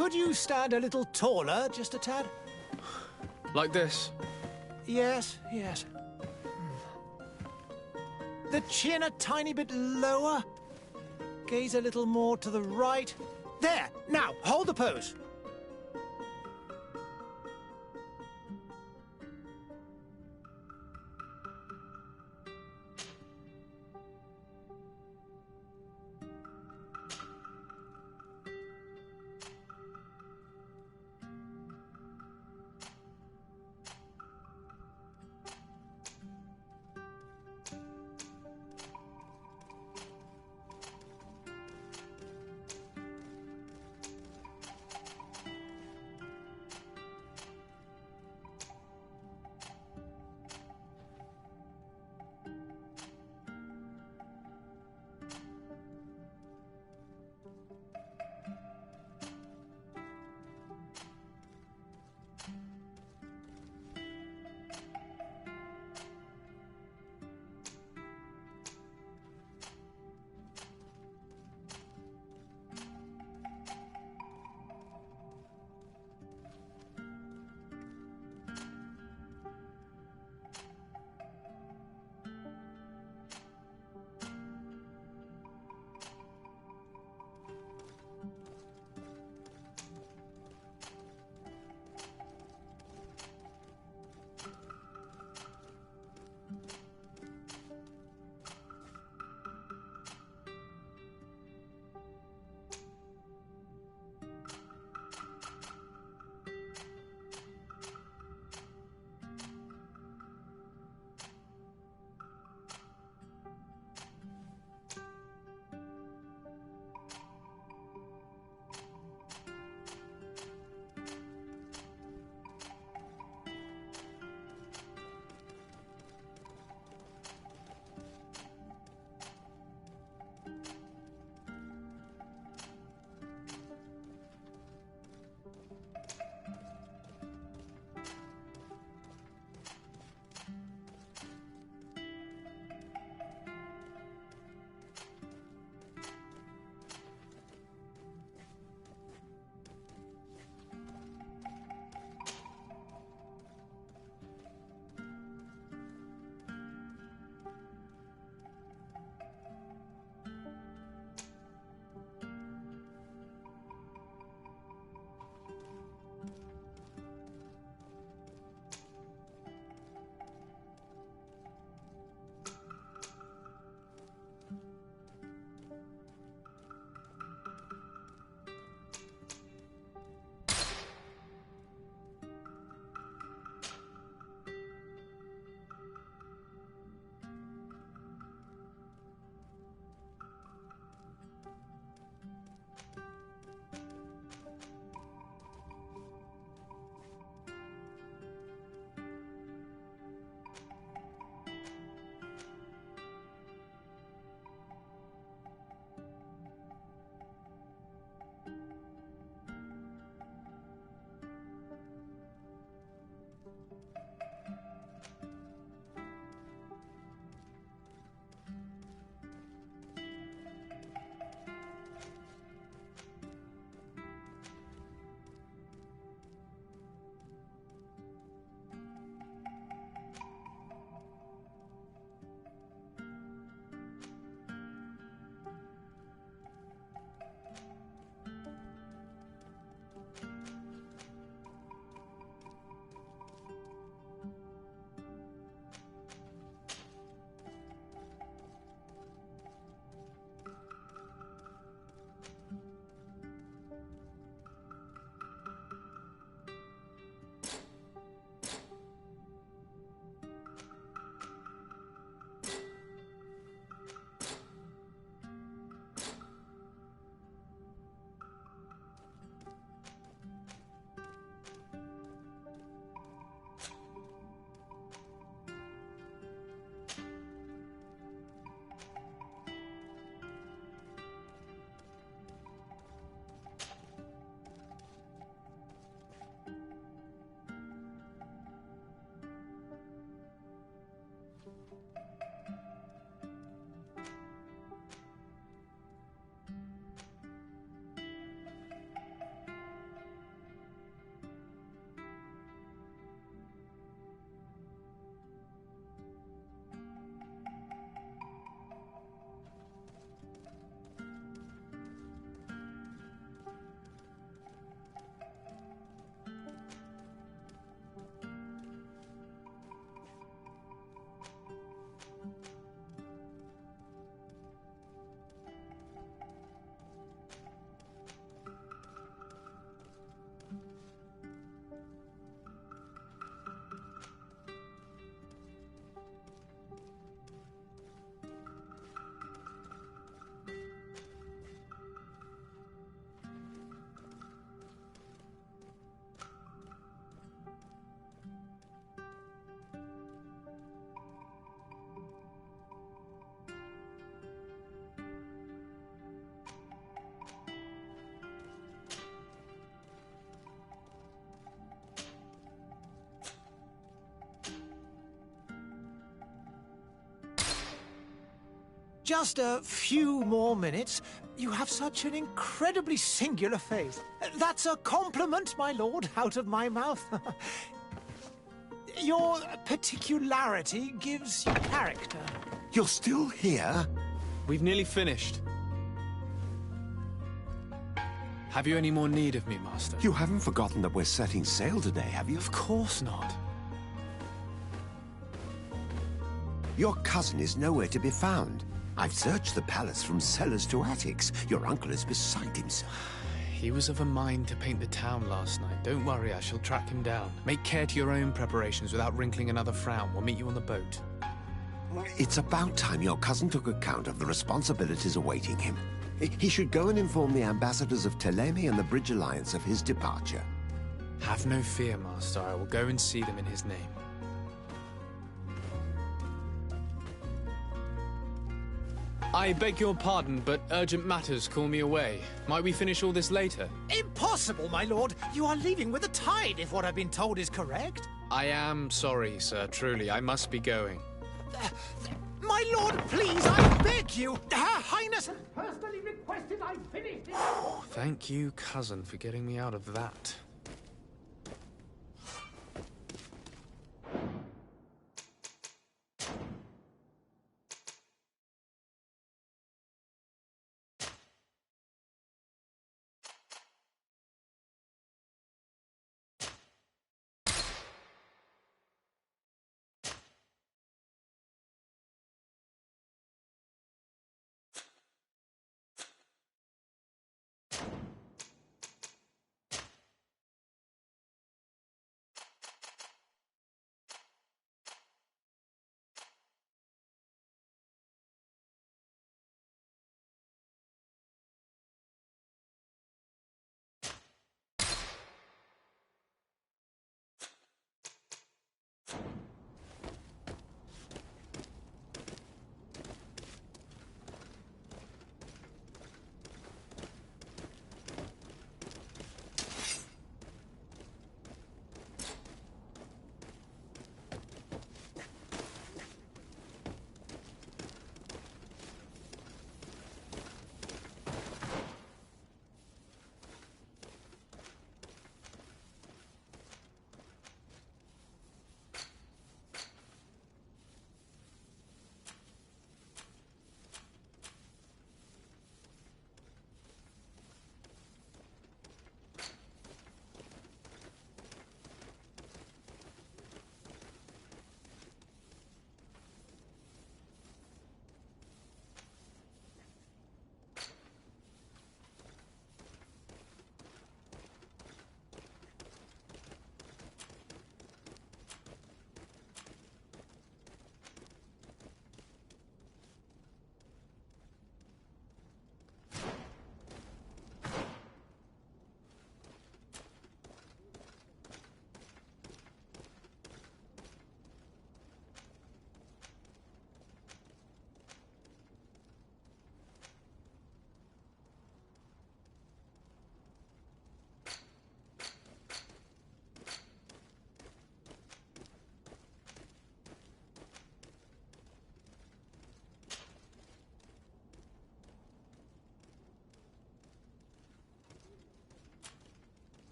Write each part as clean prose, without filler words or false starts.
Could you stand a little taller, just a tad? Like this? Yes, yes. The chin a tiny bit lower. Gaze a little more to the right. There! Now, hold the pose. Just a few more minutes. You have such an incredibly singular face. That's a compliment, my lord, out of my mouth. Your particularity gives you character. You're still here? We've nearly finished. Have you any more need of me, Master? You haven't forgotten that we're setting sail today, have you? Of course not. Your cousin is nowhere to be found. I've searched the palace from cellars to attics. Your uncle is beside himself. He was of a mind to paint the town last night. Don't worry, I shall track him down. Make care to your own preparations without wrinkling another frown. We'll meet you on the boat. It's about time your cousin took account of the responsibilities awaiting him. He should go and inform the ambassadors of Telemi and the Bridge Alliance of his departure. Have no fear, Master. I will go and see them in his name. I beg your pardon, but urgent matters call me away. Might we finish all this later? Impossible, my lord. You are leaving with the tide, if what I've been told is correct. I am sorry, sir. Truly, I must be going. My lord, please, I beg you. Her Highness has personally requested I finish this. Thank you, cousin, for getting me out of that.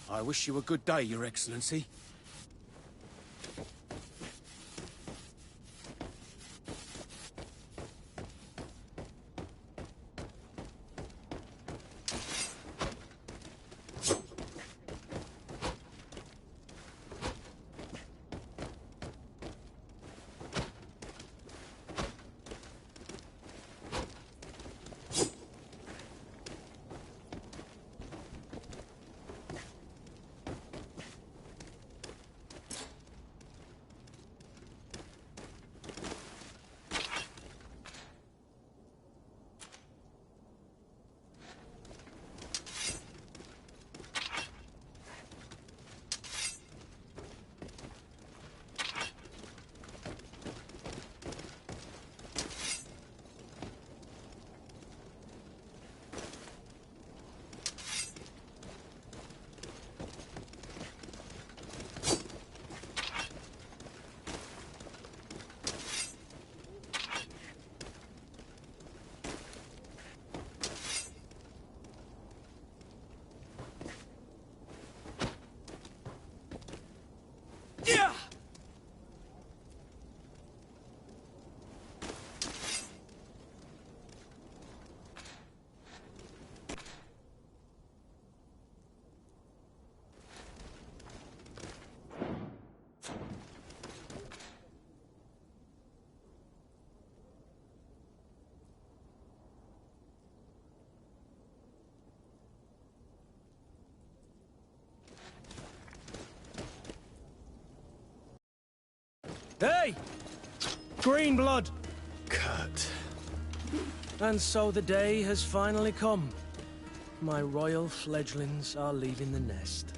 I wish you a good day, Your Excellency. Hey! Green blood! Kurt. And so the day has finally come. My royal fledglings are leaving the nest.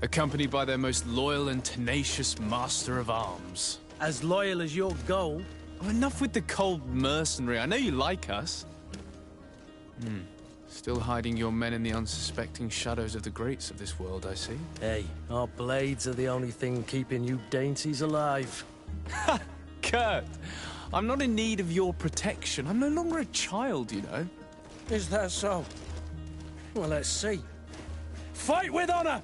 Accompanied by their most loyal and tenacious master of arms. As loyal as your goal. Oh, enough with the cold mercenary. I know you like us. Still hiding your men in the unsuspecting shadows of the greats of this world, I see. Hey, our blades are the only thing keeping you dainties alive. Ha! Kurt! I'm not in need of your protection. I'm no longer a child, you know. Is that so? Well, let's see. Fight with honor!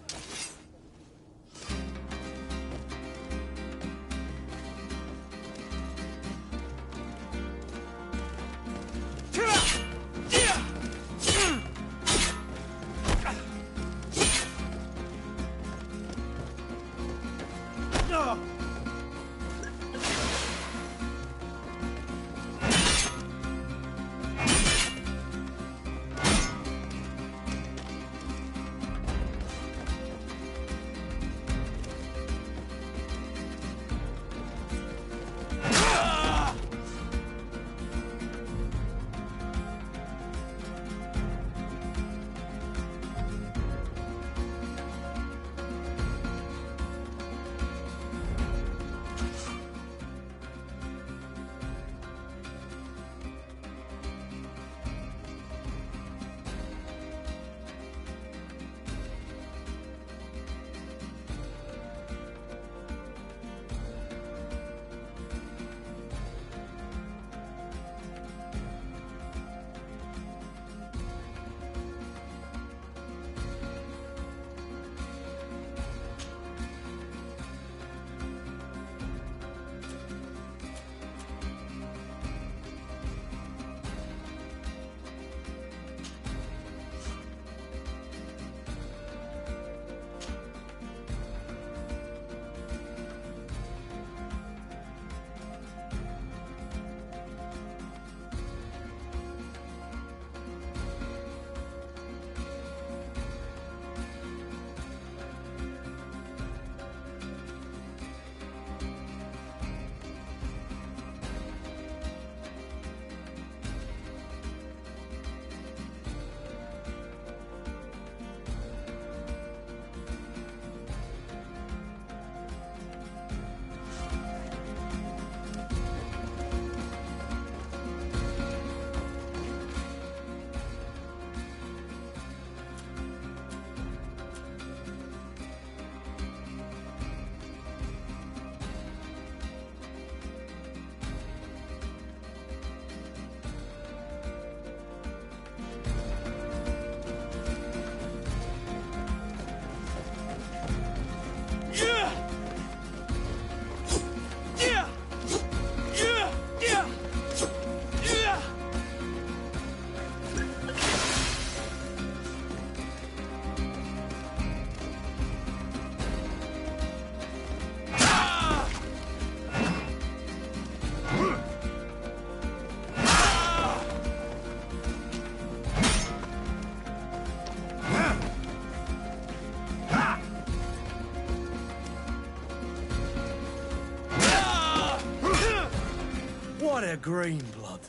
a green blood.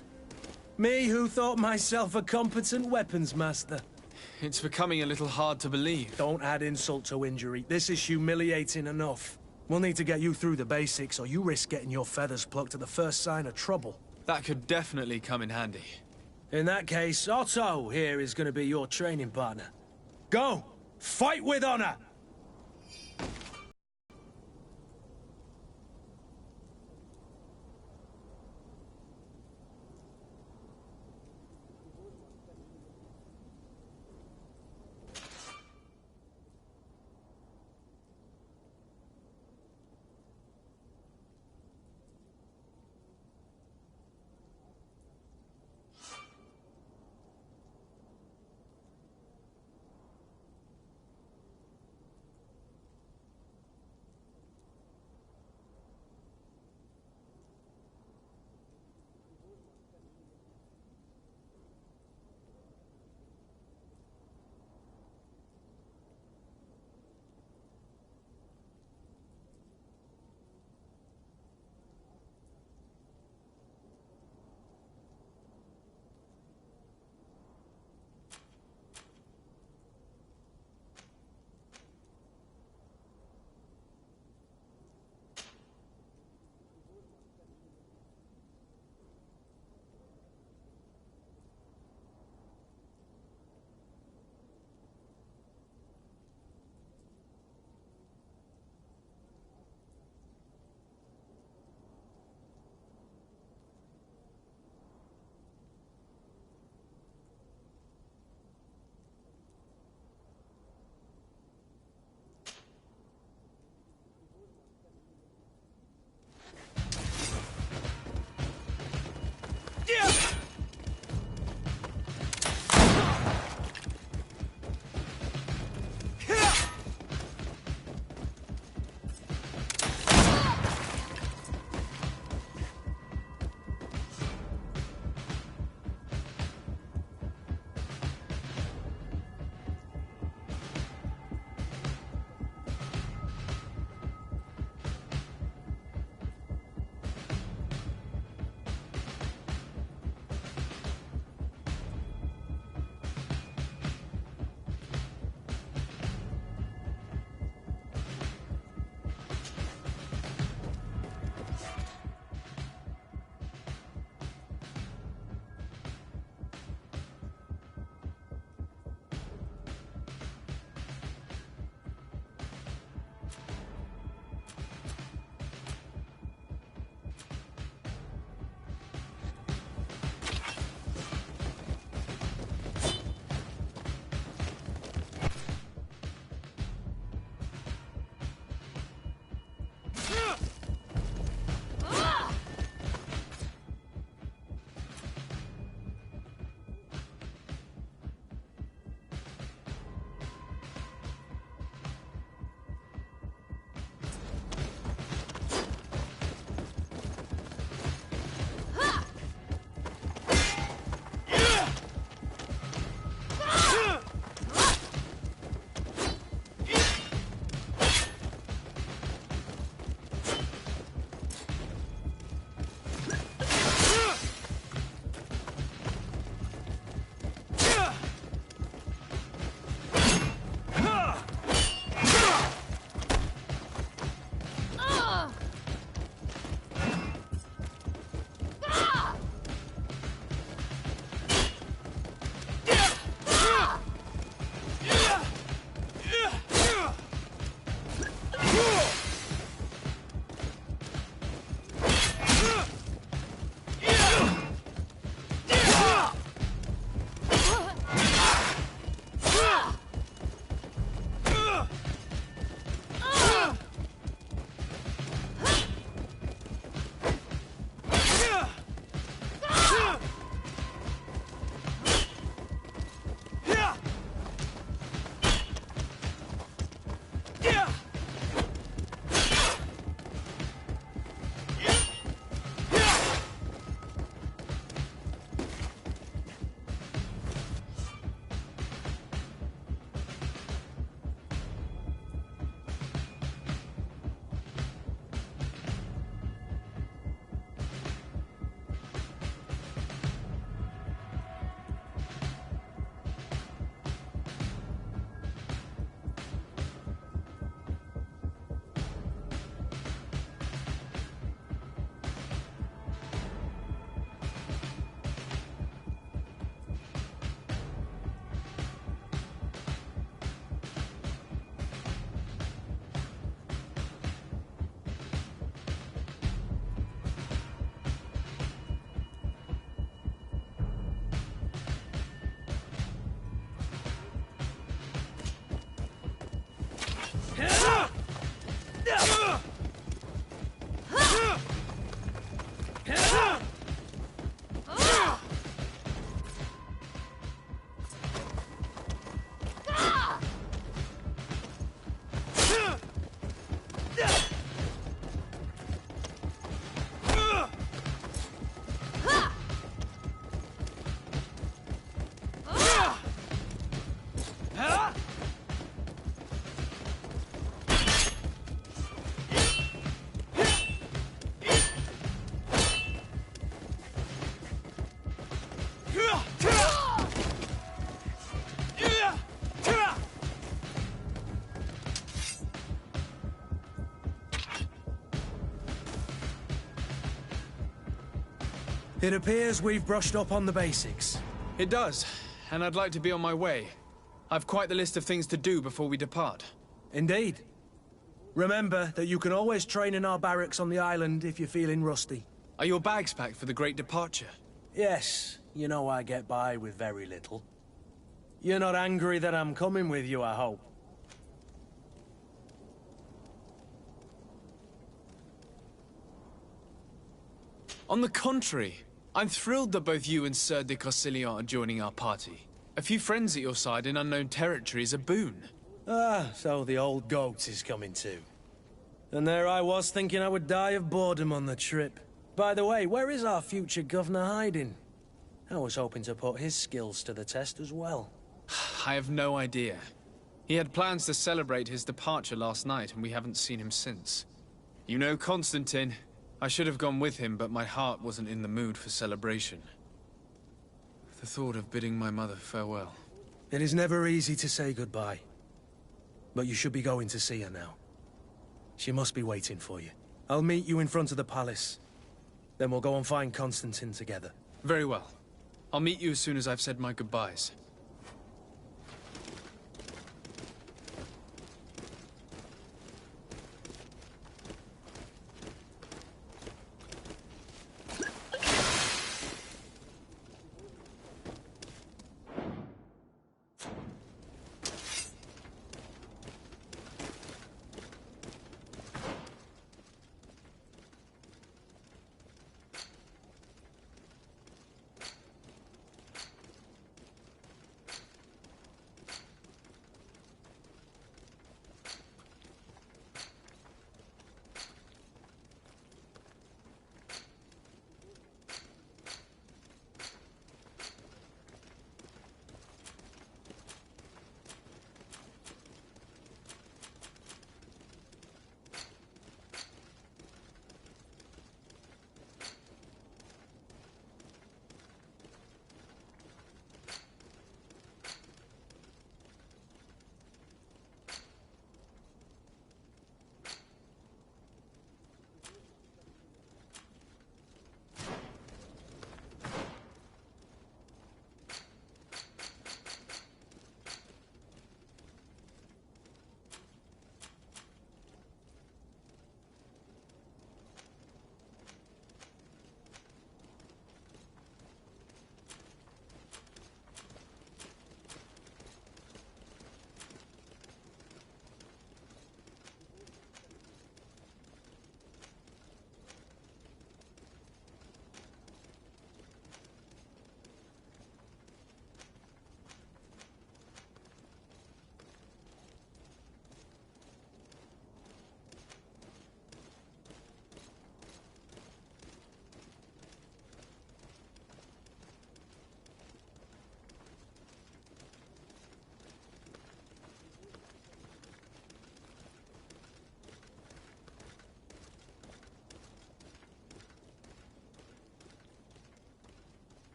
Me who thought myself a competent weapons master. It's becoming a little hard to believe. Don't add insult to injury. This is humiliating enough. We'll need to get you through the basics, or you risk getting your feathers plucked at the first sign of trouble. That could definitely come in handy. In that case, Otto here is going to be your training partner. Go! Fight with honor! It appears we've brushed up on the basics. It does, and I'd like to be on my way. I've quite the list of things to do before we depart. Indeed. Remember that you can always train in our barracks on the island if you're feeling rusty. Are your bags packed for the great departure? Yes, you know I get by with very little. You're not angry that I'm coming with you, I hope. On the contrary, I'm thrilled that both you and Sir de Cossillon are joining our party. A few friends at your side in unknown territory is a boon. Ah, so the old goat is coming too. And there I was thinking I would die of boredom on the trip. By the way, where is our future governor hiding? I was hoping to put his skills to the test as well. I have no idea. He had plans to celebrate his departure last night, and we haven't seen him since. You know Constantine. I should have gone with him, but my heart wasn't in the mood for celebration. The thought of bidding my mother farewell. It is never easy to say goodbye. But you should be going to see her now. She must be waiting for you. I'll meet you in front of the palace. Then we'll go and find Constantine together. Very well. I'll meet you as soon as I've said my goodbyes.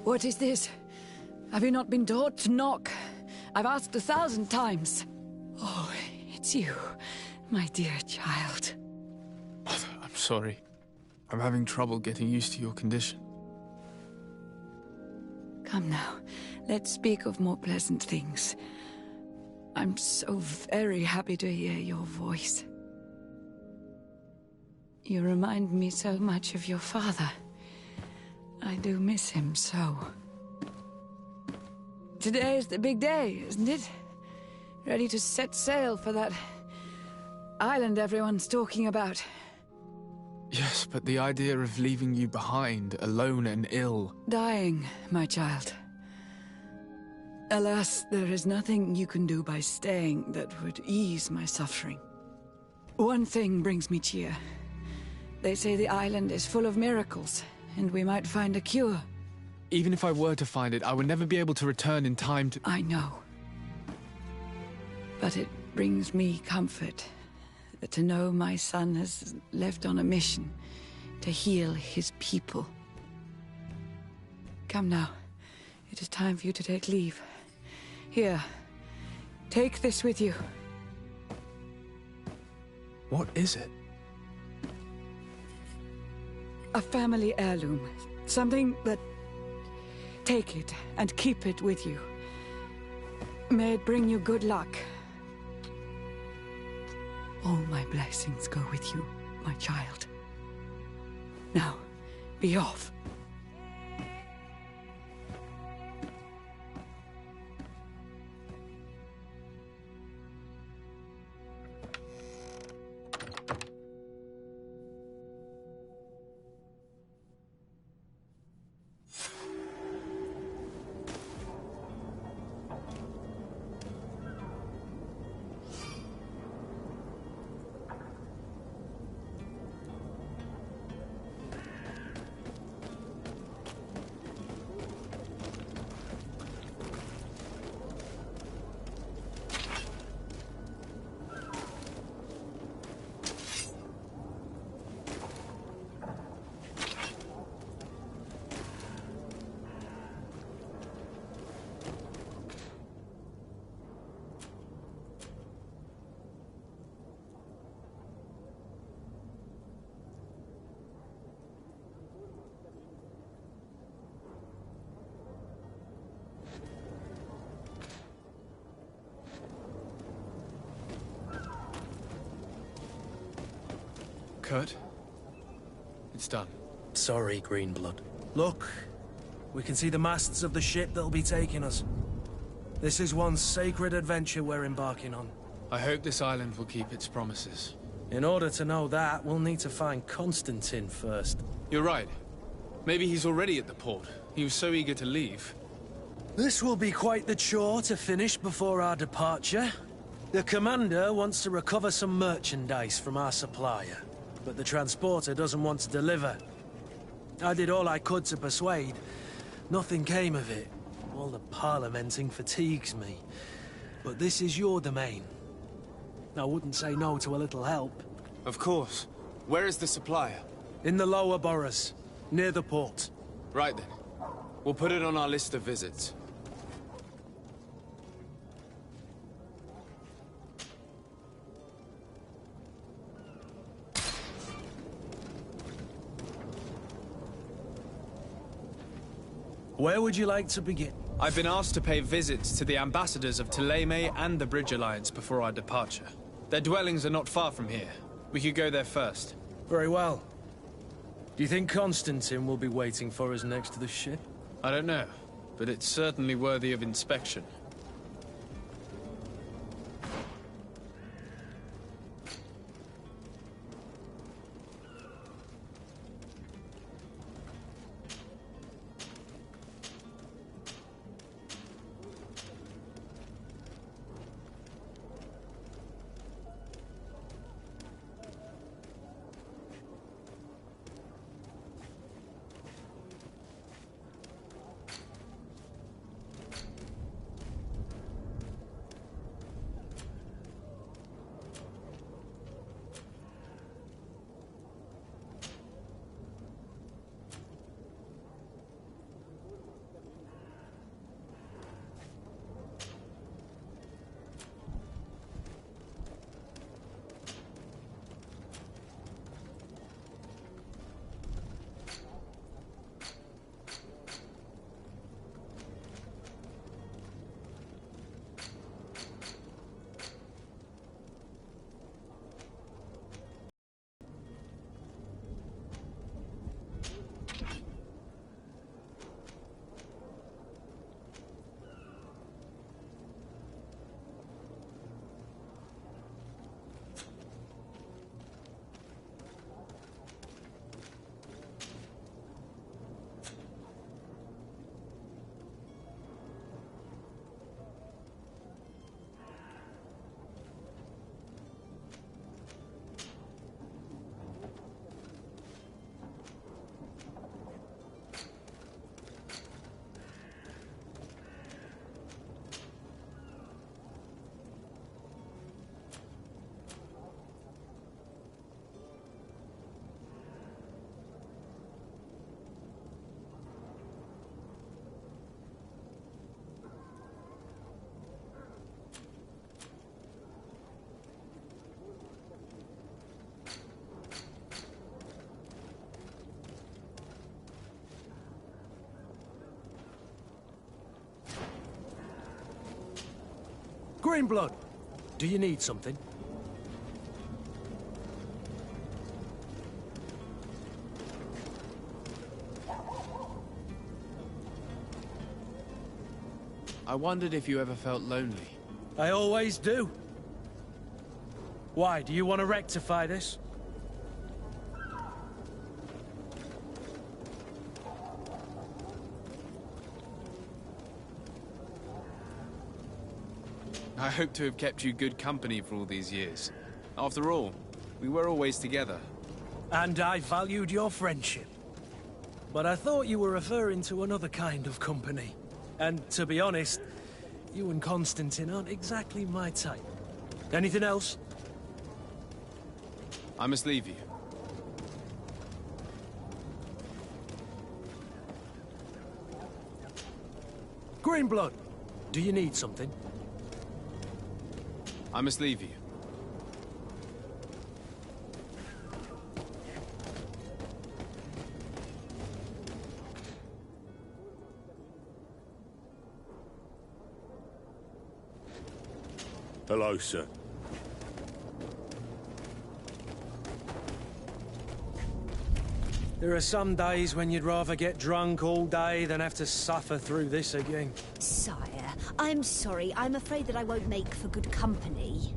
What is this? Have you not been taught to knock? I've asked 1,000 times. Oh, it's you, my dear child. Mother, I'm sorry. I'm having trouble getting used to your condition. Come now, let's speak of more pleasant things. I'm so very happy to hear your voice. You remind me so much of your father. I do miss him so. Today is the big day, isn't it? Ready to set sail for that island everyone's talking about. Yes, but the idea of leaving you behind, alone and ill... Dying, my child. Alas, there is nothing you can do by staying that would ease my suffering. One thing brings me cheer. They say the island is full of miracles, and we might find a cure. Even if I were to find it, I would never be able to return in time to... I know. But it brings me comfort to know my son has left on a mission to heal his people. Come now. It is time for you to take leave. Here, take this with you. What is it? A family heirloom. Something that... Take it and keep it with you. May it bring you good luck. All my blessings go with you, my child. Now, be off. Kurt? It's done. Sorry, Greenblood. Look, we can see the masts of the ship that'll be taking us. This is one sacred adventure we're embarking on. I hope this island will keep its promises. In order to know that, we'll need to find Constantine first. You're right. Maybe he's already at the port. He was so eager to leave. This will be quite the chore to finish before our departure. The commander wants to recover some merchandise from our supplier, but the transporter doesn't want to deliver. I did all I could to persuade. Nothing came of it. All the parliamenting fatigues me. But this is your domain. I wouldn't say no to a little help. Of course. Where is the supplier? In the lower boroughs, near the port. Right then. We'll put it on our list of visits. Where would you like to begin? I've been asked to pay visits to the ambassadors of Thélème and the Bridge Alliance before our departure. Their dwellings are not far from here. We could go there first. Very well. Do you think Constantine will be waiting for us next to the ship? I don't know, but it's certainly worthy of inspection. Greenblood, do you need something? I wondered if you ever felt lonely. I always do. Why, do you want to rectify this? I hope to have kept you good company for all these years. After all, we were always together. And I valued your friendship. But I thought you were referring to another kind of company. And to be honest, you and Constantine aren't exactly my type. Anything else? I must leave you. Greenblood, do you need something? I must leave you. Hello, sir. There are some days when you'd rather get drunk all day than have to suffer through this again. Sire, I'm sorry. I'm afraid that I won't make for good company.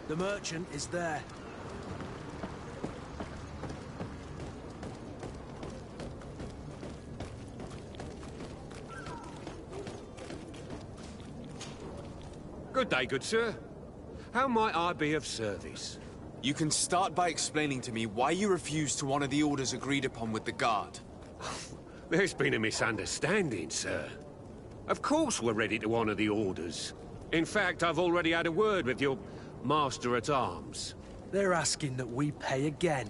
The merchant is there. Good day, good sir. How might I be of service? You can start by explaining to me why you refused to honor the orders agreed upon with the guard. There's been a misunderstanding, sir. Of course we're ready to honor the orders. In fact, I've already had a word with your master-at-arms. They're asking that we pay again,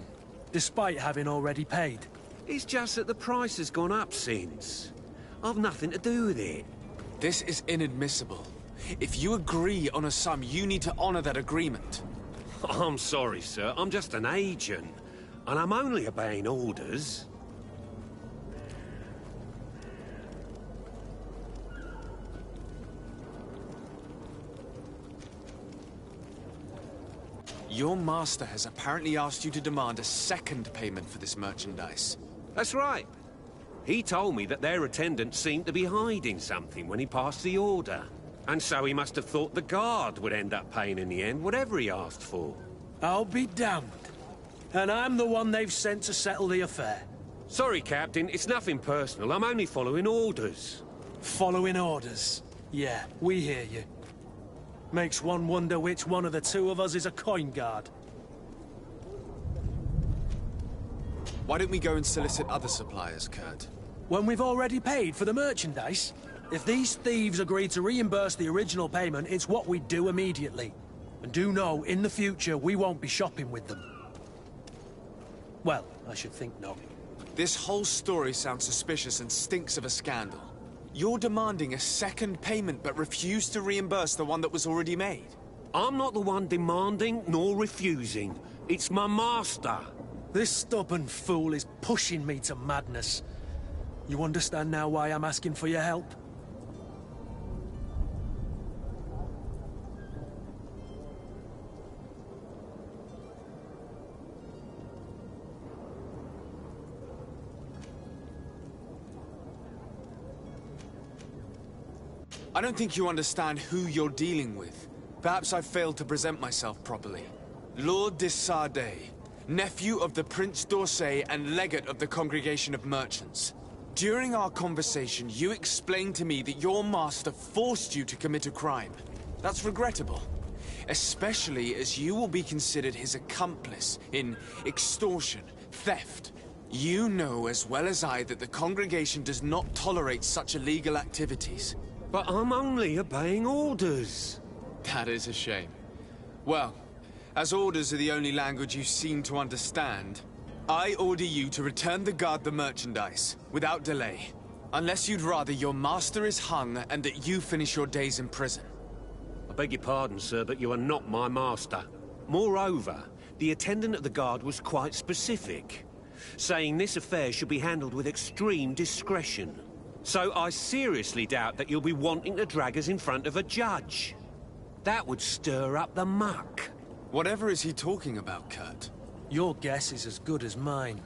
despite having already paid. It's just that the price has gone up since. I've nothing to do with it. This is inadmissible. If you agree on a sum, you need to honor that agreement. I'm sorry, sir. I'm just an agent. And I'm only obeying orders. Your master has apparently asked you to demand a second payment for this merchandise. That's right. He told me that their attendants seemed to be hiding something when he passed the order. And so he must have thought the guard would end up paying in the end, whatever he asked for. I'll be damned. And I'm the one they've sent to settle the affair. Sorry, Captain, it's nothing personal. I'm only following orders. Following orders. Yeah, we hear you. Makes one wonder which one of the two of us is a coin guard. Why don't we go and solicit other suppliers, Kurt? When we've already paid for the merchandise? If these thieves agree to reimburse the original payment, it's what we do immediately. And do know, in the future, we won't be shopping with them. Well, I should think not. This whole story sounds suspicious and stinks of a scandal. You're demanding a second payment but refuse to reimburse the one that was already made. I'm not the one demanding nor refusing. It's my master. This stubborn fool is pushing me to madness. You understand now why I'm asking for your help? I don't think you understand who you're dealing with. Perhaps I failed to present myself properly. Lord de Sardet, nephew of the Prince d'Orsay and legate of the Congregation of Merchants. During our conversation, you explained to me that your master forced you to commit a crime. That's regrettable, especially as you will be considered his accomplice in extortion, theft. You know as well as I that the Congregation does not tolerate such illegal activities. But I'm only obeying orders. That is a shame. Well, as orders are the only language you seem to understand, I order you to return the guard the merchandise, without delay. Unless you'd rather your master is hung and that you finish your days in prison. I beg your pardon, sir, but you are not my master. Moreover, the attendant at the guard was quite specific, saying this affair should be handled with extreme discretion. So I seriously doubt that you'll be wanting to drag us in front of a judge. That would stir up the muck. Whatever is he talking about, Kurt? Your guess is as good as mine.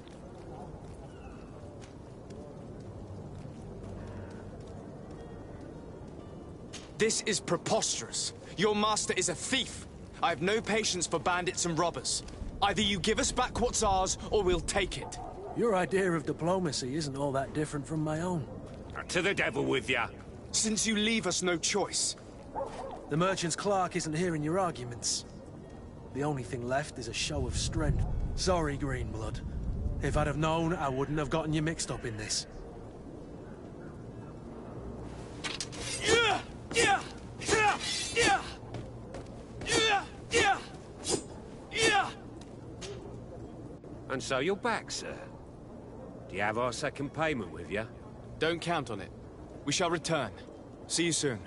This is preposterous. Your master is a thief. I have no patience for bandits and robbers. Either you give us back what's ours, or we'll take it. Your idea of diplomacy isn't all that different from my own. To the devil with ya. Since you leave us no choice. The merchant's clerk isn't hearing your arguments. The only thing left is a show of strength. Sorry, Greenblood. If I'd have known, I wouldn't have gotten you mixed up in this. And so you're back, sir. Do you have our second payment with you? Don't count on it. We shall return. See you soon.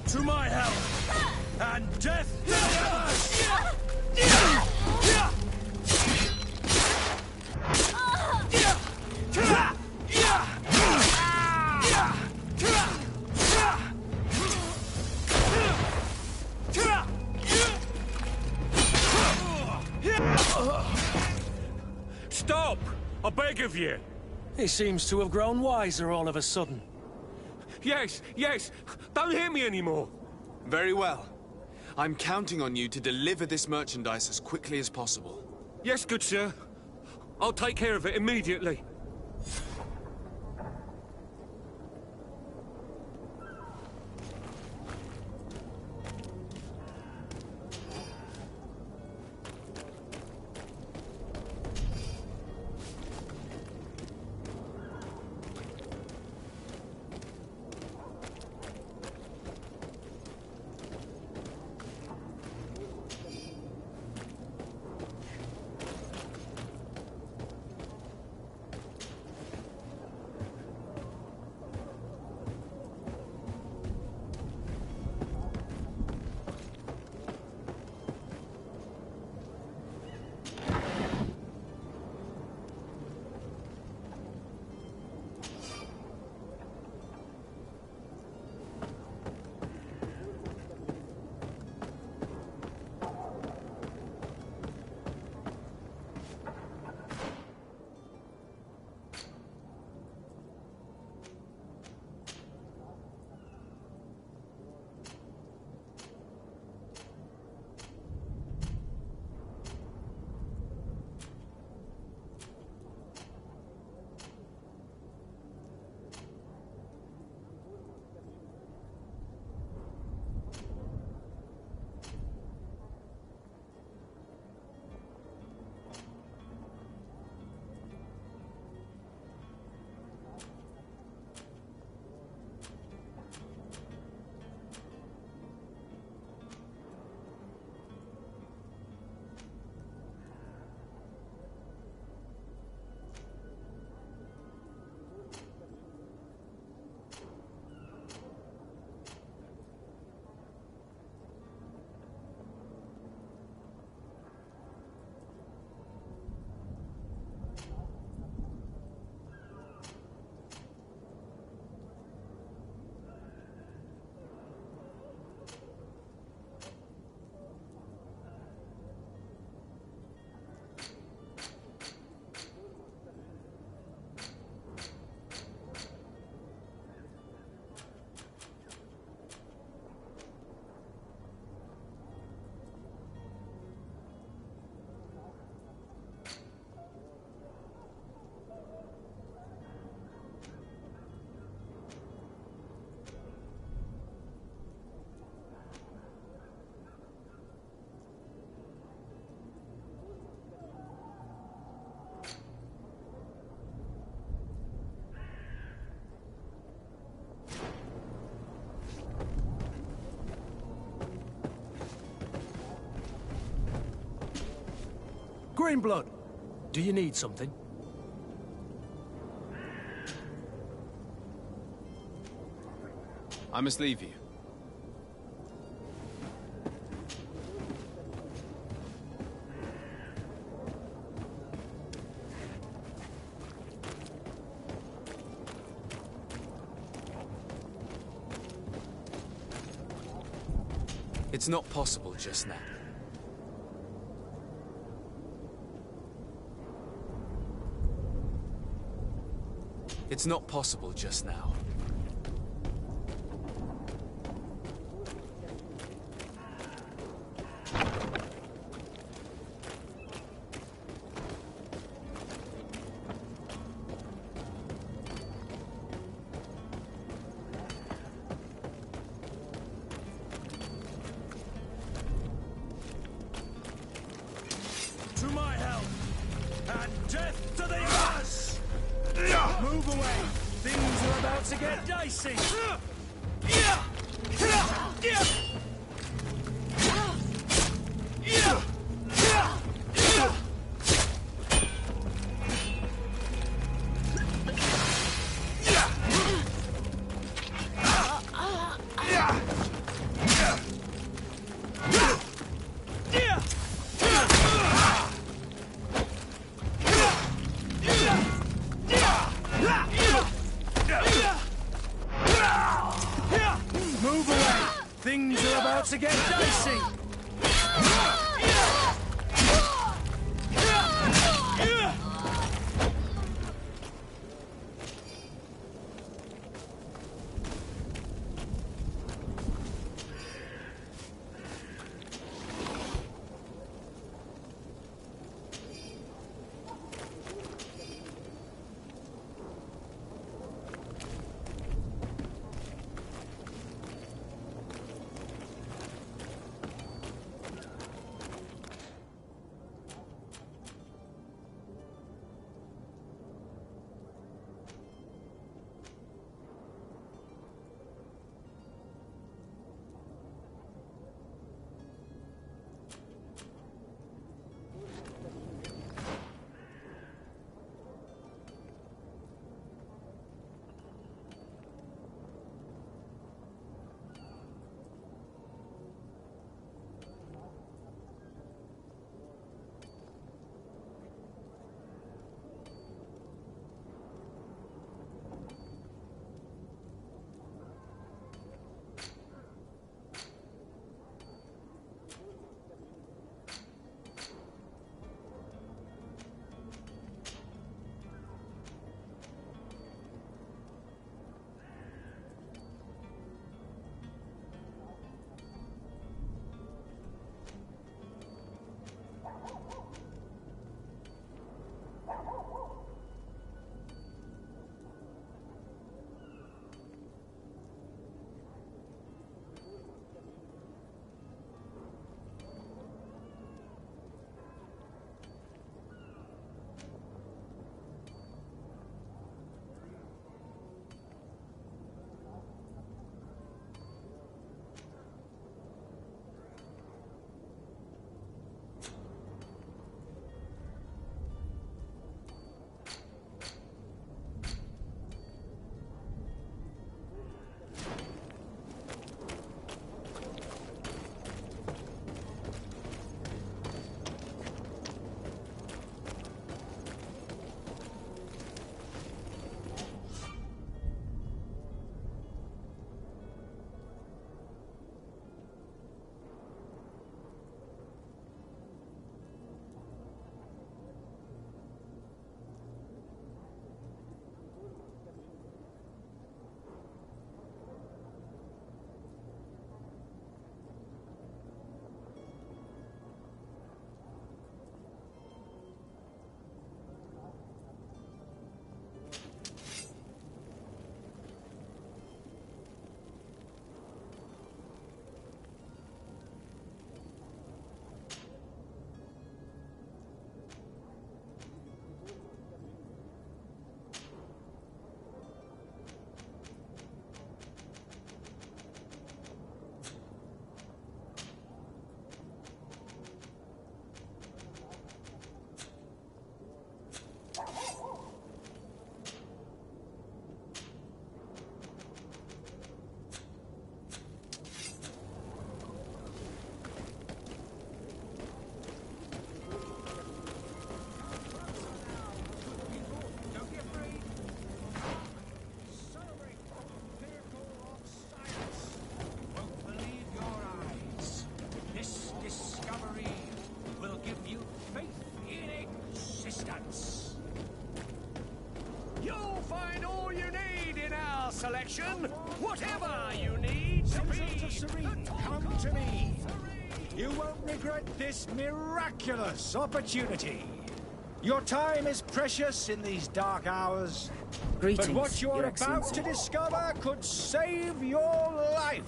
To my help! And death to Stop! I beg of you! He seems to have grown wiser all of a sudden. Yes, yes! Don't hit me anymore! Very well. I'm counting on you to deliver this merchandise as quickly as possible. Yes, good sir. I'll take care of it immediately. Greenblood, do you need something? I must leave you. It's not possible just now. It's not possible just now. To my help! And death to the ass! Move away! Things are about to get dicey! Move away! Things are about to get dicey! find all you need in our selection. Whatever you need to Citizens of be. Serene, come to me. You won't regret this miraculous opportunity. Your time is precious in these dark hours. Greetings, but what you're Your about Excellency. to discover could save your life.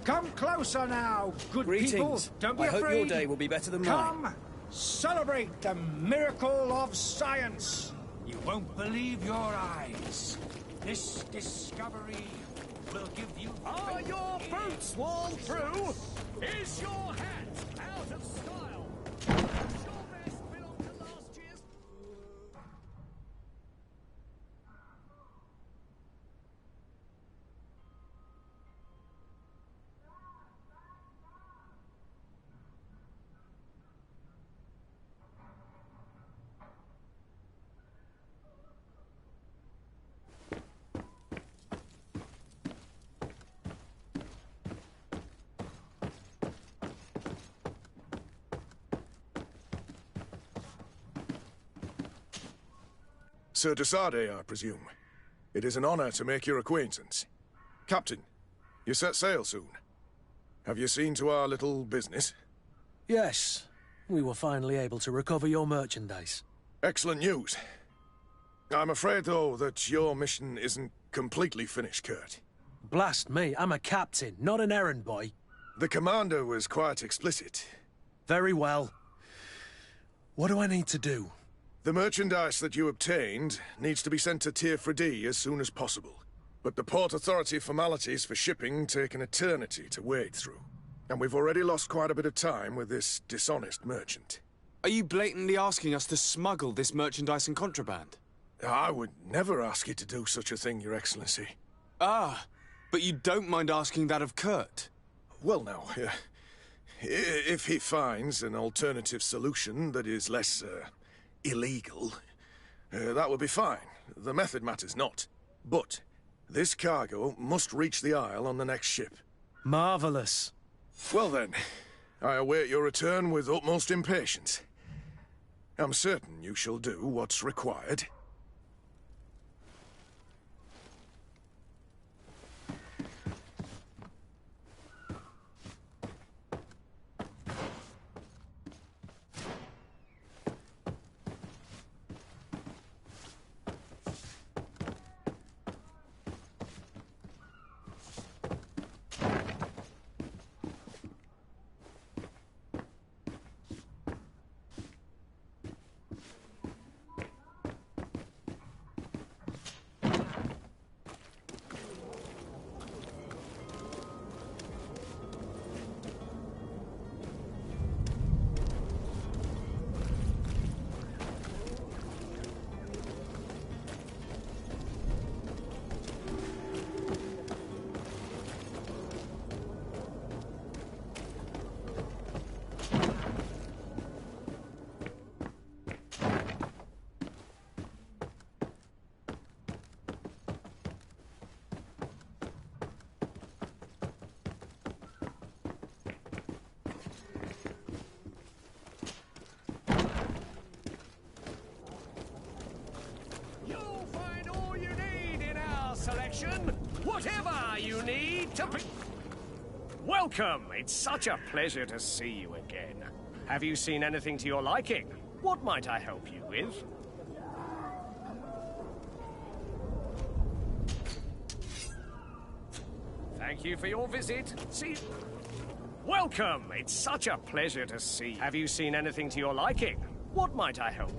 Come closer now, good people. Greetings. Don't be I afraid. hope your day will be better than mine. Come, celebrate the miracle of science. You won't believe your eyes. This discovery will give you... Are your boots worn through? Is your hat out of style? Does your vest belong to last year's... Sir Desade, I presume. It is an honor to make your acquaintance. Captain, you set sail soon. Have you seen to our little business? Yes, we were finally able to recover your merchandise. Excellent news. I'm afraid, though, that your mission isn't completely finished, Kurt. Blast me, I'm a captain, not an errand boy. The commander was quite explicit. Very well. What do I need to do? The merchandise that you obtained needs to be sent to Tier D as soon as possible. But the Port Authority formalities for shipping take an eternity to wade through. And we've already lost quite a bit of time with this dishonest merchant. Are you blatantly asking us to smuggle this merchandise and contraband? I would never ask you to do such a thing, Your Excellency. Ah, but you don't mind asking that of Kurt? Well, no. If he finds an alternative solution that is less, illegal, that would be fine. The method matters not. But this cargo must reach the Isle on the next ship. Marvelous. Well then, I await your return with utmost impatience. I'm certain you shall do what's required. You'll find all you need in our selection. Whatever you need to be... Welcome. It's such a pleasure to see you again. Have you seen anything to your liking? What might I help you with? Thank you for your visit. See... Welcome. It's such a pleasure to see you. Have you seen anything to your liking? What might I help?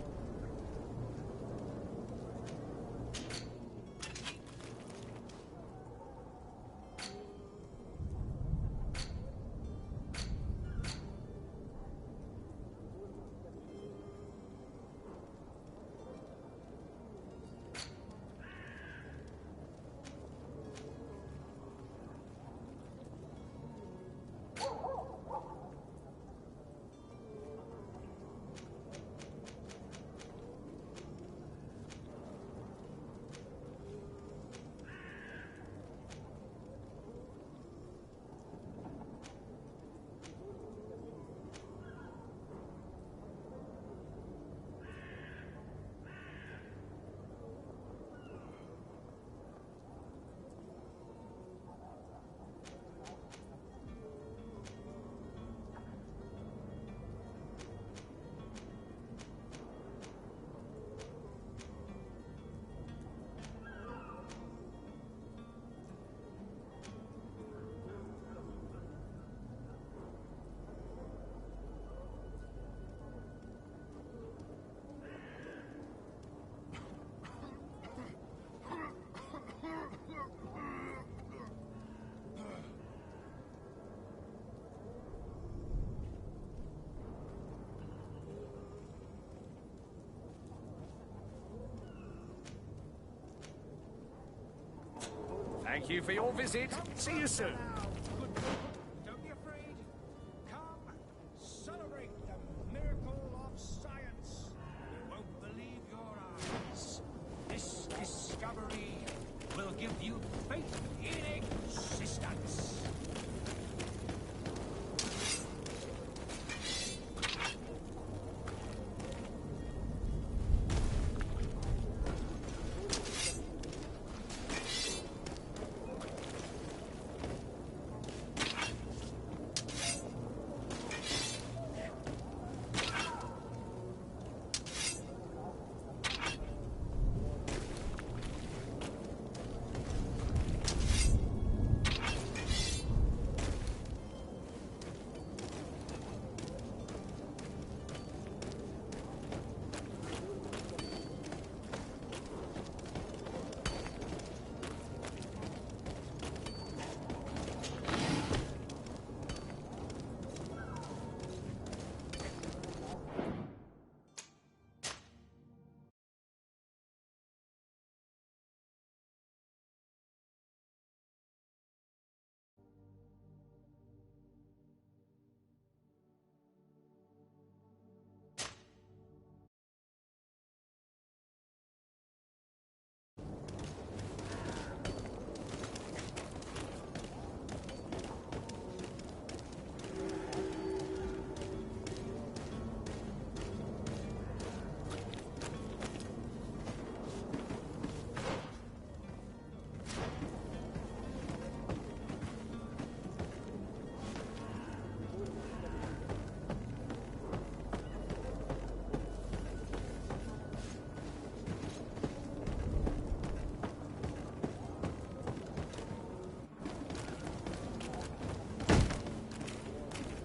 Thank you for your visit. See you soon. Don't be afraid. Come, celebrate the miracle of science. You won't believe your eyes. This discovery will give you faith in existence.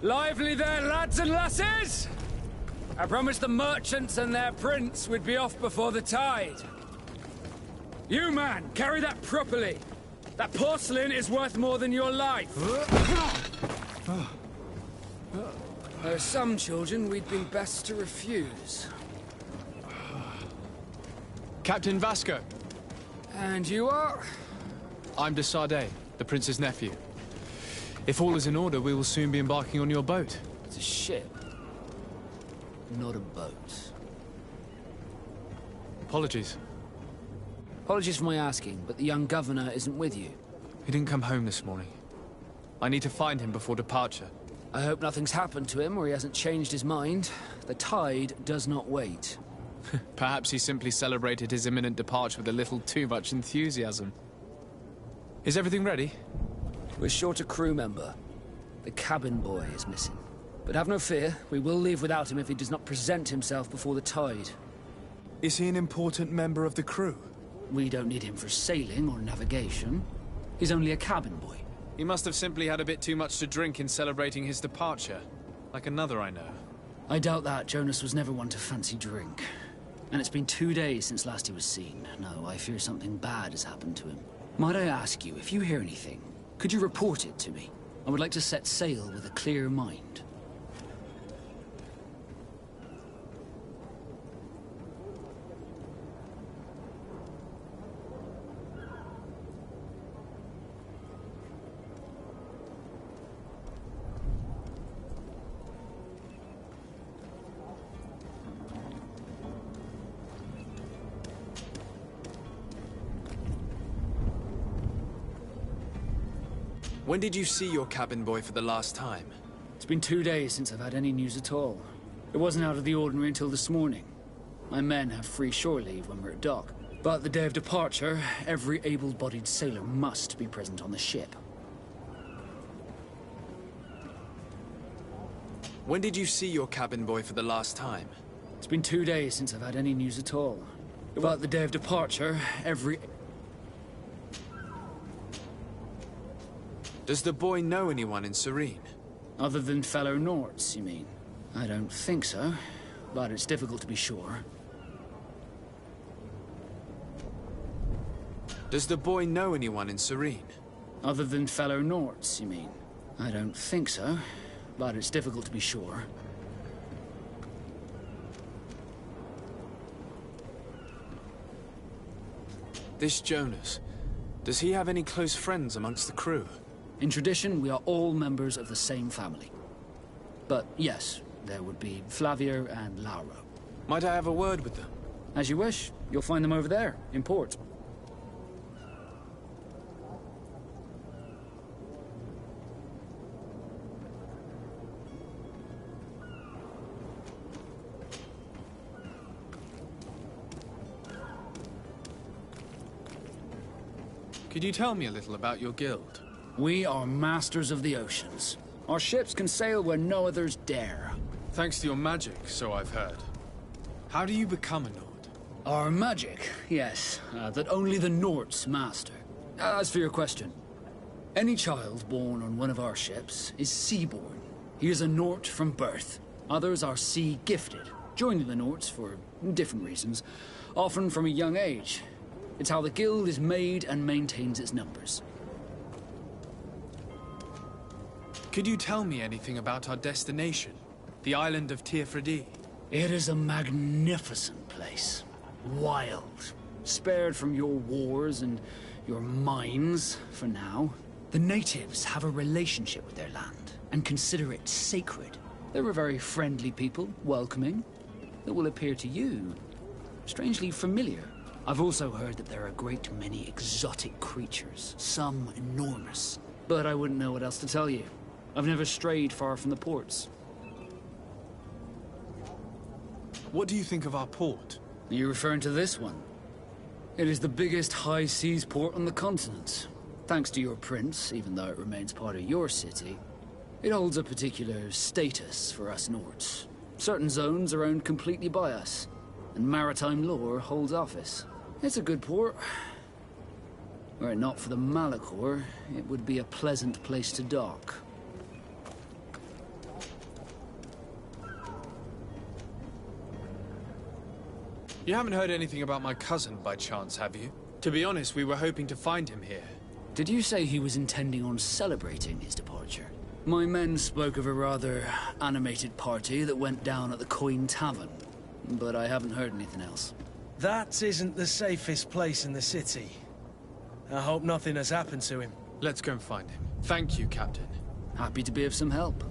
Lively there, lads and lasses! I promised the merchants and their prince we'd be off before the tide. You, man, carry that properly. That porcelain is worth more than your life. There are some children we'd been best to refuse. Captain Vasco. And you are? I'm de Sardet, the prince's nephew. If all is in order, we will soon be embarking on your boat. It's a ship, not a boat. Apologies. Apologies for my asking, but the young governor isn't with you. He didn't come home this morning. I need to find him before departure. I hope nothing's happened to him or he hasn't changed his mind. The tide does not wait. Perhaps he simply celebrated his imminent departure with a little too much enthusiasm. Is everything ready? We're short a crew member. The cabin boy is missing. But have no fear, we will leave without him if he does not present himself before the tide. Is he an important member of the crew? We don't need him for sailing or navigation. He's only a cabin boy. He must have simply had a bit too much to drink in celebrating his departure. Like another I know. I doubt that. Jonas was never one to fancy drink. And it's been 2 days since last he was seen. No, I fear something bad has happened to him. Might I ask you, if you hear anything, could you report it to me? I would like to set sail with a clear mind. When did you see your cabin boy for the last time? It's been 2 days since I've had any news at all. It wasn't out of the ordinary until this morning. My men have free shore leave when we're at dock. But the day of departure, every able-bodied sailor must be present on the ship. When did you see your cabin boy for the last time? It's been 2 days since I've had any news at all. But the day of departure, every... Does the boy know anyone in Serene? Other than fellow Nords, you mean? I don't think so, but it's difficult to be sure. Does the boy know anyone in Serene? Other than fellow Nords, you mean? I don't think so, but it's difficult to be sure. This Jonas, Does he have any close friends amongst the crew? In tradition, we are all members of the same family. But yes, there would be Flavio and Lauro. Might I have a word with them? As you wish. You'll find them over there, in port. Could you tell me a little about your guild? We are masters of the oceans. Our ships can sail where no others dare. Thanks to your magic, so I've heard. How do you become a Nord? Our magic, yes, that only the Nords master. As for your question, any child born on one of our ships is sea-born. He is a Nord from birth. Others are sea-gifted, joining the Nords for different reasons, often from a young age. It's how the guild is made and maintains its numbers. Could you tell me anything about our destination? The island of Teerfredi? It is a magnificent place. Wild. Spared from your wars and your mines, for now. The natives have a relationship with their land, and consider it sacred. They're a very friendly people, welcoming. That will appear to you strangely familiar. I've also heard that there are a great many exotic creatures, some enormous. But I wouldn't know what else to tell you. I've never strayed far from the ports. What do you think of our port? Are you referring to this one? It is the biggest high seas port on the continent. Thanks to your prince, even though it remains part of your city, it holds a particular status for us Nords. Certain zones are owned completely by us, and maritime law holds office. It's a good port. Were it not for the Malachor, it would be a pleasant place to dock. You haven't heard anything about my cousin by chance, have you? To be honest, we were hoping to find him here. Did you say he was intending on celebrating his departure? My men spoke of a rather animated party that went down at the Coin Tavern, but I haven't heard anything else. That isn't the safest place in the city. I hope nothing has happened to him. Let's go and find him. Thank you, Captain. Happy to be of some help.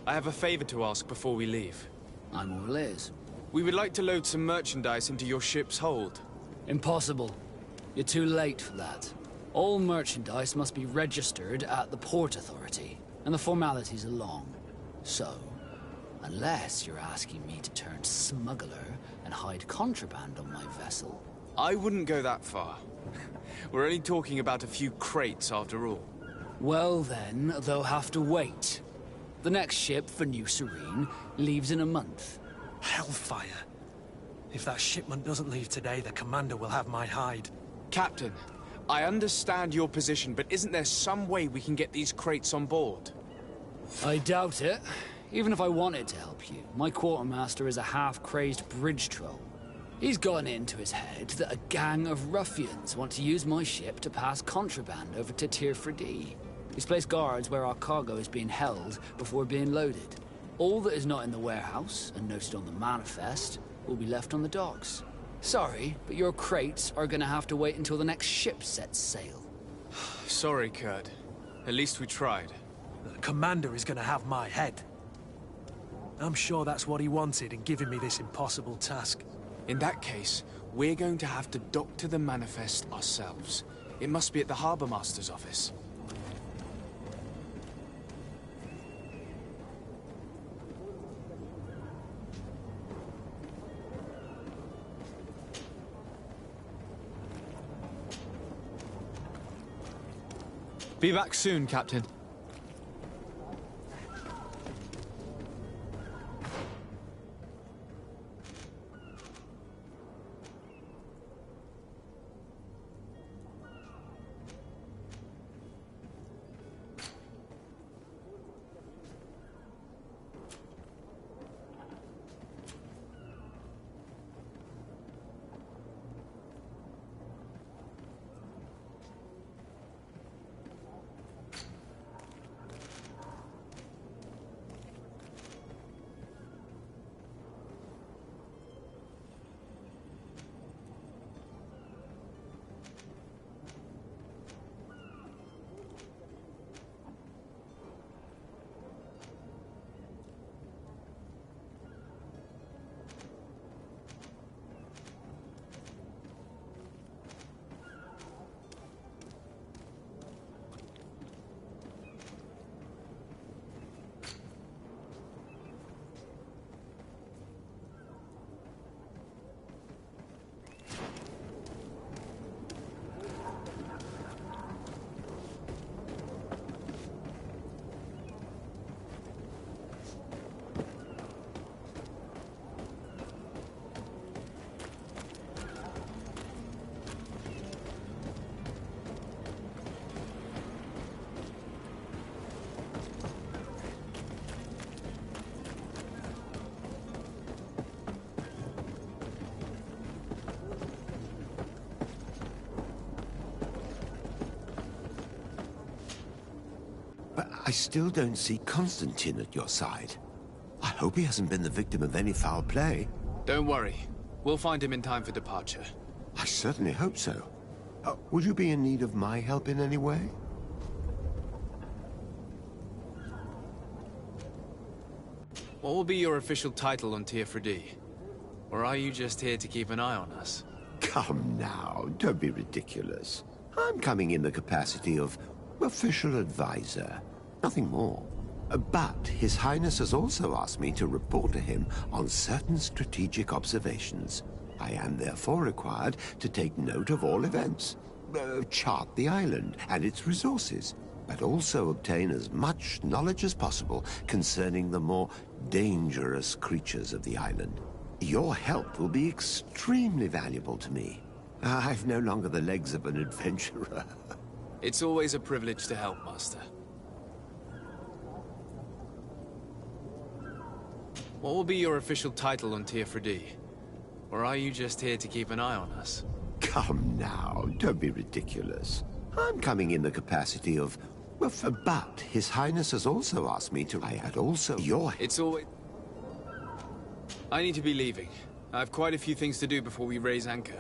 I have a favor to ask before we leave. I'm all ears. We would like to load some merchandise into your ship's hold. Impossible. You're too late for that. All merchandise must be registered at the Port Authority, and the formalities are long. So, unless you're asking me to turn smuggler and hide contraband on my vessel... I wouldn't go that far. We're only talking about a few crates after all. Well then, they'll have to wait. The next ship for New Serene leaves in a month. Hellfire. If that shipment doesn't leave today, the commander will have my hide. Captain, I understand your position, but isn't there some way we can get these crates on board? I doubt it. Even if I wanted to help you, my quartermaster is a half-crazed bridge troll. He's gotten it into his head that a gang of ruffians want to use my ship to pass contraband over to Teerfredi. He's placed guards where our cargo is being held before being loaded. All that is not in the warehouse, and noted on the manifest, will be left on the docks. Sorry, but your crates are gonna have to wait until the next ship sets sail. Sorry, Kurt. At least we tried. The commander is gonna have my head. I'm sure that's what he wanted in giving me this impossible task. In that case, we're going to have to dock to the manifest ourselves. It must be at the Harbour Master's office. Be back soon, Captain. I still don't see Constantine at your side. I hope he hasn't been the victim of any foul play. Don't worry. We'll find him in time for departure. I certainly hope so. Would you be in need of my help in any way? What will be your official title on Teofredi? Or are you just here to keep an eye on us? Come now, don't be ridiculous. I'm coming in the capacity of official advisor, nothing more. But His Highness has also asked me to report to him on certain strategic observations. I am therefore required to take note of all events, chart the island and its resources, but also obtain as much knowledge as possible concerning the more dangerous creatures of the island. Your help will be extremely valuable to me. I've no longer the legs of an adventurer. It's always a privilege to help, Master. What will be your official title on Teofredi? Or are you just here to keep an eye on us? Come now, don't be ridiculous. I'm coming in the capacity of... But His Highness has also asked me to... I had also... It's always... I need to be leaving. I have quite a few things to do before we raise anchor.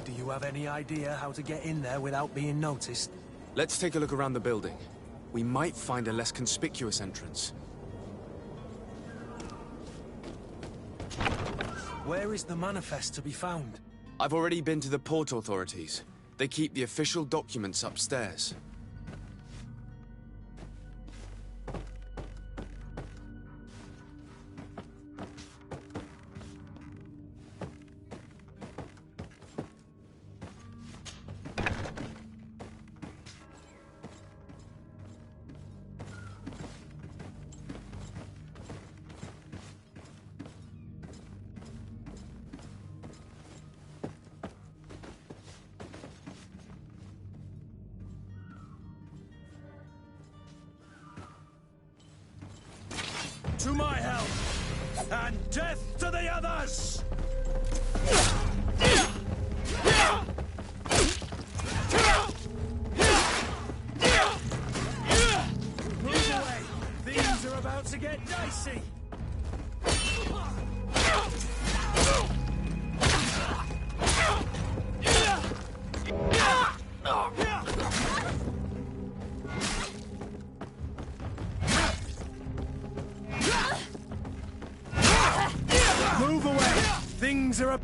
Do you have any idea how to get in there without being noticed? Let's take a look around the building. We might find a less conspicuous entrance. Where is the manifest to be found? I've already been to the port authorities. They keep the official documents upstairs. to my help, and death to the others! Move away! Things are about to get dicey! Move away! Things are up.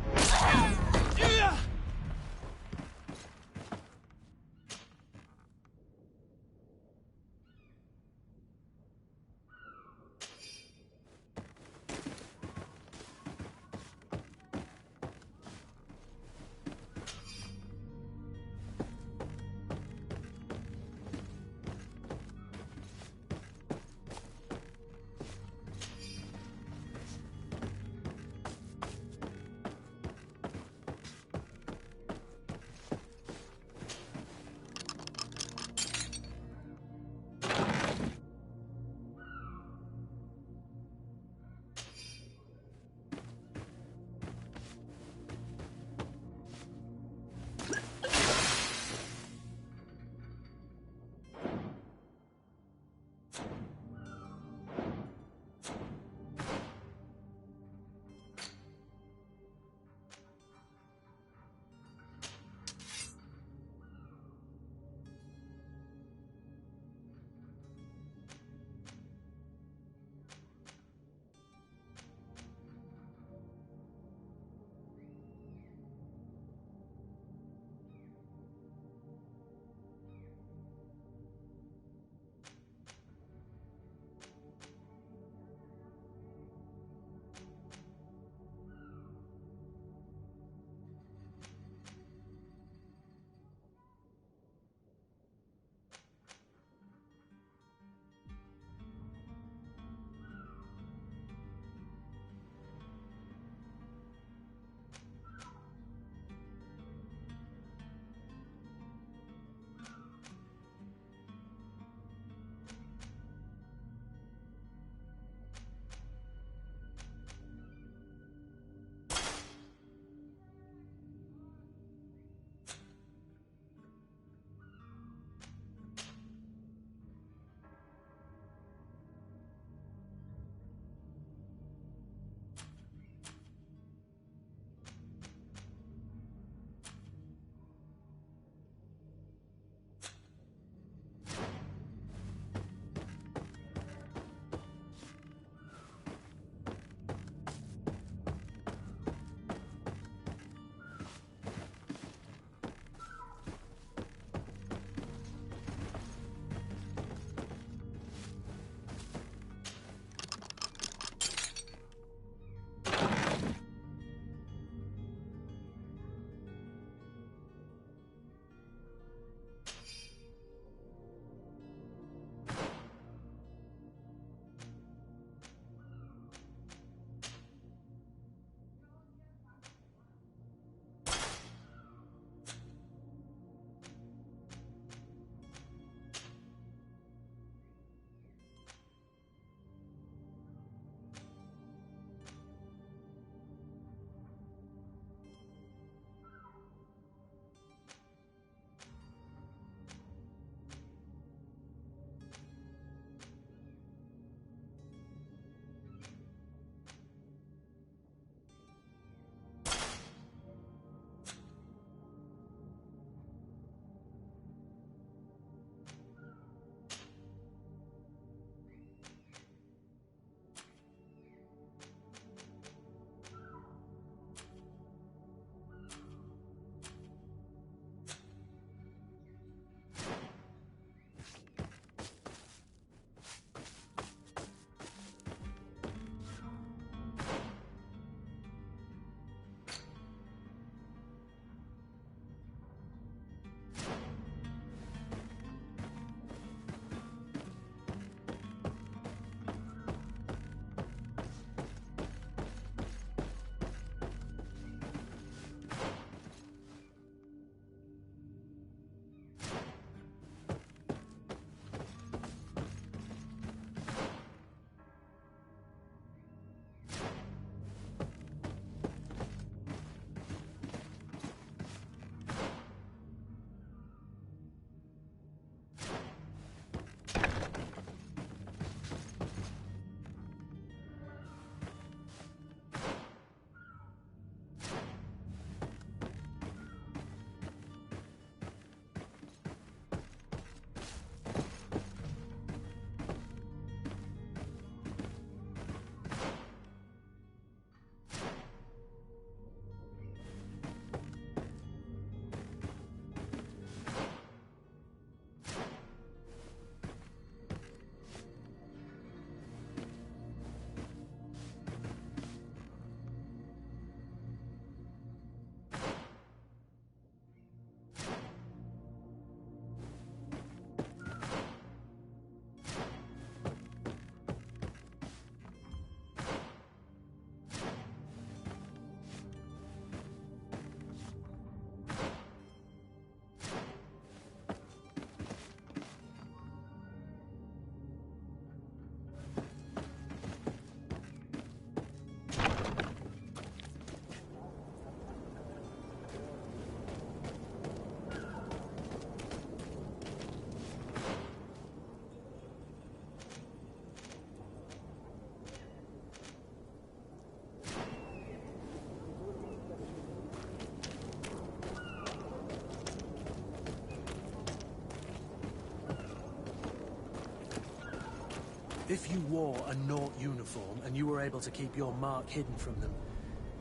If you wore a Naut uniform and you were able to keep your mark hidden from them,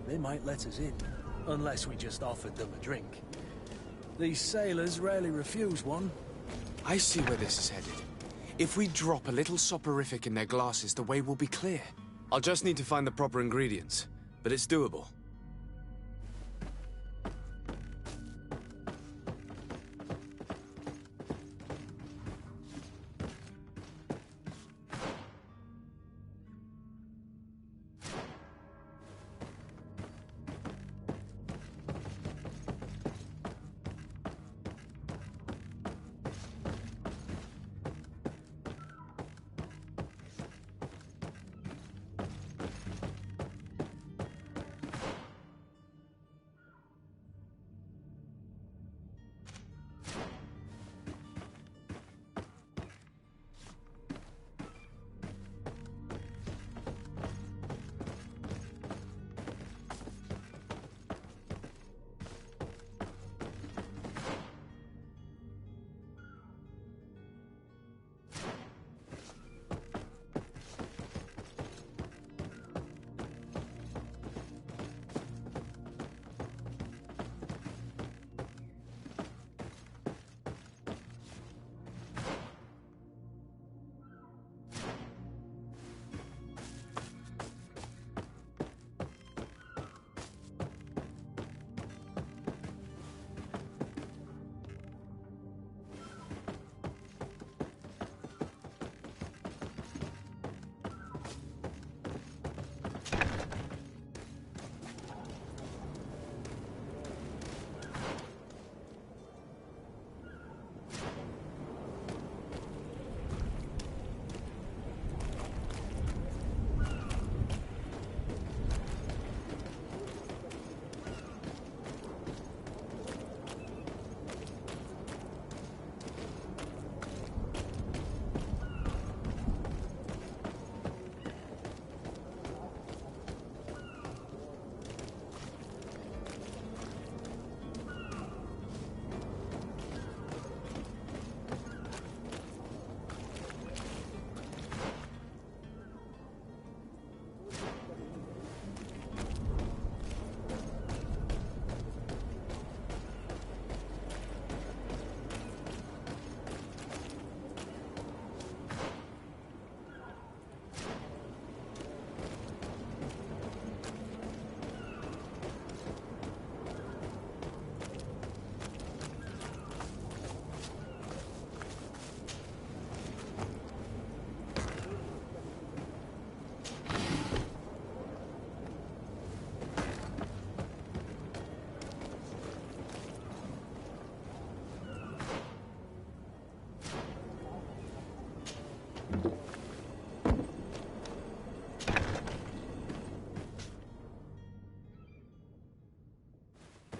they might let us in, unless we just offered them a drink. These sailors rarely refuse one. I see where this is headed. If we drop a little soporific in their glasses, the way will be clear. I'll just need to find the proper ingredients, but it's doable.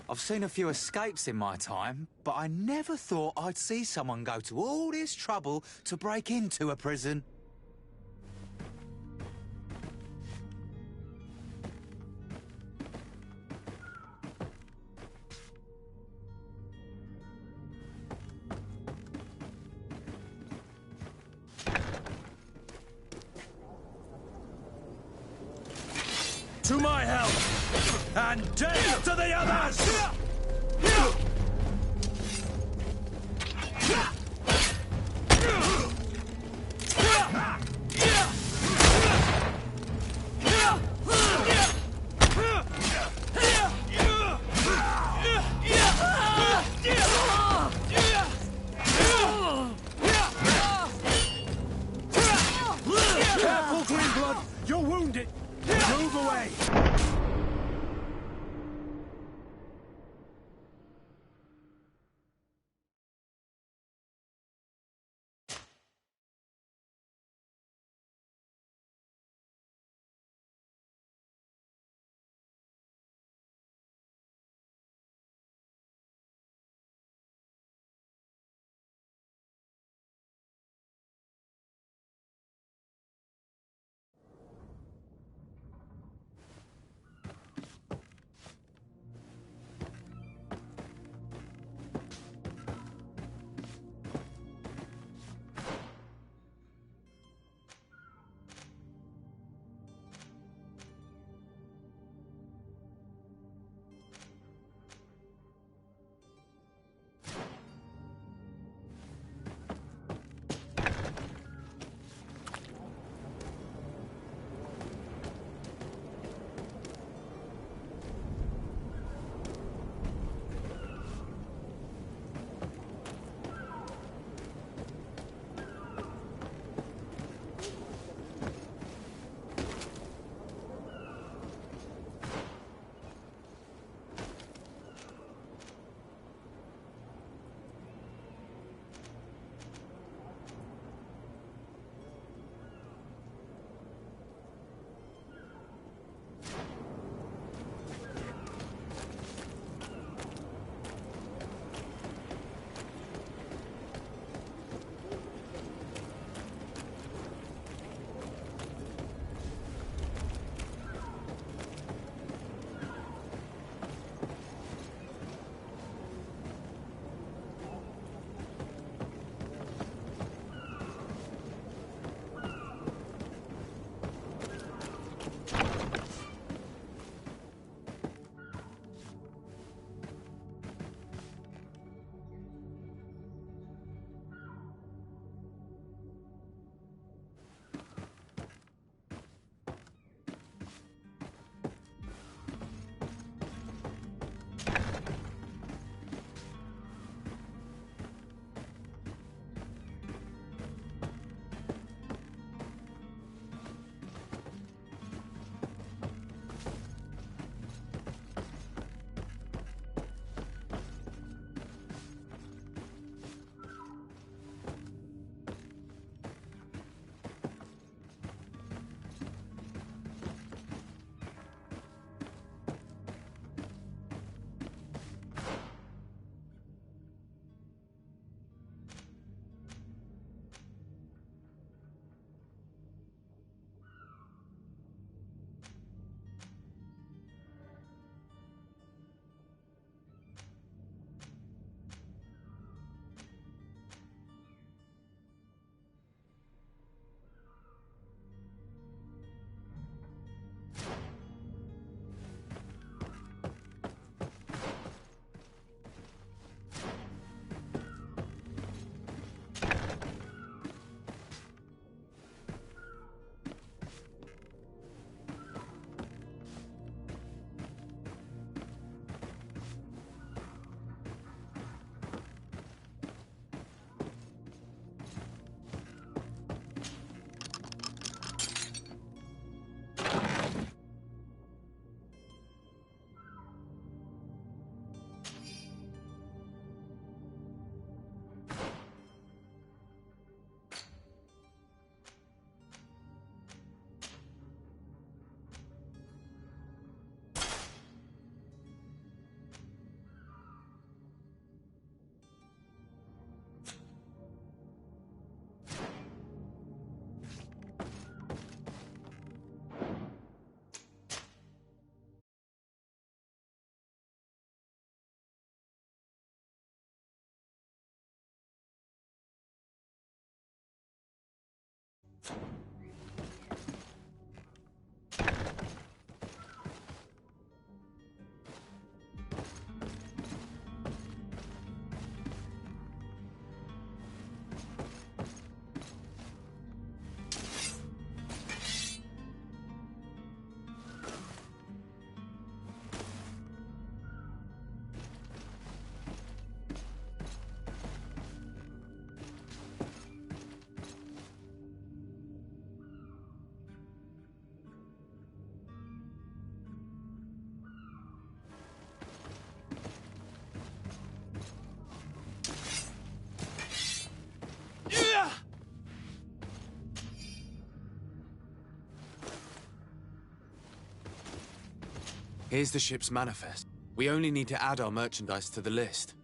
I've seen a few escapes in my time, but I never thought I'd see someone go to all this trouble to break into a prison. To my help! And death to the others! Careful, Greenblood! You're wounded! Move away! Here's the ship's manifest. We only need to add our merchandise to the list.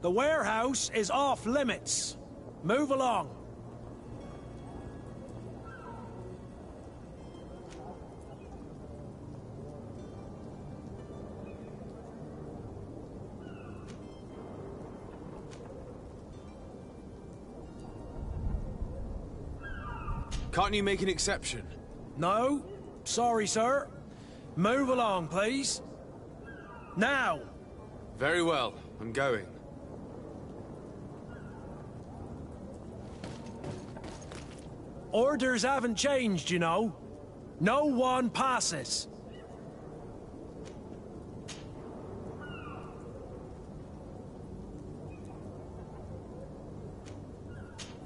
The warehouse is off limits. Move along. Can't you make an exception? No. Sorry, sir. Move along, please. Now! Very well. I'm going. Orders haven't changed, you know. No one passes.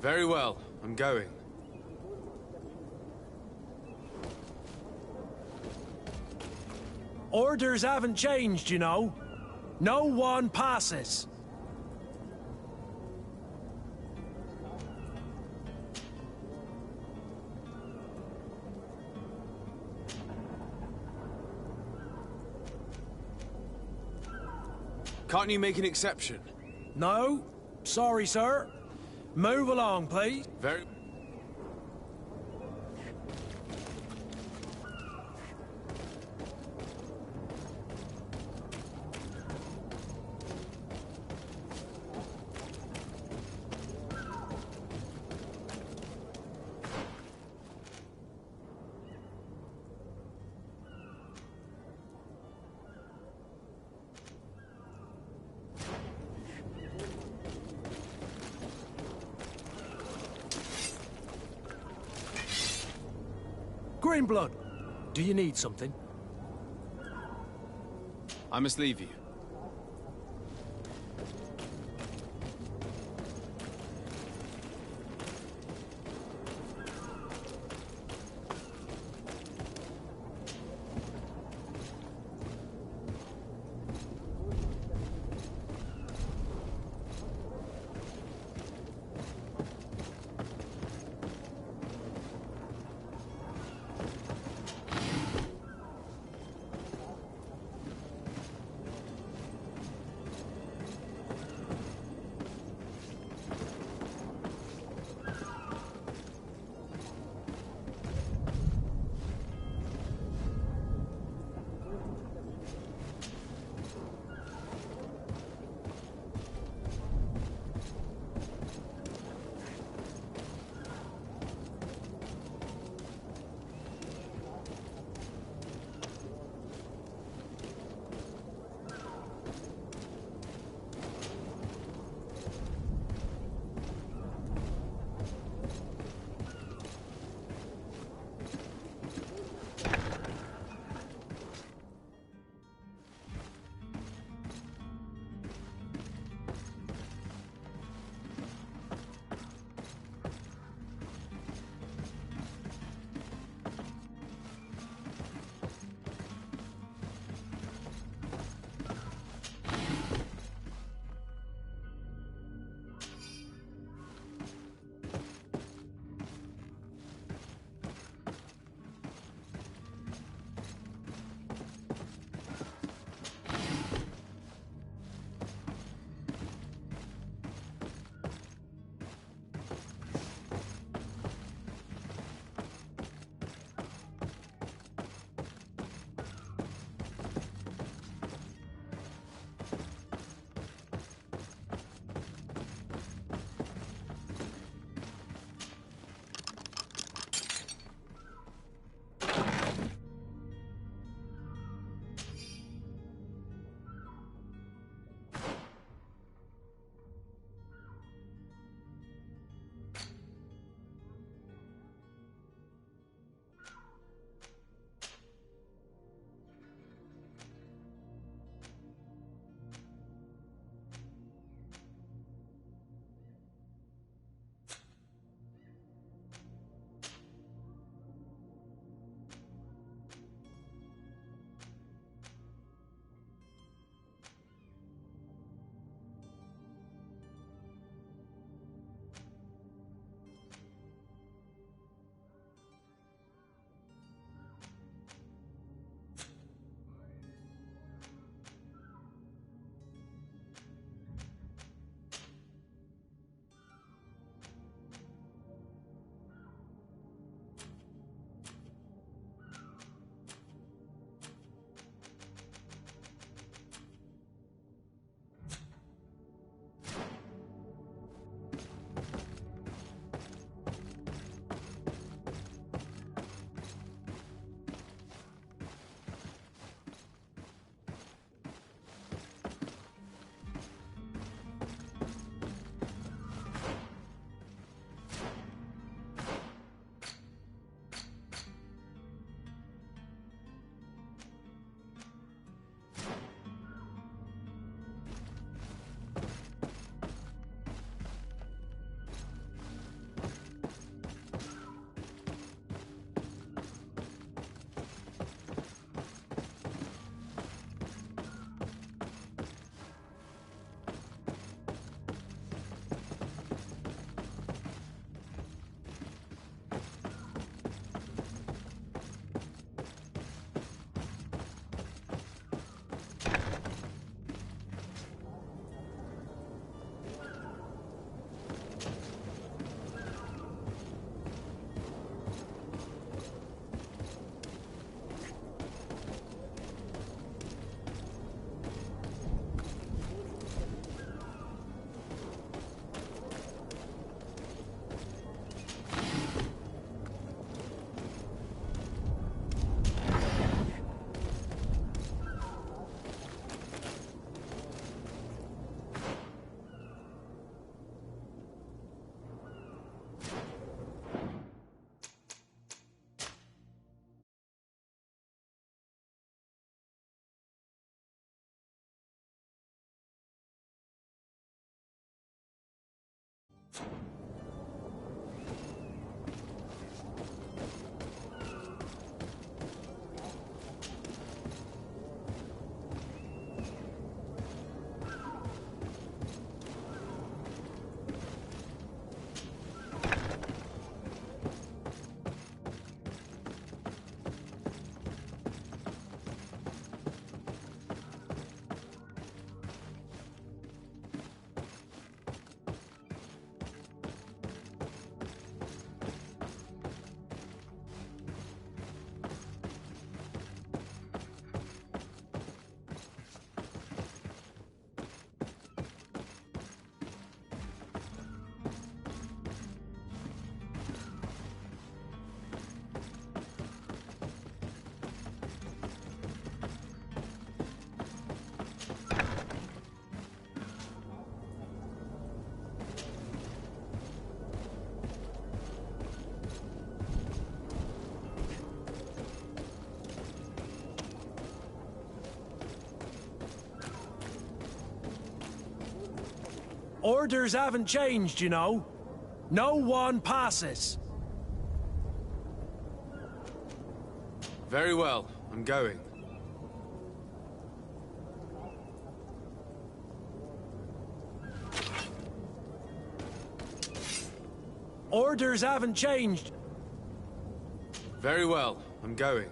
Very well. I'm going. Orders haven't changed, you know. No one passes. Can't you make an exception? No. Sorry, sir. Move along, please. Very... Greenblood, do you need something? I must leave you. Orders haven't changed, you know. No one passes. Very well. I'm going. Orders haven't changed. Very well. I'm going.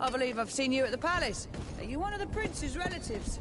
I believe I've seen you at the palace. Are you one of the prince's relatives?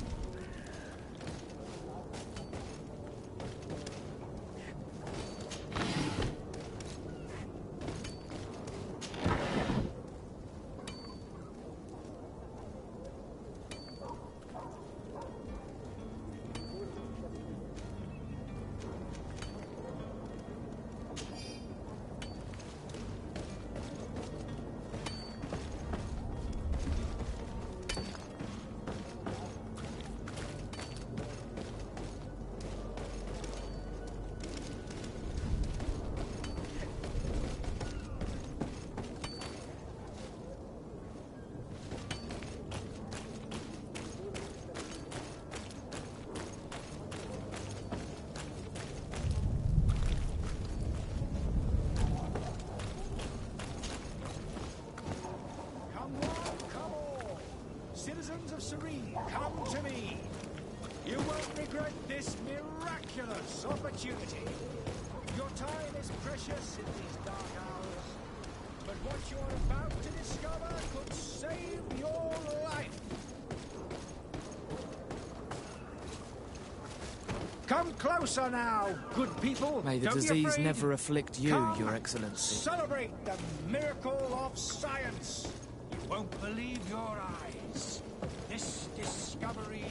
Citizens of Serene, come to me. You won't regret this miraculous opportunity. Your time is precious in these dark hours, but what you're about to discover could save your life. Come closer now, good people. May the Don't be disease afraid. never afflict you, Come, Your Excellency. Celebrate the miracle of science. You won't believe your eyes. This discovery...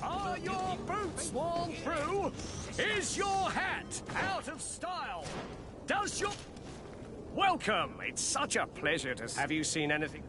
Are your boots worn through? Is your hat out of style? Does your... Welcome! It's such a pleasure to... Have you seen anything?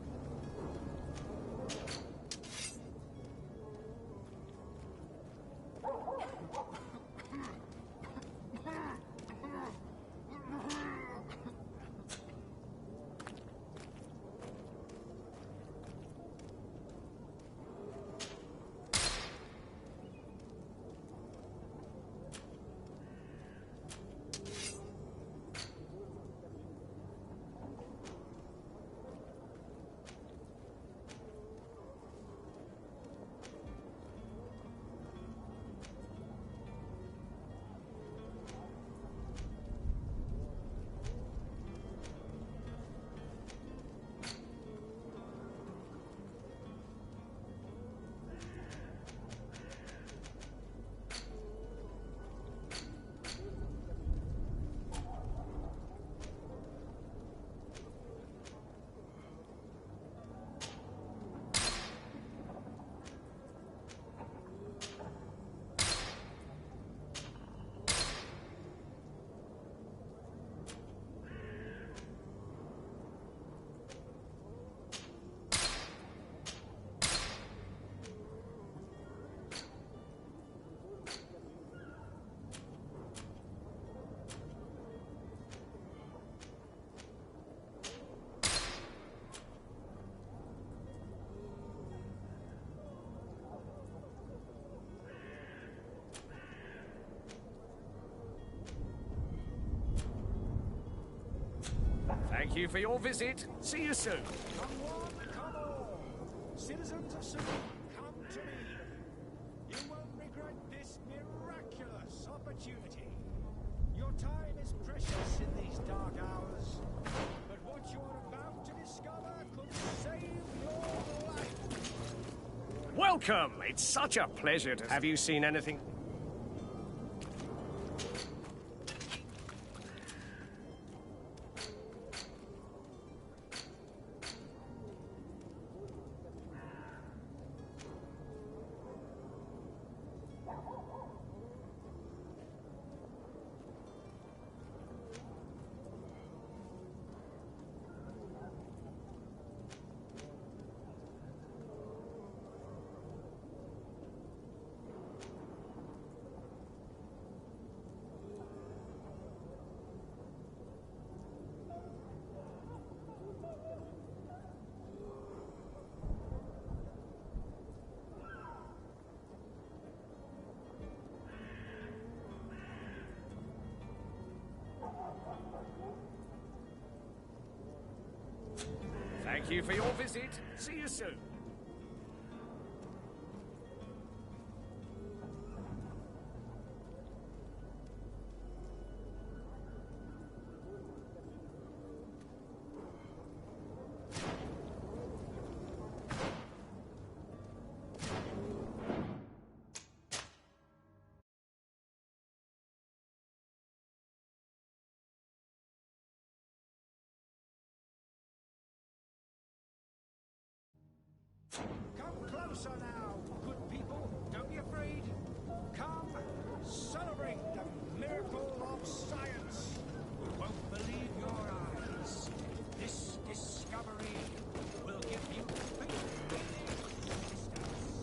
Thank you for your visit. See you soon. Come on, come on. Citizens of Serene, come to me. You won't regret this miraculous opportunity. Your time is precious in these dark hours, but what you're about to discover could save your life. Welcome! It's such a pleasure to... Have you seen anything? Thank you for your visit. See you soon. Come closer now, good people. Don't be afraid. Come, celebrate the miracle of science. You won't believe your eyes. This discovery will give you faith in existence.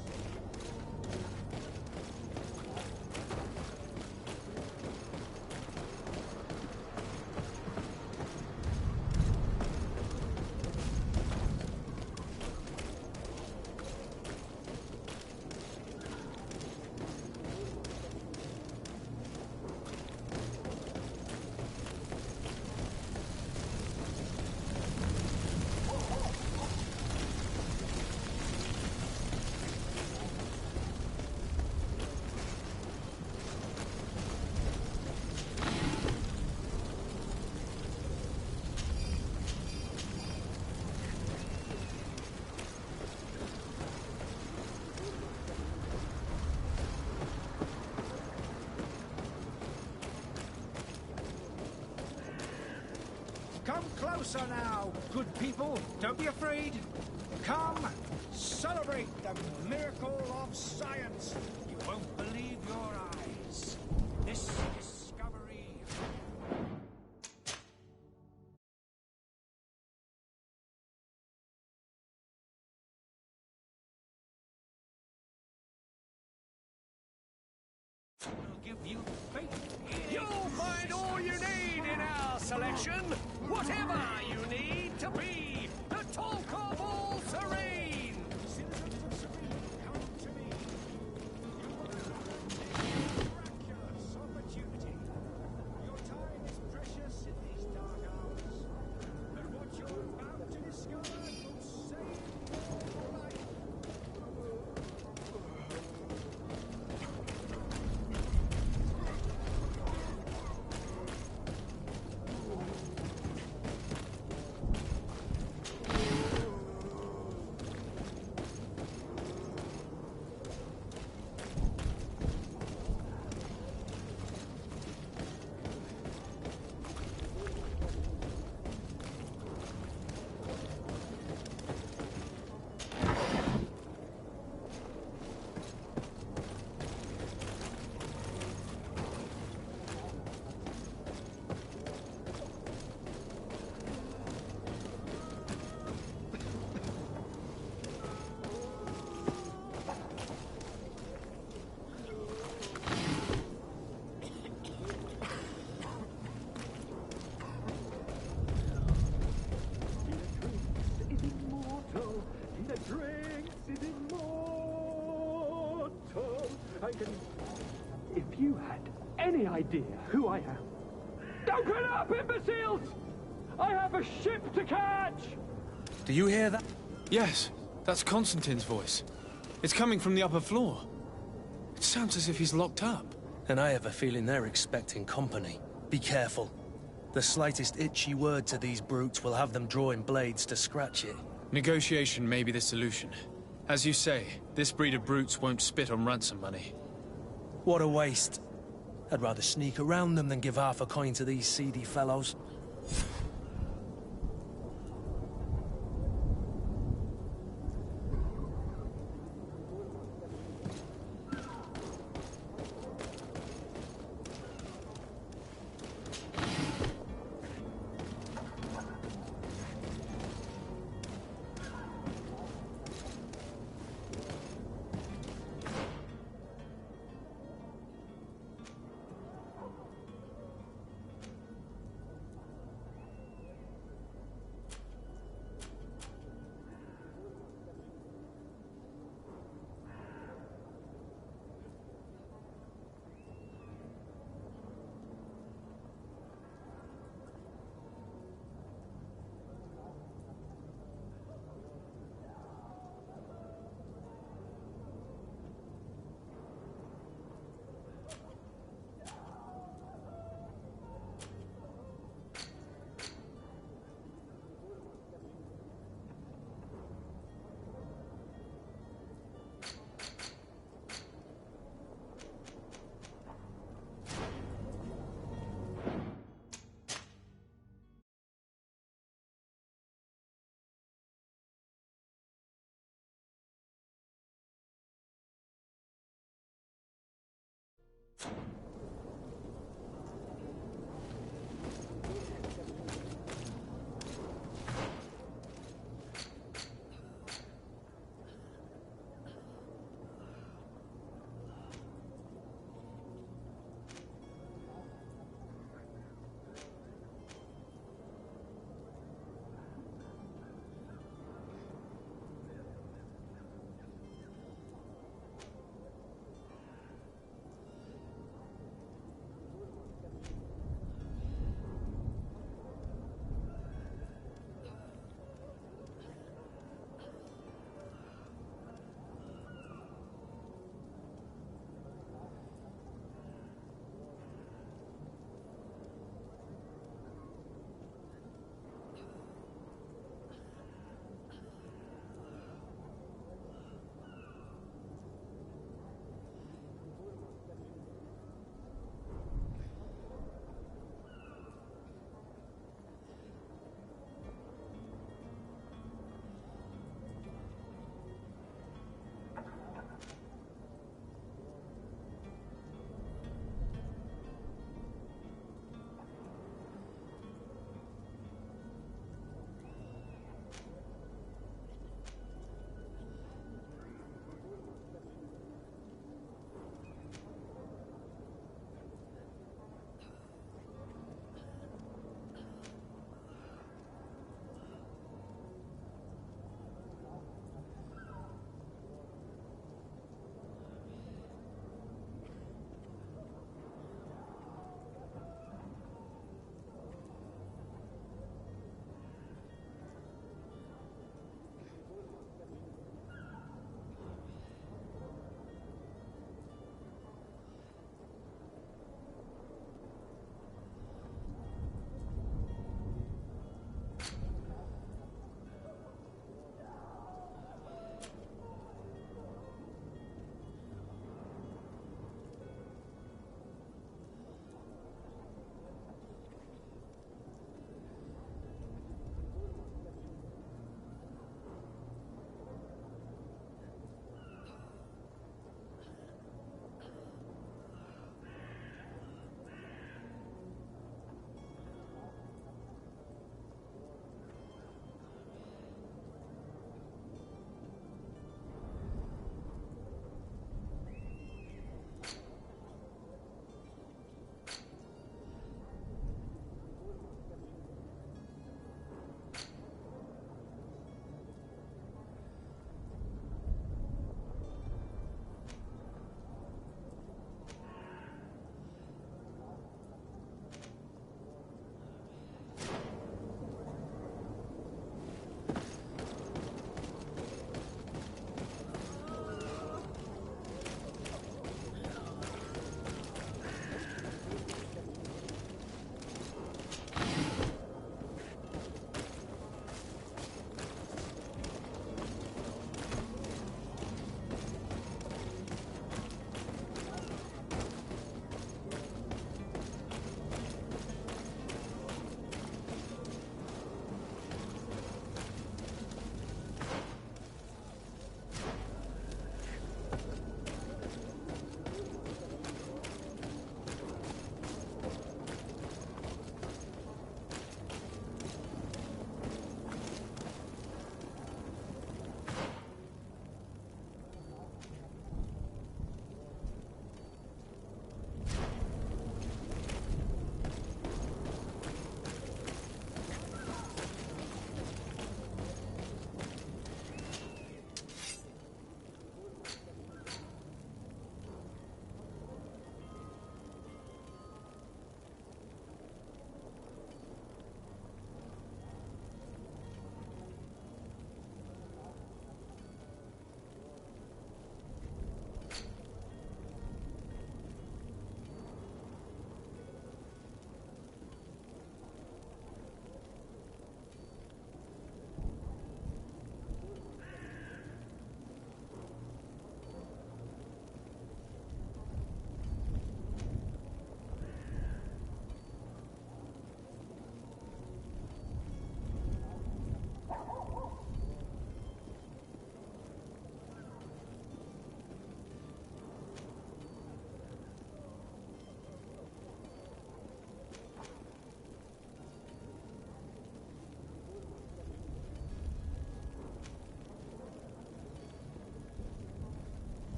Come closer now, good people. Don't be afraid. Come, celebrate the miracle of science. You won't believe your eyes. This discovery... will give you faith in... You'll find all you need in our selection. Whatever you need to be the talk of all Serene. Citizens of Serene, come to me. You will find a miraculous opportunity. Your time is precious in these dark hours. But what you're about to discover will save your life. If you had any idea who I am... Open up, imbeciles! I have a ship to catch! Do you hear that? Yes, that's Constantine's voice. It's coming from the upper floor. It sounds as if he's locked up. And I have a feeling they're expecting company. Be careful. The slightest itchy word to these brutes will have them drawing blades to scratch it. Negotiation may be the solution. As you say, this breed of brutes won't spit on ransom money. What a waste. I'd rather sneak around them than give half a coin to these seedy fellows.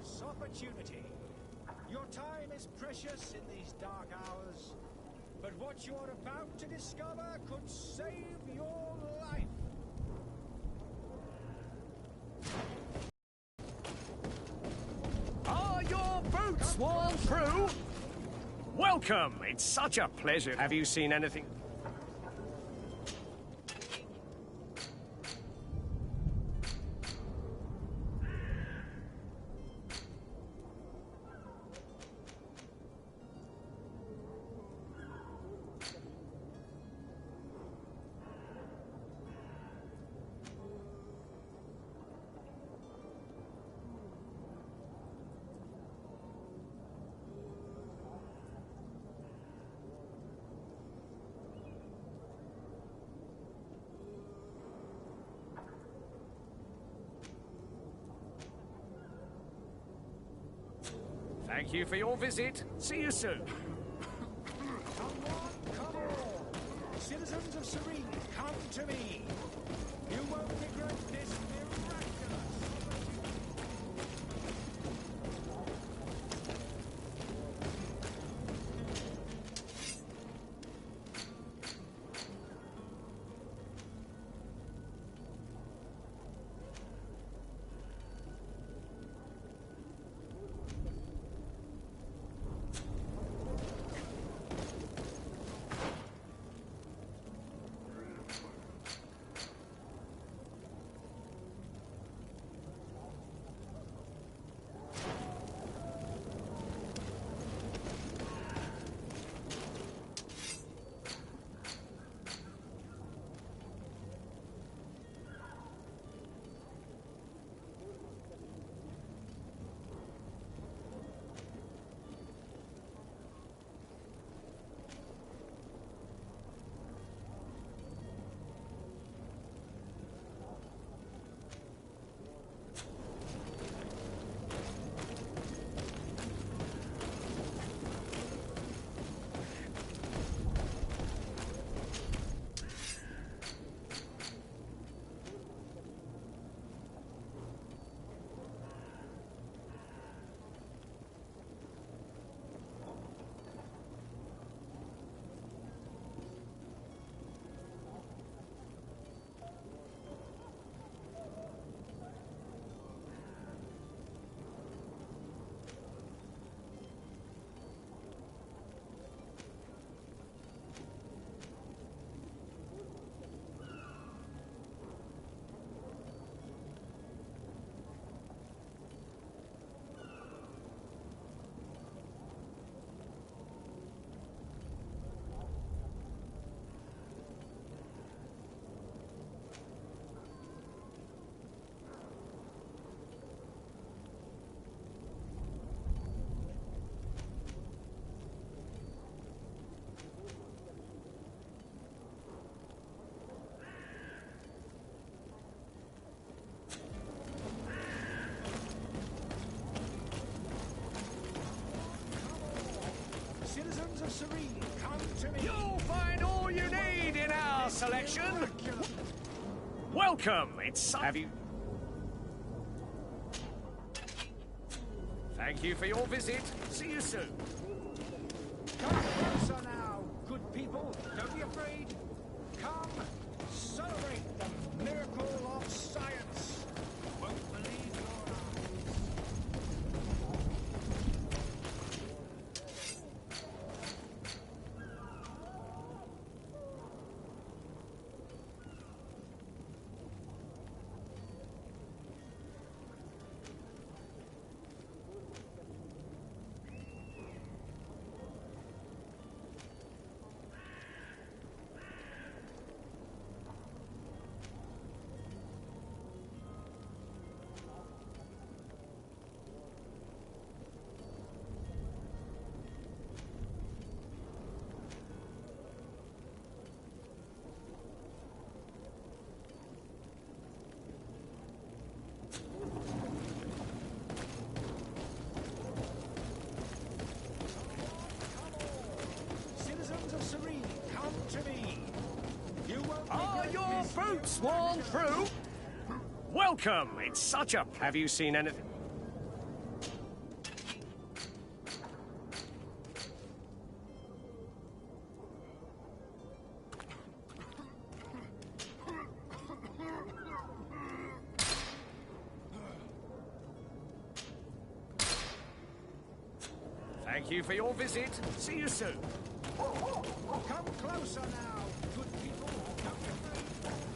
miraculous opportunity. Your time is precious in these dark hours, but what you are about to discover could save your life. Are your boots worn through? Welcome! It's such a pleasure. Have you seen anything? Thank you for your visit. See you soon. Come on. Citizens of Serene, come to me. You won't regret this miraculous Citizens of Serene, come to me. You'll find all you need in our selection. Welcome. Have you? Thank you for your visit. See you soon. Come closer now, good people. Don't be afraid. Come, celebrate the miracle of science. Won't believe your eyes. Are your boots worn through? Welcome. It's such a... Have you seen anything? Thank you for your visit. See you soon. Come closer now, good people. Don't be afraid.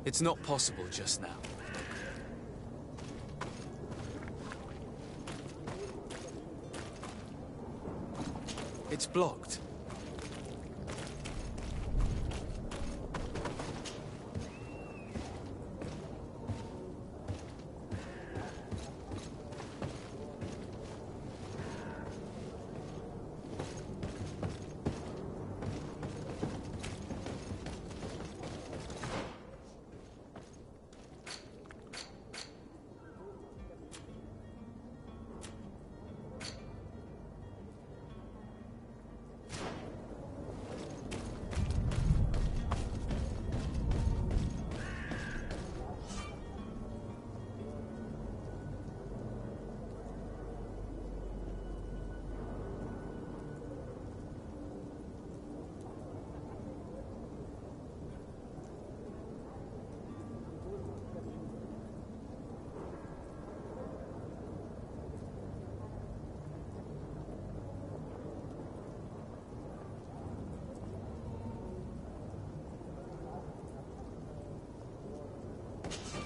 It's not possible just now. It's blocked.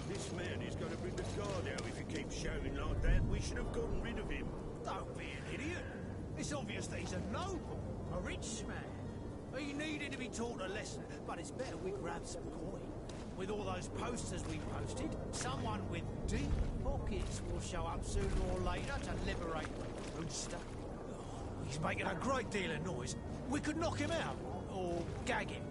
This man is going to bring the guard out if he keeps shouting like that. We should have gotten rid of him. Don't be an idiot. It's obvious that he's a noble, a rich man. He needed to be taught a lesson, but it's better we grab some coin. With all those posters we posted, someone with deep pockets will show up sooner or later to liberate the rooster. Oh, he's making a great deal of noise. We could knock him out, or gag him.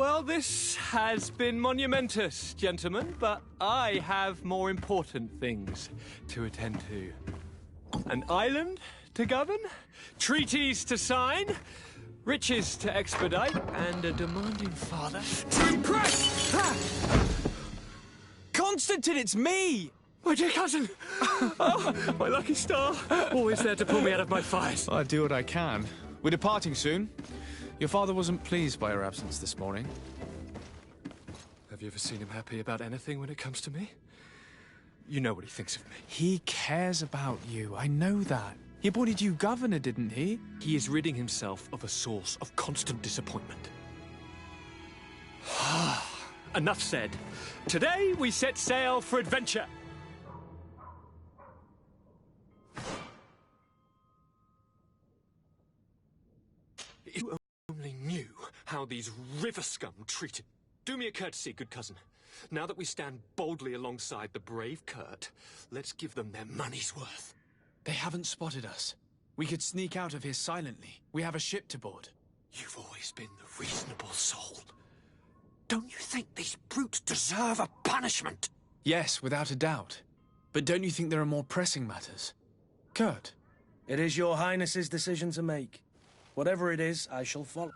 Well, this has been monumentous, gentlemen, but I have more important things to attend to. An island to govern, treaties to sign, riches to expedite, and a demanding father to impress! Constantine, it's me! My dear cousin! Oh, my lucky star! Always there to pull me out of my fires. I do what I can. We're departing soon. Your father wasn't pleased by your absence this morning. Have you ever seen him happy about anything when it comes to me? You know what he thinks of me. He cares about you, I know that. He appointed you governor, didn't he? He is ridding himself of a source of constant disappointment. Enough said. Today we set sail for adventure. If you only knew how these river scum treated. Do me a courtesy, good cousin. Now that we stand boldly alongside the brave Kurt, let's give them their money's worth. They haven't spotted us. We could sneak out of here silently. We have a ship to board. You've always been the reasonable soul. Don't you think these brutes deserve a punishment? Yes, without a doubt. But don't you think there are more pressing matters? Kurt? It is your Highness's decision to make. Whatever it is, I shall follow.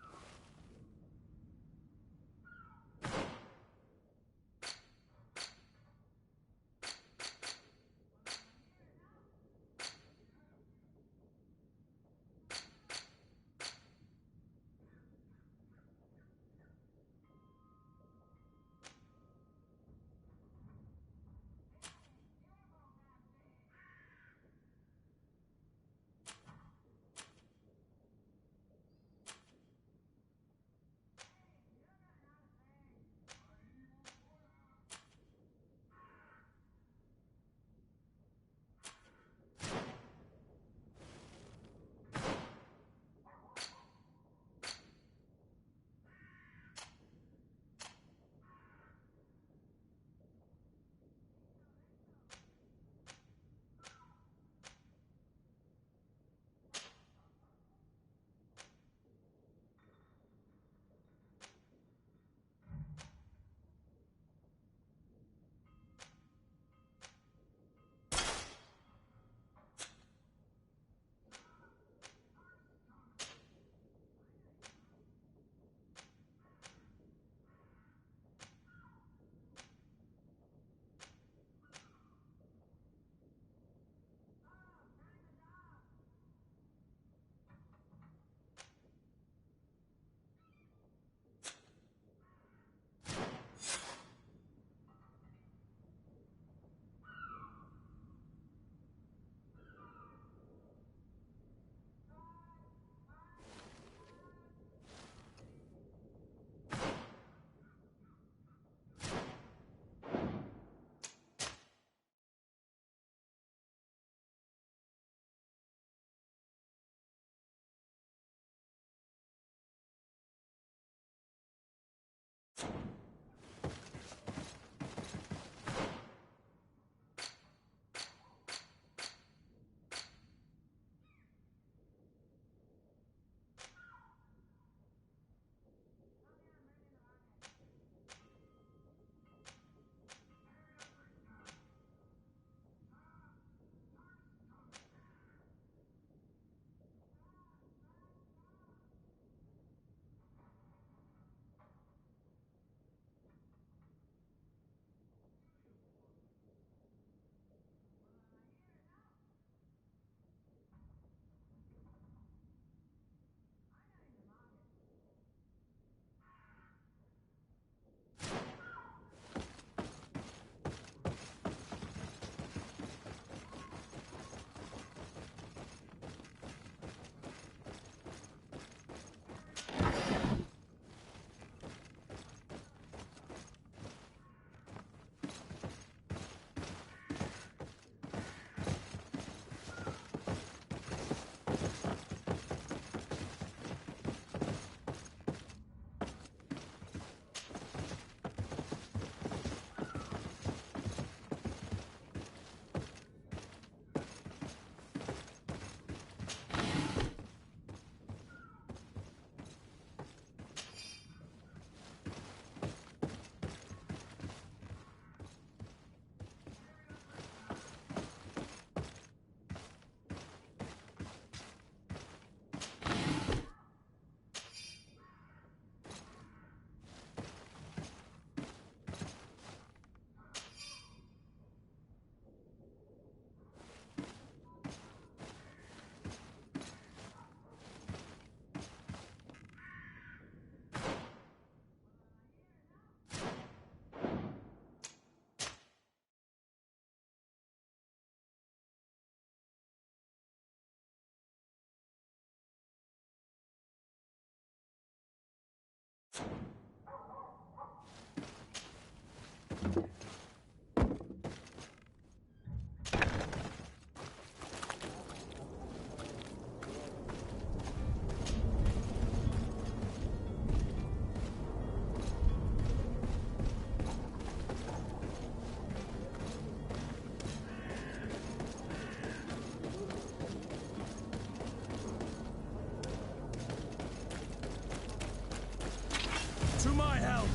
to my help,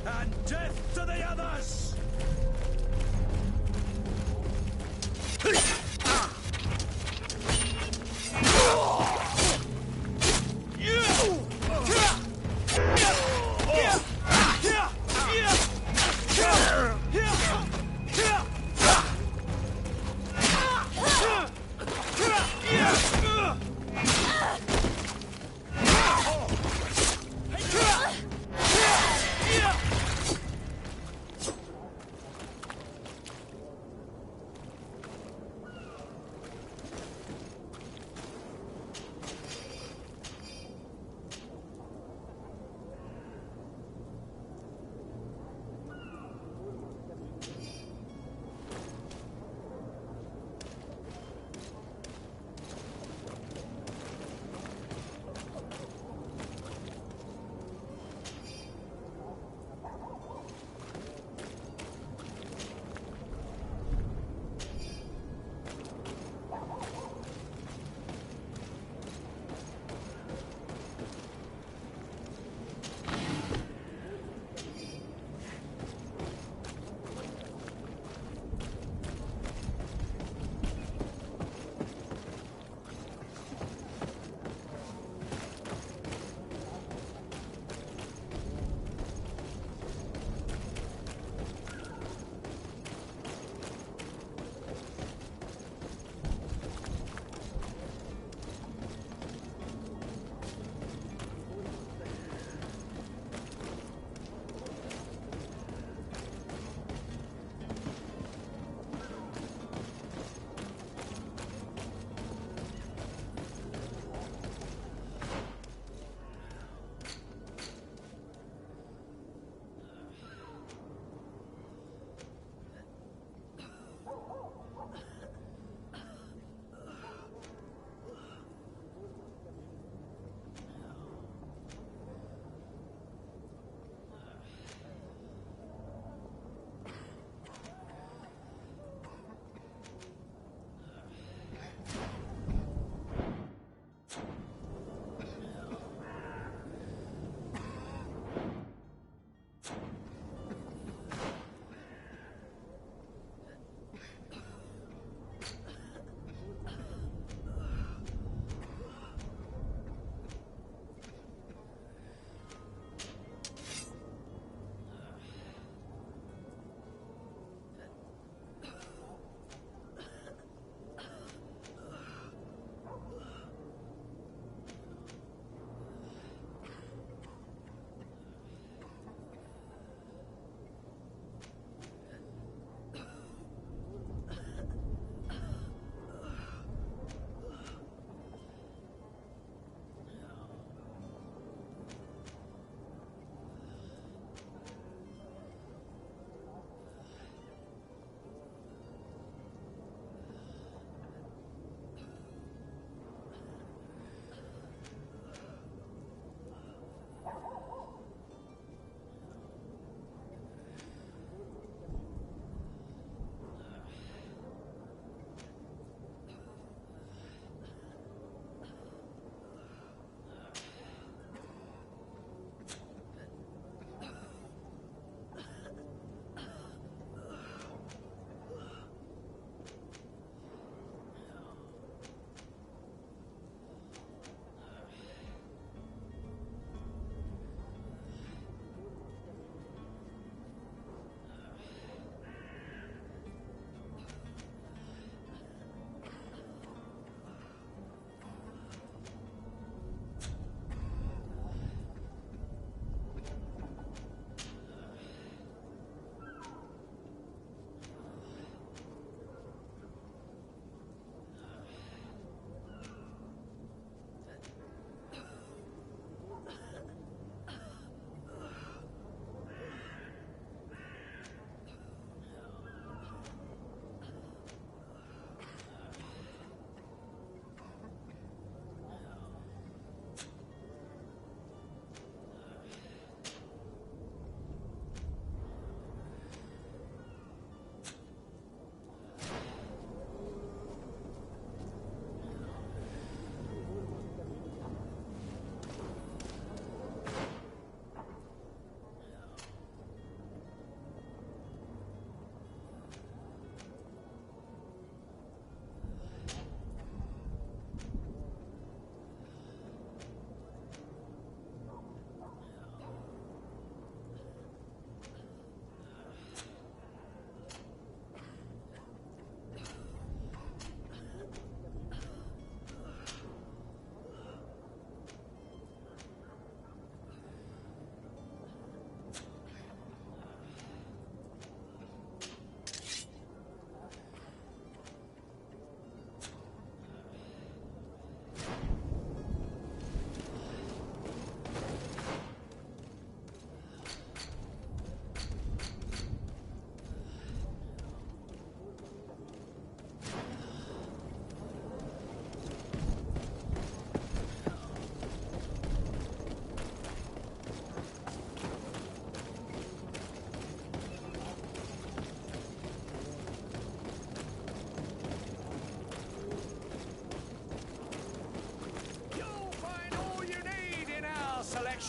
and death to the others!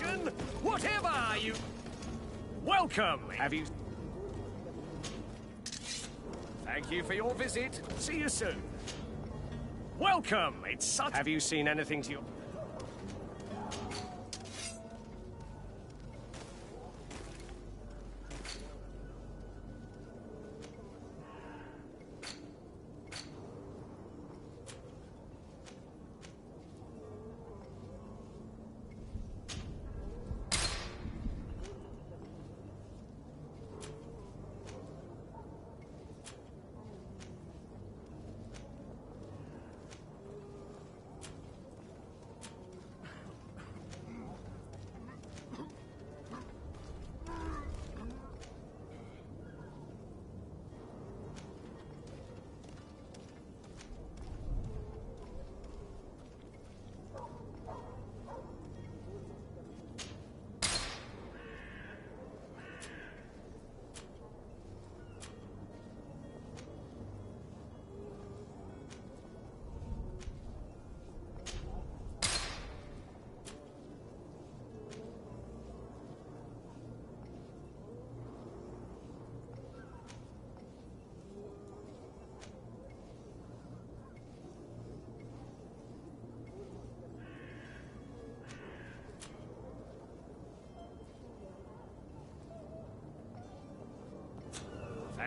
selection, whatever you... Welcome, have you... Thank you for your visit. See you soon. Welcome, it's such... Have you seen anything to your...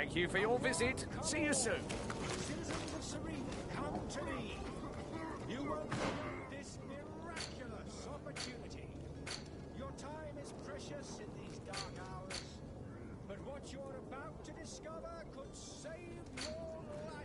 Thank you for your visit. See you soon. Citizens of Serene, come to me. You won't regret this miraculous opportunity. Your time is precious in these dark hours, but what you're about to discover could save your life.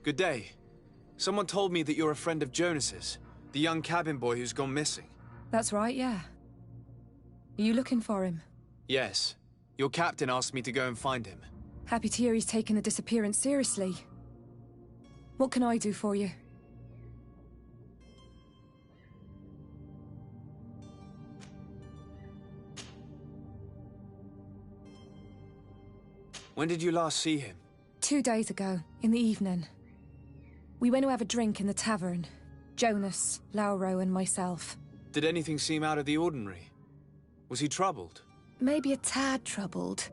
Good day. Someone told me that you're a friend of Jonas's, the young cabin boy who's gone missing. That's right, yeah. Are you looking for him? Yes. Your captain asked me to go and find him. Happy to hear he's taken the disappearance seriously. What can I do for you? When did you last see him? 2 days ago, in the evening. We went to have a drink in the tavern. Jonas, Lauro and myself. Did anything seem out of the ordinary? Was he troubled? Maybe a tad troubled.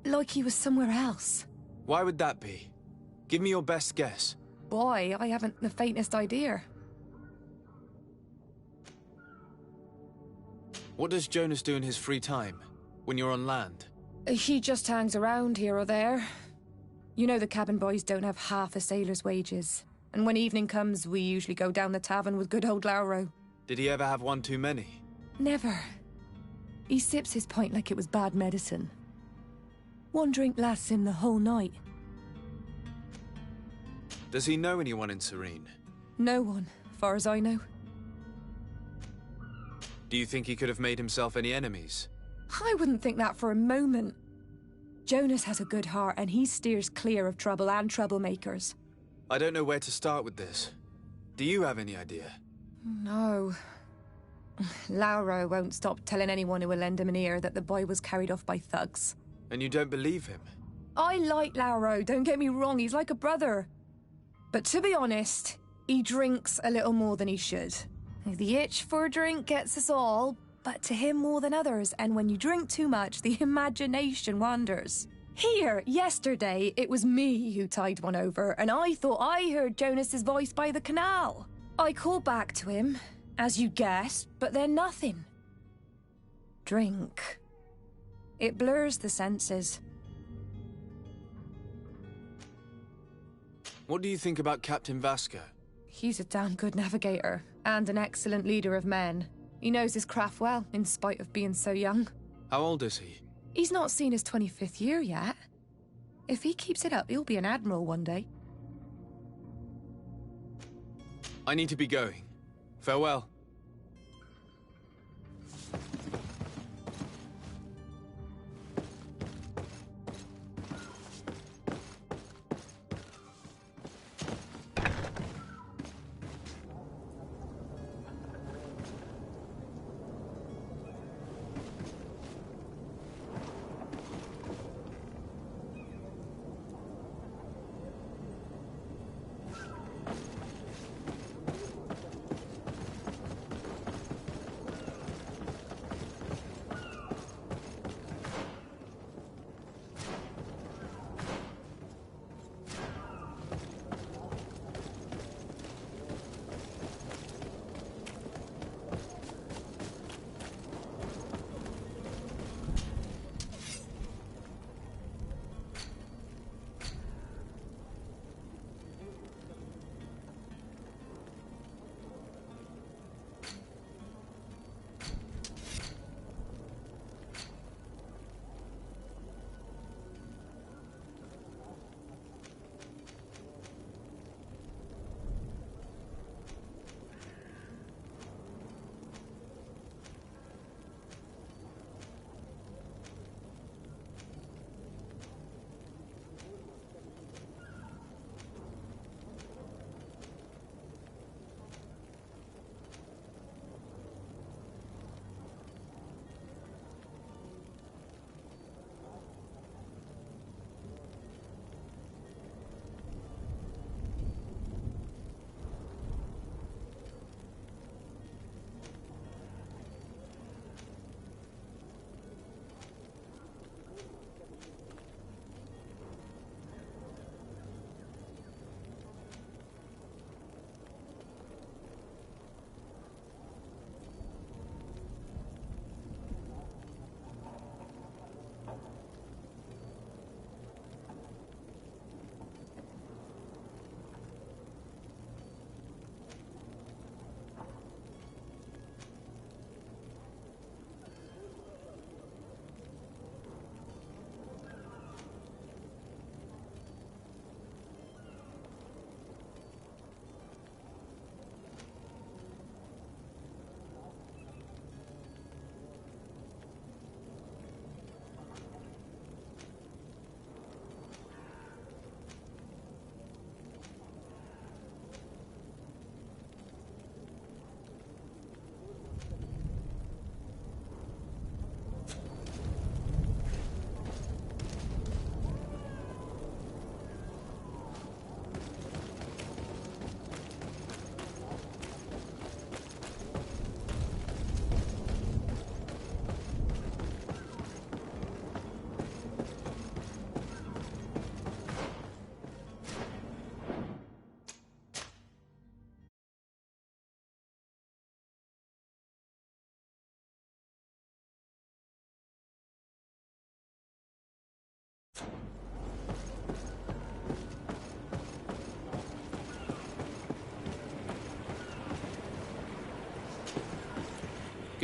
Like he was somewhere else. Why would that be? Give me your best guess. Boy, I haven't the faintest idea. What does Jonas do in his free time, when you're on land? He just hangs around here or there. You know the cabin boys don't have half a sailor's wages. And when evening comes, we usually go down the tavern with good old Lauro. Did he ever have one too many? Never. He sips his pint like it was bad medicine. One drink lasts him the whole night. Does he know anyone in Serene? No one, far as I know. Do you think he could have made himself any enemies? I wouldn't think that for a moment. Jonas has a good heart and he steers clear of trouble and troublemakers. I don't know where to start with this. Do you have any idea? No. Lauro won't stop telling anyone who will lend him an ear that the boy was carried off by thugs. And you don't believe him? I like Lauro, don't get me wrong, he's like a brother. But to be honest, he drinks a little more than he should. The itch for a drink gets us all, but to him more than others, and when you drink too much, the imagination wanders. Here, yesterday, it was me who tied one over, and I thought I heard Jonas's voice by the canal. I called back to him, as you guessed, but then nothing. Drink. It blurs the senses. What do you think about Captain Vasco? He's a damn good navigator, and an excellent leader of men. He knows his craft well, in spite of being so young. How old is he? He's not seen his 25th year yet. If he keeps it up, he'll be an admiral one day. I need to be going. Farewell.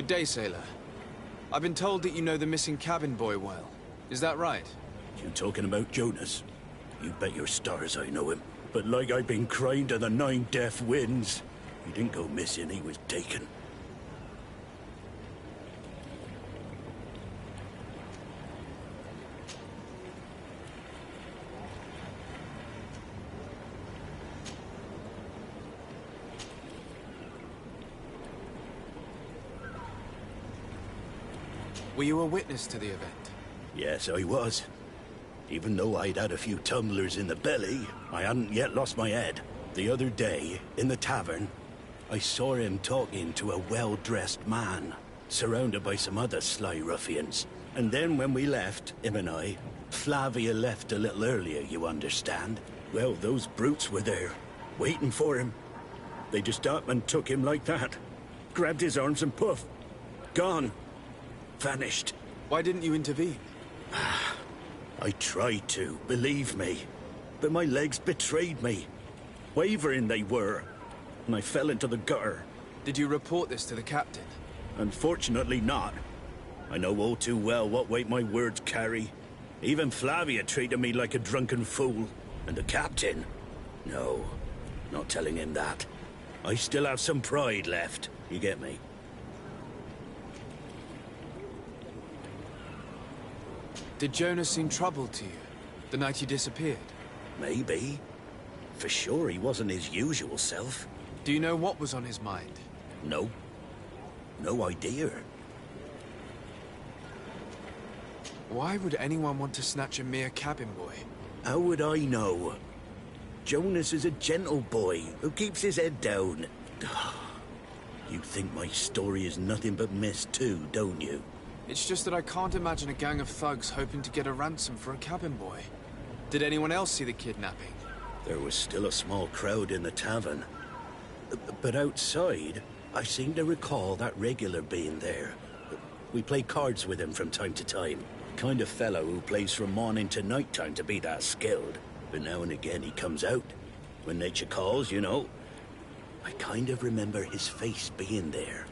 Good day, sailor. I've been told that you know the missing cabin boy well. Is that right? You talking about Jonas? You bet your stars I know him. But like I've been crying to the 9 deaf winds, he didn't go missing, he was taken. Were you a witness to the event? Yes, I was. Even though I'd had a few tumblers in the belly, I hadn't yet lost my head. The other day, in the tavern, I saw him talking to a well-dressed man, surrounded by some other sly ruffians. And then when we left, him and I, Flavia left a little earlier, you understand. Well, those brutes were there, waiting for him. They just up and took him like that. Grabbed his arms and poof, gone. Vanished. Why didn't you intervene? I tried to, believe me. But my legs betrayed me. Wavering they were. And I fell into the gutter. Did you report this to the captain? Unfortunately not. I know all too well what weight my words carry. Even Flavia treated me like a drunken fool. And the captain? No, not telling him that. I still have some pride left. You get me? Did Jonas seem troubled to you, the night he disappeared? Maybe. For sure he wasn't his usual self. Do you know what was on his mind? No. No idea. Why would anyone want to snatch a mere cabin boy? How would I know? Jonas is a gentle boy who keeps his head down. You think my story is nothing but mist too, don't you? It's just that I can't imagine a gang of thugs hoping to get a ransom for a cabin boy. Did anyone else see the kidnapping? There was still a small crowd in the tavern. But outside, I seem to recall that regular being there. We play cards with him from time to time. Kind of fellow who plays from morning to night time to be that skilled. But now and again he comes out. When nature calls, you know. I kind of remember his face being there.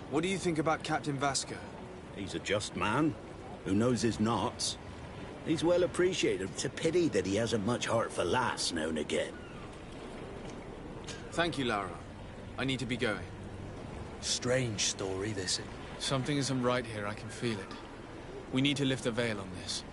What do you think about Captain Vasco? He's a just man, who knows his knots. He's well appreciated. It's a pity that he hasn't much heart for lass now and again. Thank you, Lara. I need to be going. Strange story, this. Something isn't right here, I can feel it. We need to lift the veil on this.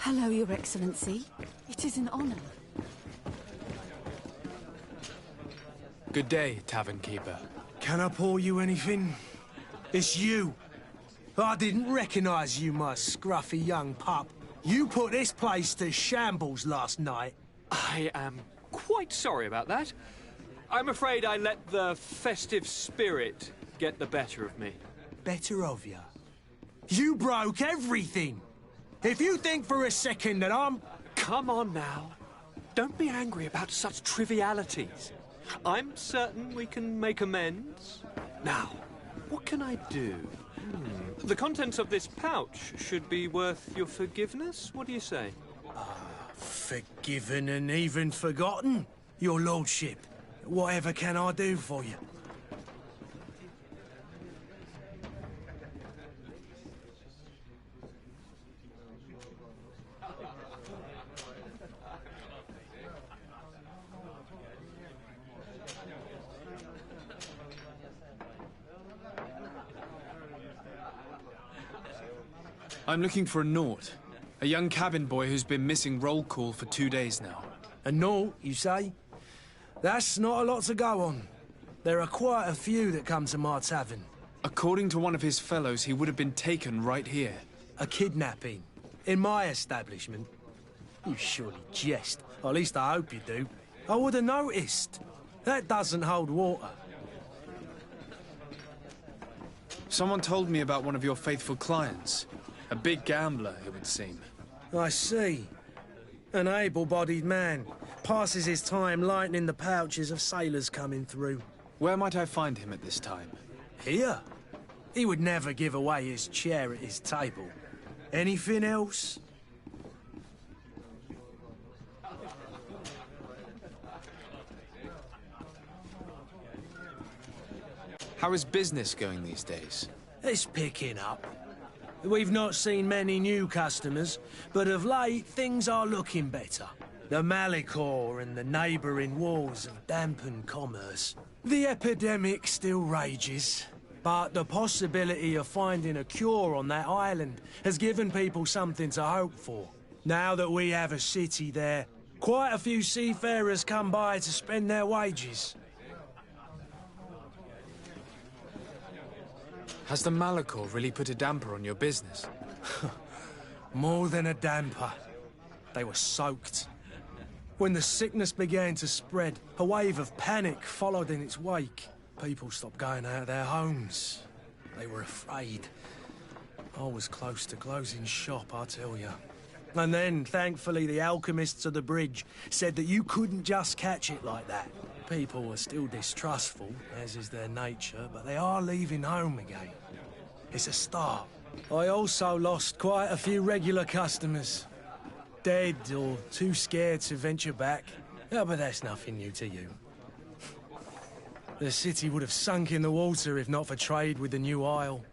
Hello, Your Excellency. It is an honor. Good day, tavern keeper. Can I pour you anything? It's you. I didn't recognize you, my scruffy young pup. You put this place to shambles last night. I am quite sorry about that. I'm afraid I let the festive spirit get the better of me. Better of you? You broke everything! If you think for a second that I'm... Come on now. Don't be angry about such trivialities. I'm certain we can make amends. Now, what can I do? The contents of this pouch should be worth your forgiveness. What do you say? Forgiven and even forgotten, Your Lordship. Whatever can I do for you? I'm looking for a Naut. A young cabin boy who's been missing roll call for 2 days now. A Naut, you say? That's not a lot to go on. There are quite a few that come to my tavern. According to one of his fellows, he would have been taken right here. A kidnapping? In my establishment? You surely jest. Or at least I hope you do. I would have noticed. That doesn't hold water. Someone told me about one of your faithful clients. A big gambler, it would seem. I see. An able-bodied man. Passes his time lightening the pouches of sailors coming through. Where might I find him at this time? Here? He would never give away his chair at his table. Anything else? How is business going these days? It's picking up. We've not seen many new customers, but of late things are looking better. The Malicor and the neighbouring wars have dampened commerce. The epidemic still rages, but the possibility of finding a cure on that island has given people something to hope for. Now that we have a city there, quite a few seafarers come by to spend their wages. Has the Malicor really put a damper on your business? More than a damper. They were soaked. When the sickness began to spread, a wave of panic followed in its wake. People stopped going out of their homes. They were afraid. I was close to closing shop, I tell you. And then, thankfully, the alchemists of the bridge said that you couldn't just catch it like that. People were still distrustful, as is their nature, but they are leaving home again. It's a start. I also lost quite a few regular customers. Dead or too scared to venture back. Oh, but that's nothing new to you. The city would have sunk in the water if not for trade with the new isle.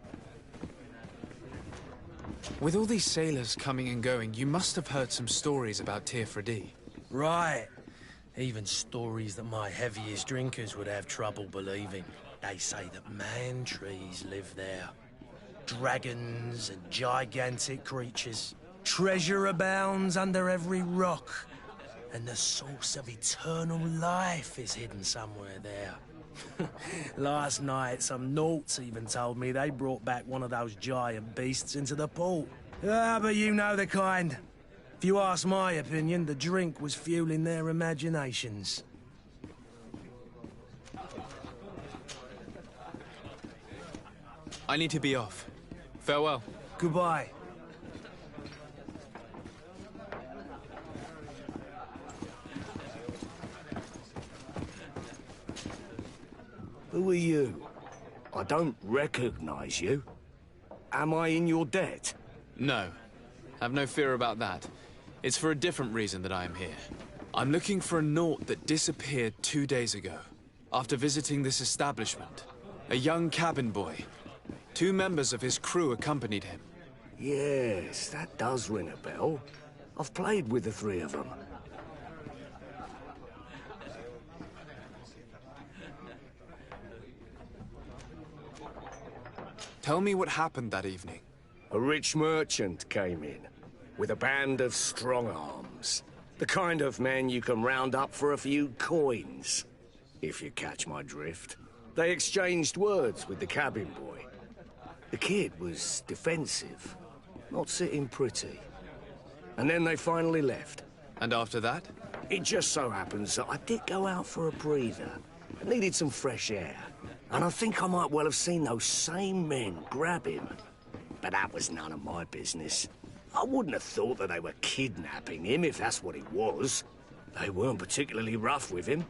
With all these sailors coming and going, you must have heard some stories about Tirfredi. Right. Even stories that my heaviest drinkers would have trouble believing. They say that man-trees live there. Dragons and gigantic creatures. Treasure abounds under every rock. And the source of eternal life is hidden somewhere there. Last night, some Nauts even told me they brought back one of those giant beasts into the port. Ah, but you know the kind. If you ask my opinion, the drink was fueling their imaginations. I need to be off. Farewell. Goodbye. Who are you? I don't recognize you. Am I in your debt? No. Have no fear about that. It's for a different reason that I am here. I'm looking for a Naut that disappeared 2 days ago, after visiting this establishment. A young cabin boy. 2 members of his crew accompanied him. Yes, that does ring a bell. I've played with the 3 of them. Tell me what happened that evening. A rich merchant came in. with a band of strong arms. The kind of men you can round up for a few coins, if you catch my drift. They exchanged words with the cabin boy. The kid was defensive, not sitting pretty. And then they finally left. And after that? It just so happens that I did go out for a breather. I needed some fresh air. And I think I might well have seen those same men grab him. But that was none of my business. I wouldn't have thought that they were kidnapping him if that's what it was. They weren't particularly rough with him.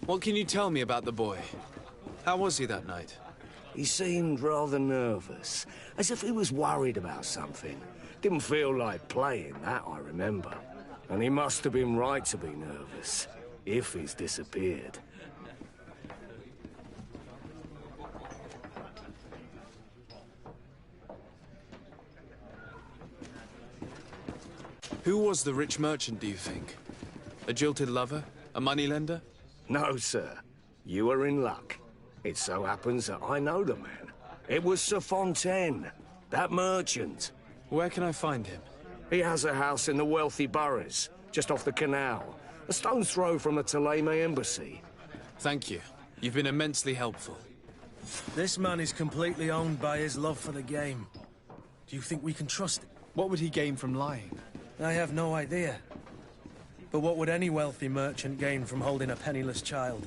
What can you tell me about the boy? How was he that night? He seemed rather nervous, as if he was worried about something. Didn't feel like playing, that I remember. And he must have been right to be nervous, if he's disappeared. Who was the rich merchant, do you think? A jilted lover? A moneylender? No, sir. You are in luck. It so happens that I know the man. It was Sir Fontaine, that merchant. Where can I find him? He has a house in the wealthy boroughs, just off the canal. A stone's throw from the Thélème embassy. Thank you. You've been immensely helpful. This man is completely owned by his love for the game. Do you think we can trust him? What would he gain from lying? I have no idea. But what would any wealthy merchant gain from holding a penniless child?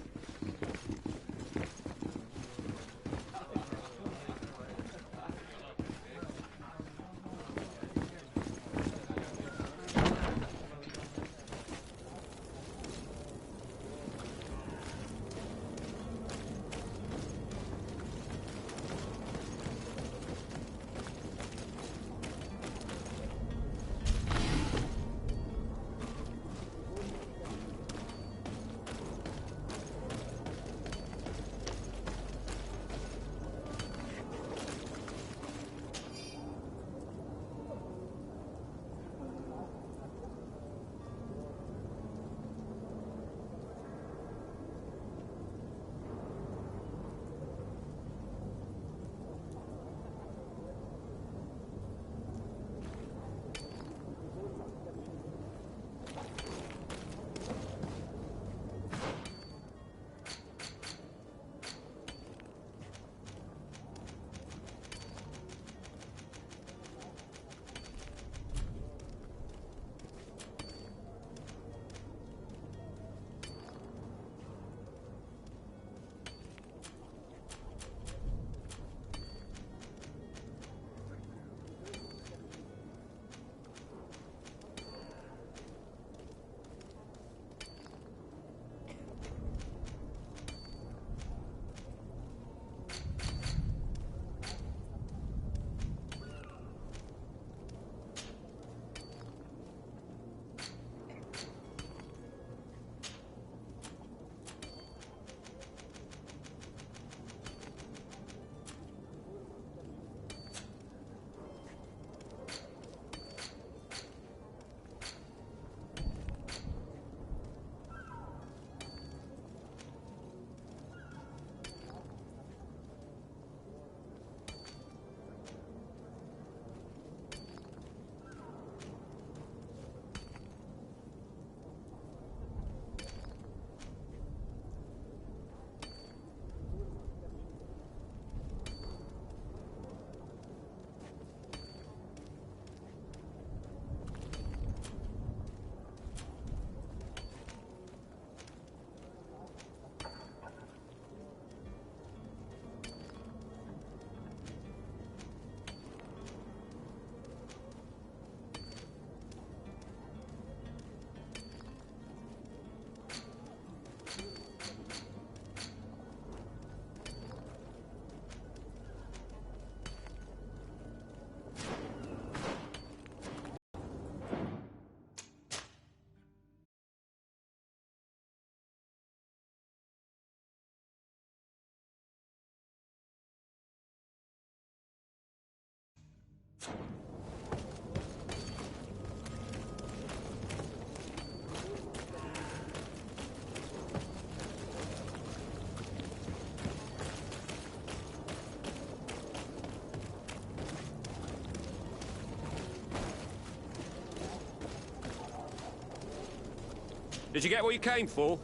Did you get what you came for?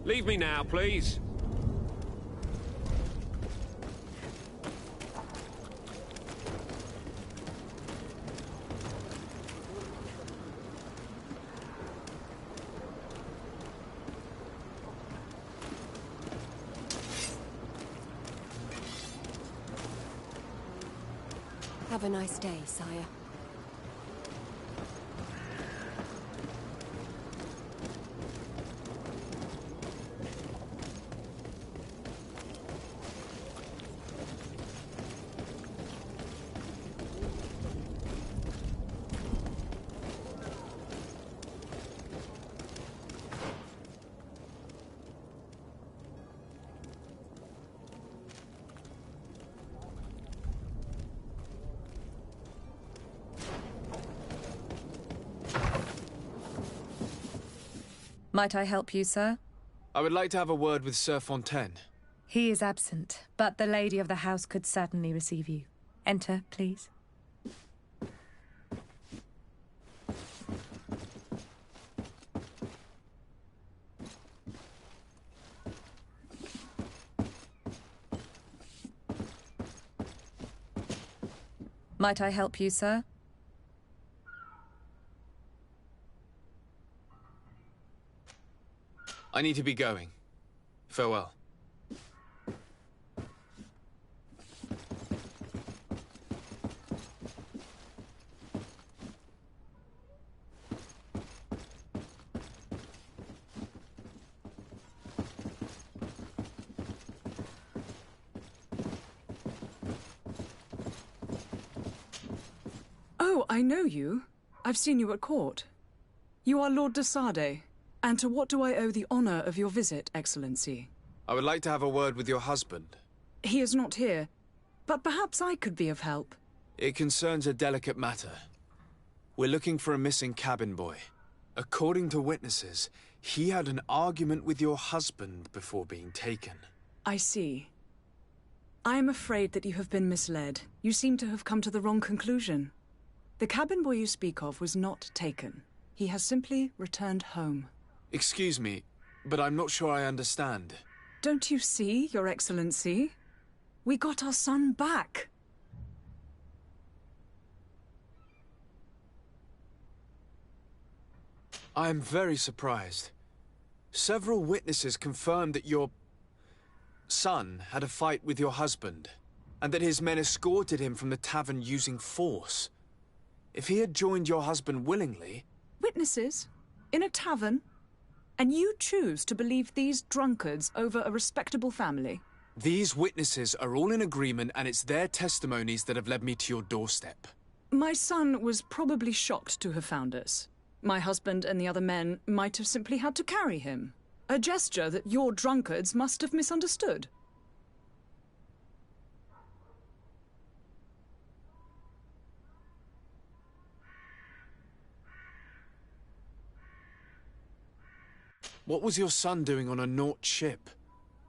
Leave me now, please. Have a nice day, sire. Might I help you, sir? I would like to have a word with Sir Fontaine. He is absent, but the lady of the house could certainly receive you. Enter, please. Might I help you, sir? I need to be going. Farewell. Oh, I know you. I've seen you at court. You are Lord de Sade. And to what do I owe the honor of your visit, Excellency? I would like to have a word with your husband. He is not here, but perhaps I could be of help. It concerns a delicate matter. We're looking for a missing cabin boy. According to witnesses, he had an argument with your husband before being taken. I see. I am afraid that you have been misled. You seem to have come to the wrong conclusion. The cabin boy you speak of was not taken. He has simply returned home. Excuse me, but I'm not sure I understand. Don't you see, Your Excellency? We got our son back. I am very surprised. Several witnesses confirmed that your son had a fight with your husband, and that his men escorted him from the tavern using force. If he had joined your husband willingly... Witnesses? In a tavern? And you choose to believe these drunkards over a respectable family? These witnesses are all in agreement, and it's their testimonies that have led me to your doorstep. My son was probably shocked to have found us. My husband and the other men might have simply had to carry him. A gesture that your drunkards must have misunderstood. What was your son doing on a Naut ship?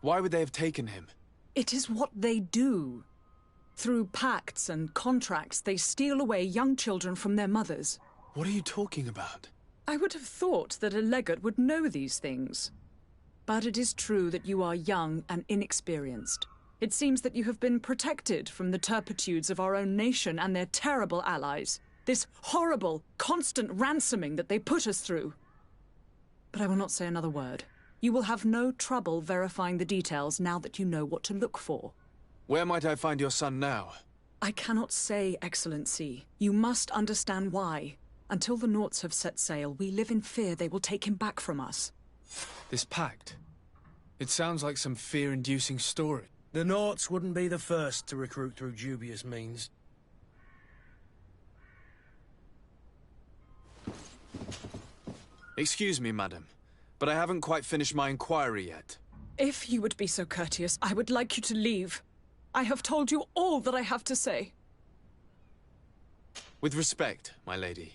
Why would they have taken him? It is what they do. Through pacts and contracts, they steal away young children from their mothers. What are you talking about? I would have thought that a legate would know these things. But it is true that you are young and inexperienced. It seems that you have been protected from the turpitudes of our own nation and their terrible allies. This horrible, constant ransoming that they put us through. But I will not say another word. You will have no trouble verifying the details now that you know what to look for. Where might I find your son now? I cannot say, Excellency. You must understand why. Until the Nauts have set sail, we live in fear they will take him back from us. This pact? It sounds like some fear-inducing story. The Nauts wouldn't be the first to recruit through dubious means. Excuse me, madam, but I haven't quite finished my inquiry yet. If you would be so courteous, I would like you to leave. I have told you all that I have to say. With respect, my lady.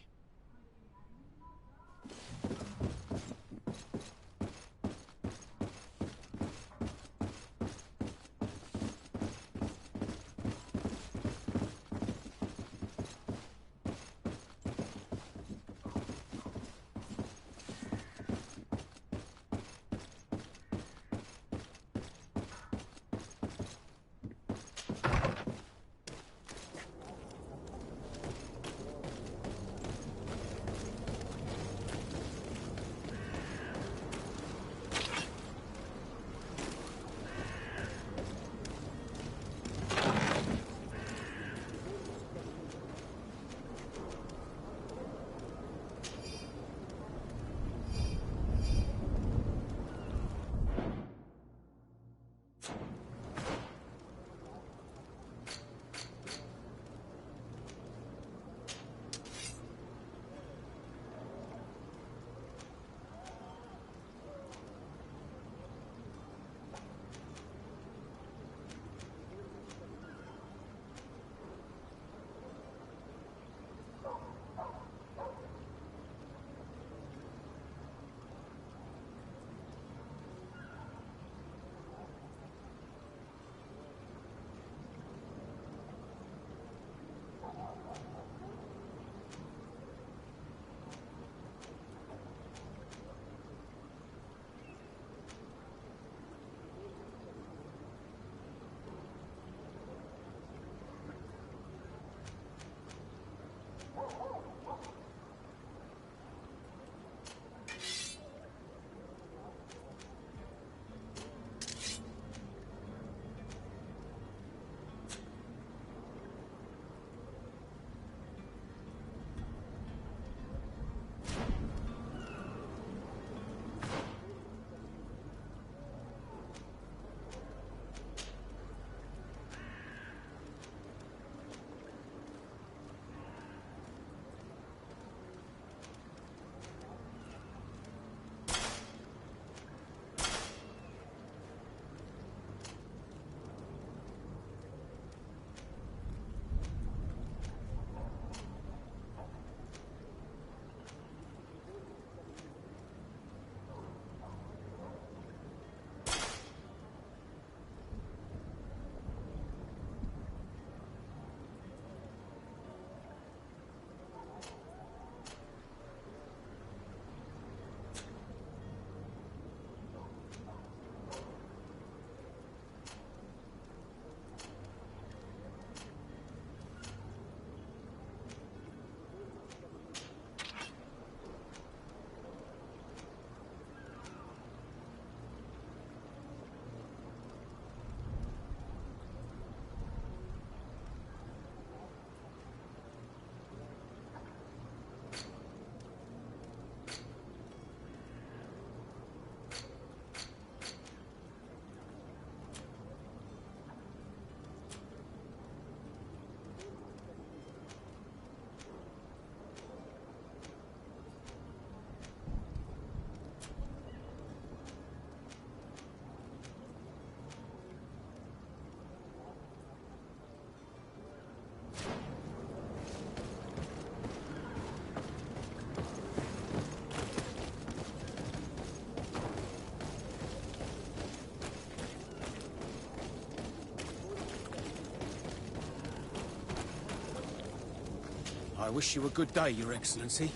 wish you a good day, Your Excellency.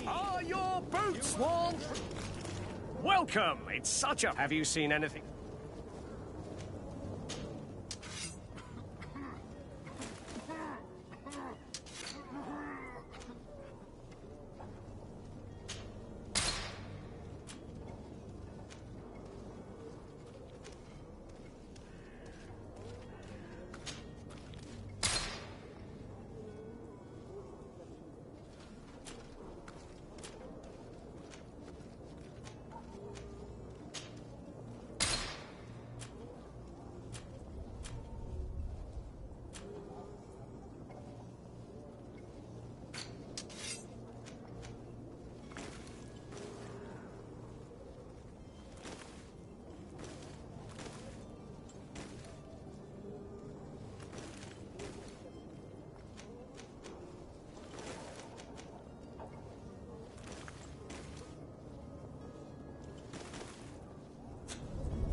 Are your boots worn? Welcome! It's such a... Have you seen anything?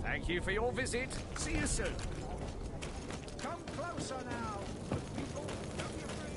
Thank you for your visit. See you soon. Come closer now. People, don't be afraid.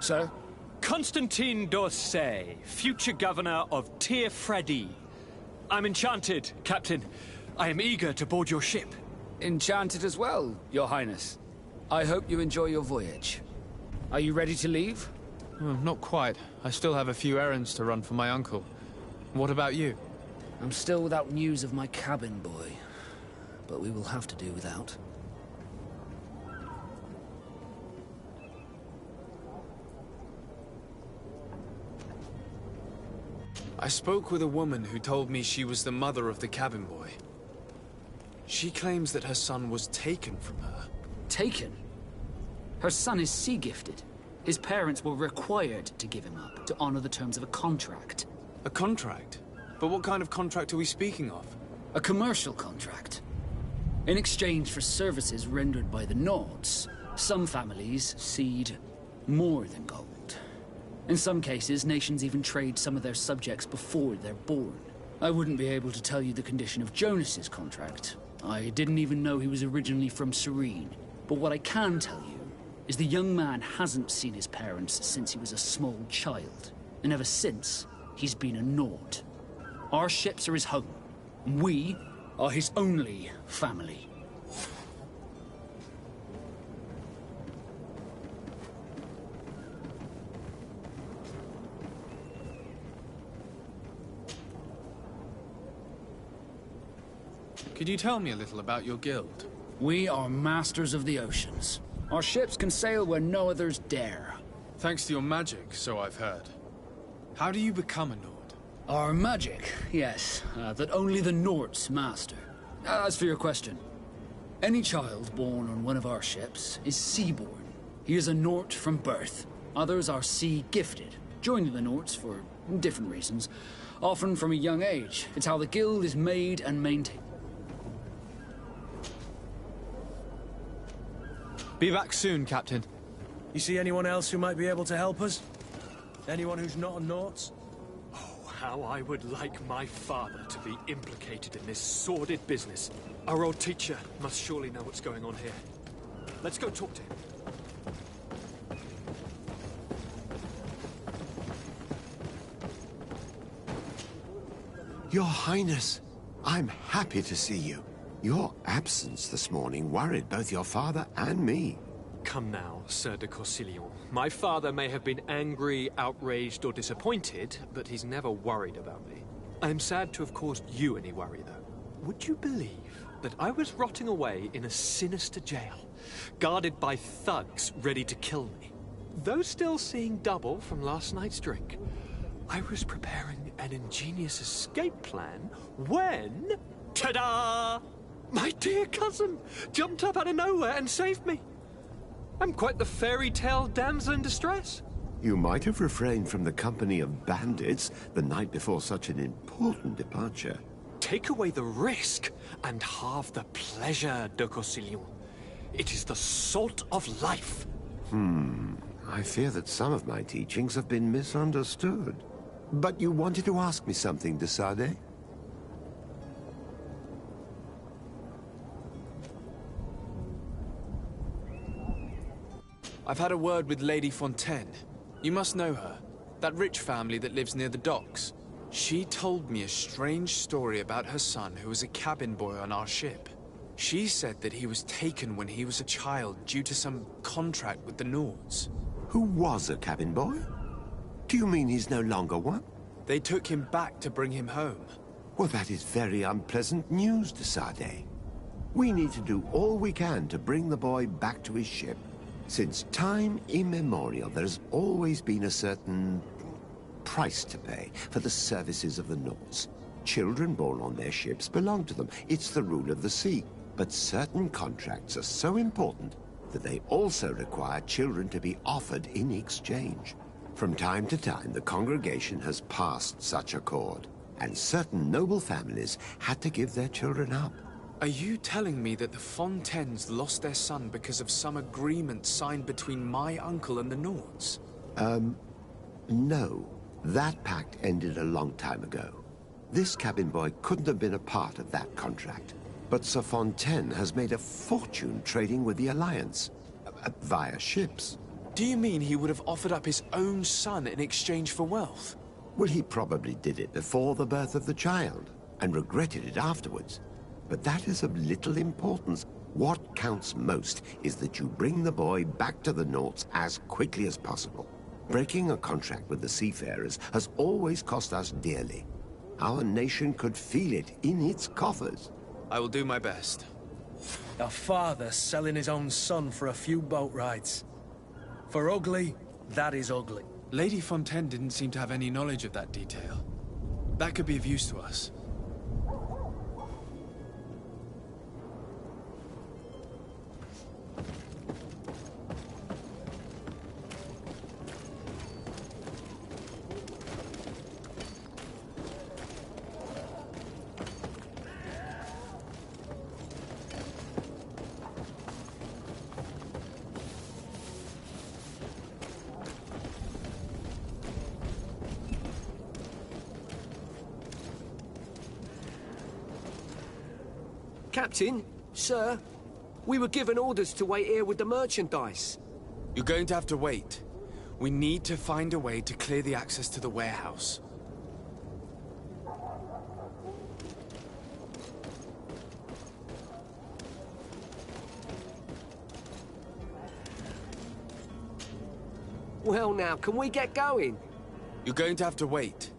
Sir? Constantine d'Orsay, future governor of Tir Fredi. I'm enchanted, Captain. I am eager to board your ship. Enchanted as well, Your Highness. I hope you enjoy your voyage. Are you ready to leave? Not quite. I still have a few errands to run for my uncle. What about you? I'm still without news of my cabin boy, but we will have to do without. I spoke with a woman who told me she was the mother of the cabin boy. She claims that her son was taken from her. Taken? Her son is sea-gifted. His parents were required to give him up, to honor the terms of a contract. A contract? But what kind of contract are we speaking of? A commercial contract. In exchange for services rendered by the Nords, some families cede more than gold. In some cases, nations even trade some of their subjects before they're born. I wouldn't be able to tell you the condition of Jonas's contract. I didn't even know he was originally from Serene. But what I can tell you is the young man hasn't seen his parents since he was a small child. And ever since, he's been a Nord. Our ships are his home. We are his only family. Could you tell me a little about your guild? We are masters of the oceans. Our ships can sail where no others dare. Thanks to your magic, so I've heard. How do you become a Nord? Our magic, yes, that only the Nords master. As for your question, any child born on one of our ships is sea-born. He is a Nord from birth. Others are sea-gifted, joining the Nords for different reasons, often from a young age. It's how the guild is made and maintained. Be back soon, Captain. You see anyone else who might be able to help us? Anyone who's not a Nords? Oh, how I would like my father to be implicated in this sordid business. Our old teacher must surely know what's going on here. Let's go talk to him. Your Highness, I'm happy to see you. Your absence this morning worried both your father and me. Come now, Sir de Corsillon. My father may have been angry, outraged, or disappointed, but he's never worried about me. I am sad to have caused you any worry, though. Would you believe that I was rotting away in a sinister jail, guarded by thugs ready to kill me? Though still seeing double from last night's drink, I was preparing an ingenious escape plan when... ta-da! My dear cousin jumped up out of nowhere and saved me. I'm quite the fairy tale damsel in distress. You might have refrained from the company of bandits the night before such an important departure. Take away the risk and halve the pleasure, de Corsillon. It is the salt of life. I fear that some of my teachings have been misunderstood. But you wanted to ask me something, de Sade? I've had a word with Lady Fontaine. You must know her. That rich family that lives near the docks. She told me a strange story about her son who was a cabin boy on our ship. She said that he was taken when he was a child due to some contract with the Nords. Who was a cabin boy? Do you mean he's no longer one? They took him back to bring him home. Well, that is very unpleasant news, de Sade. We need to do all we can to bring the boy back to his ship. Since time immemorial, there has always been a certain price to pay for the services of the Nords. Children born on their ships belong to them. It's the rule of the sea. But certain contracts are so important that they also require children to be offered in exchange. From time to time, the congregation has passed such accord, and certain noble families had to give their children up. Are you telling me that the Fontaines lost their son because of some agreement signed between my uncle and the Nords? No. That pact ended a long time ago. This cabin boy couldn't have been a part of that contract. But Sir Fontaine has made a fortune trading with the Alliance, via ships. Do you mean he would have offered up his own son in exchange for wealth? Well, he probably did it before the birth of the child, and regretted it afterwards. But that is of little importance. What counts most is that you bring the boy back to the Norts as quickly as possible. Breaking a contract with the seafarers has always cost us dearly. Our nation could feel it in its coffers. I will do my best. A father selling his own son for a few boat rides. For ugly, that is ugly. Lady Fontaine didn't seem to have any knowledge of that detail. That could be of use to us. Captain, sir, we were given orders to wait here with the merchandise. You're going to have to wait. We need to find a way to clear the access to the warehouse. Well now, can we get going? You're going to have to wait.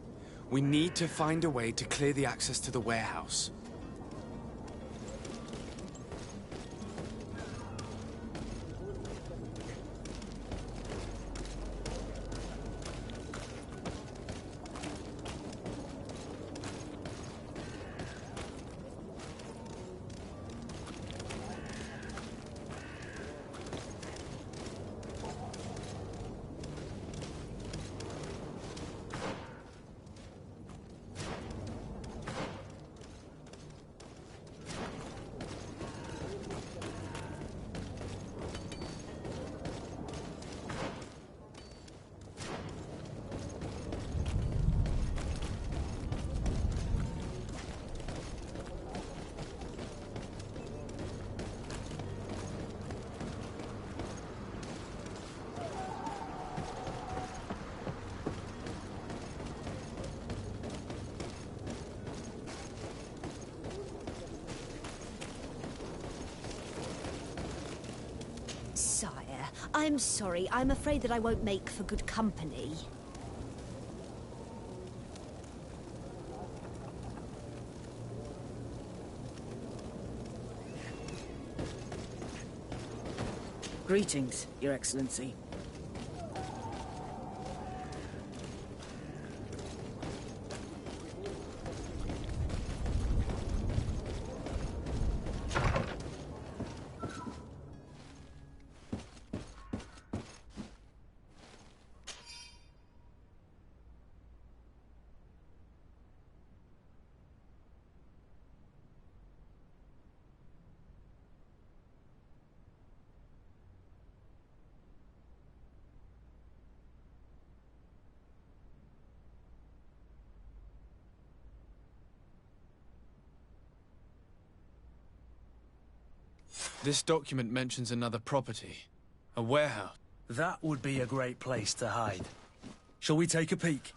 We need to find a way to clear the access to the warehouse. Sire, I'm sorry. I'm afraid that I won't make for good company. Greetings, Your Excellency. This document mentions another property. A warehouse. That would be a great place to hide. Shall we take a peek?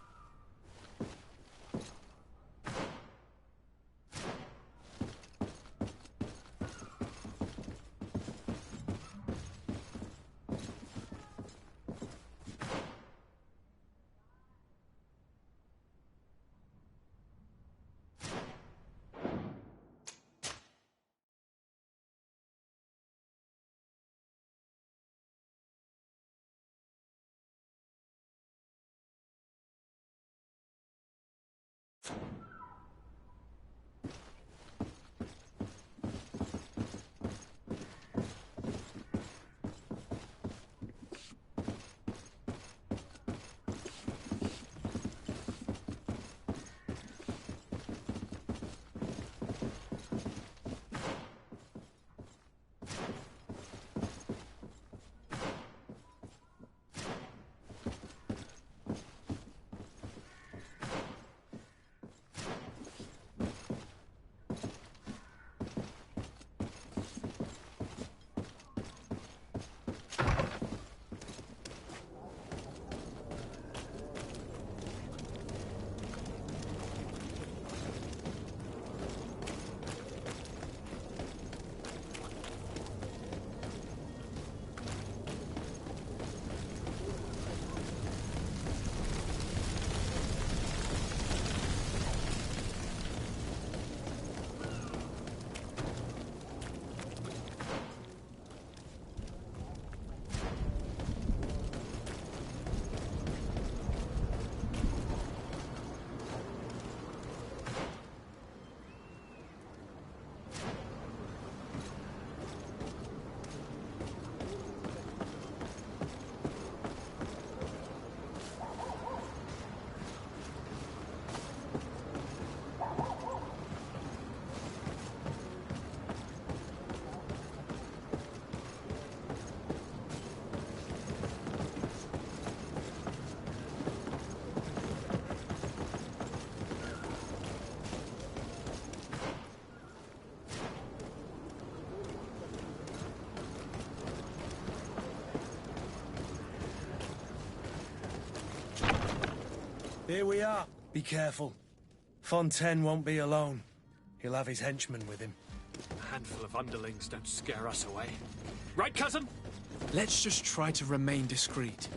Here we are. Be careful. Fontaine won't be alone. He'll have his henchmen with him. A handful of underlings don't scare us away. Right, cousin? Let's just try to remain discreet.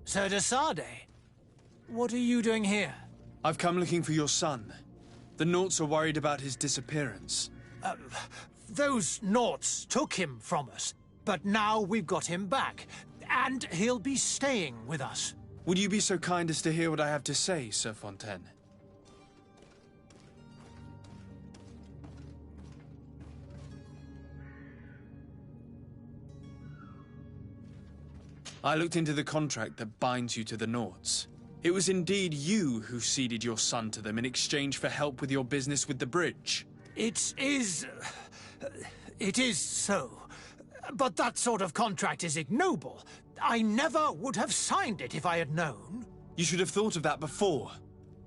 Sir de Sade, what are you doing here? I've come looking for your son. The Naughts are worried about his disappearance. Those Naughts took him from us, but now we've got him back, and he'll be staying with us. Would you be so kind as to hear what I have to say, Sir Fontaine? I looked into the contract that binds you to the Naughts. It was indeed you who ceded your son to them in exchange for help with your business with the bridge. It is so. But that sort of contract is ignoble. I never would have signed it if I had known. You should have thought of that before.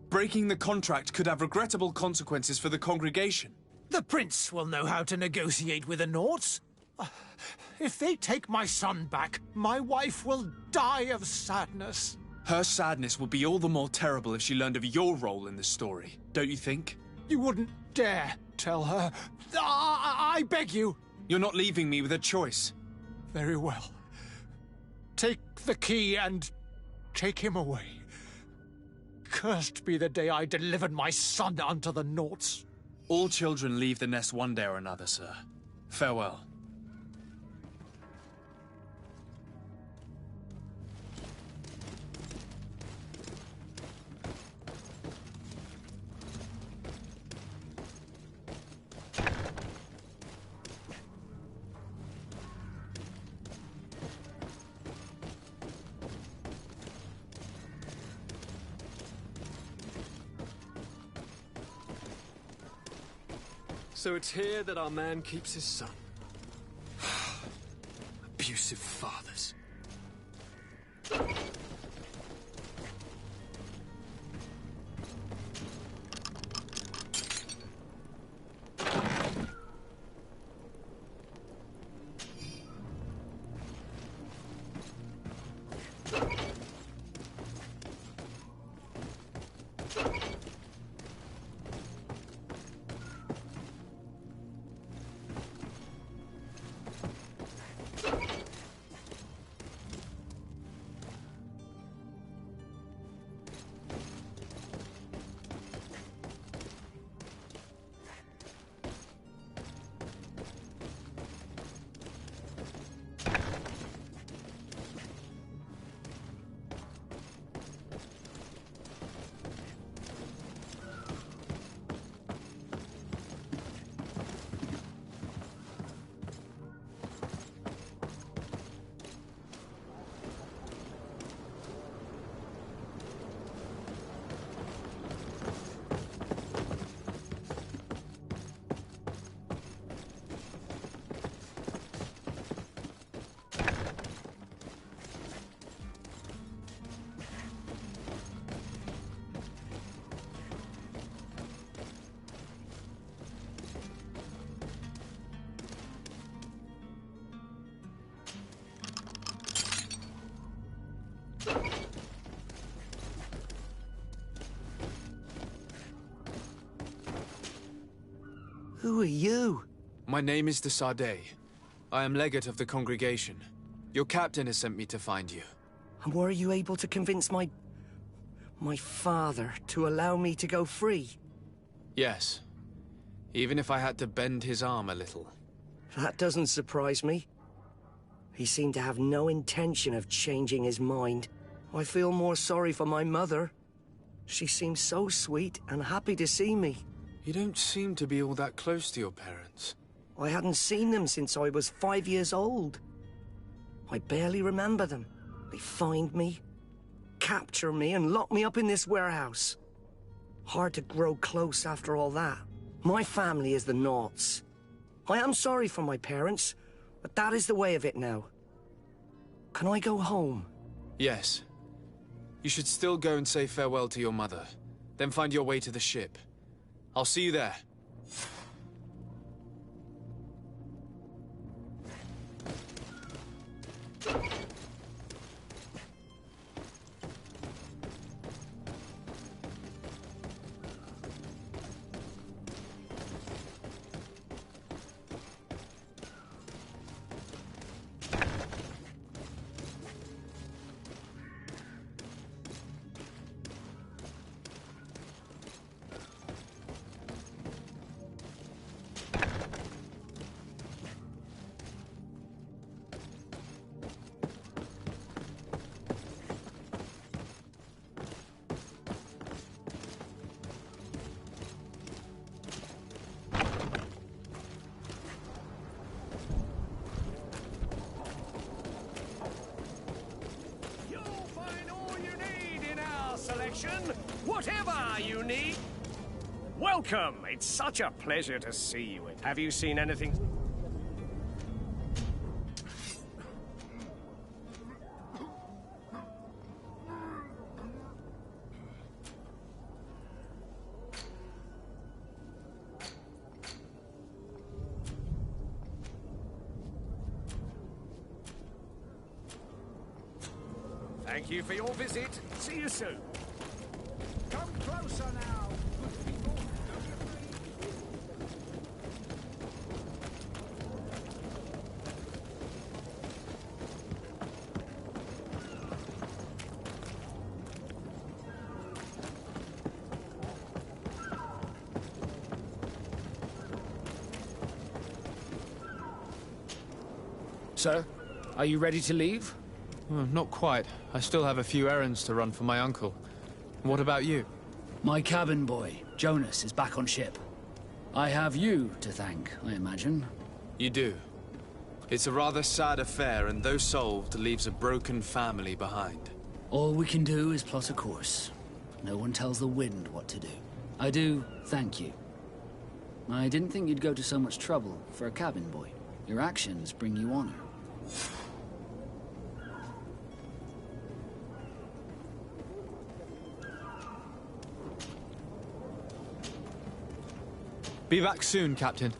Breaking the contract could have regrettable consequences for the congregation. The prince will know how to negotiate with the Naughts. If they take my son back, my wife will die of sadness. Her sadness would be all the more terrible if she learned of your role in the story, don't you think? You wouldn't dare tell her. I beg you. You're not leaving me with a choice. Very well. Take the key and take him away. Cursed be the day I delivered my son unto the Naughts. All children leave the nest one day or another, sir. Farewell. So it's here that our man keeps his son. Abusive fathers. Who are you? My name is de Sardet. I am legate of the congregation. Your captain has sent me to find you. And were you able to convince my father to allow me to go free? Yes. Even if I had to bend his arm a little. That doesn't surprise me. He seemed to have no intention of changing his mind. I feel more sorry for my mother. She seemed so sweet and happy to see me. You don't seem to be all that close to your parents. I hadn't seen them since I was 5 years old. I barely remember them. They find me, capture me, and lock me up in this warehouse. Hard to grow close after all that. My family is the Naughts. I am sorry for my parents, but that is the way of it now. Can I go home? Yes. You should still go and say farewell to your mother. Then find your way to the ship. I'll see you there. Whatever you need. Welcome. It's such a pleasure to see you. Have you seen anything? Thank you for your visit. See you soon. Come closer now, good people. Don't be afraid. Sir, are you ready to leave? Not quite. I still have a few errands to run for my uncle. What about you? My cabin boy, Jonas, is back on ship. I have you to thank, I imagine. You do. It's a rather sad affair, and though solved, leaves a broken family behind. All we can do is plot a course. No one tells the wind what to do. I do thank you. I didn't think you'd go to so much trouble for a cabin boy. Your actions bring you honor. Be back soon, Captain.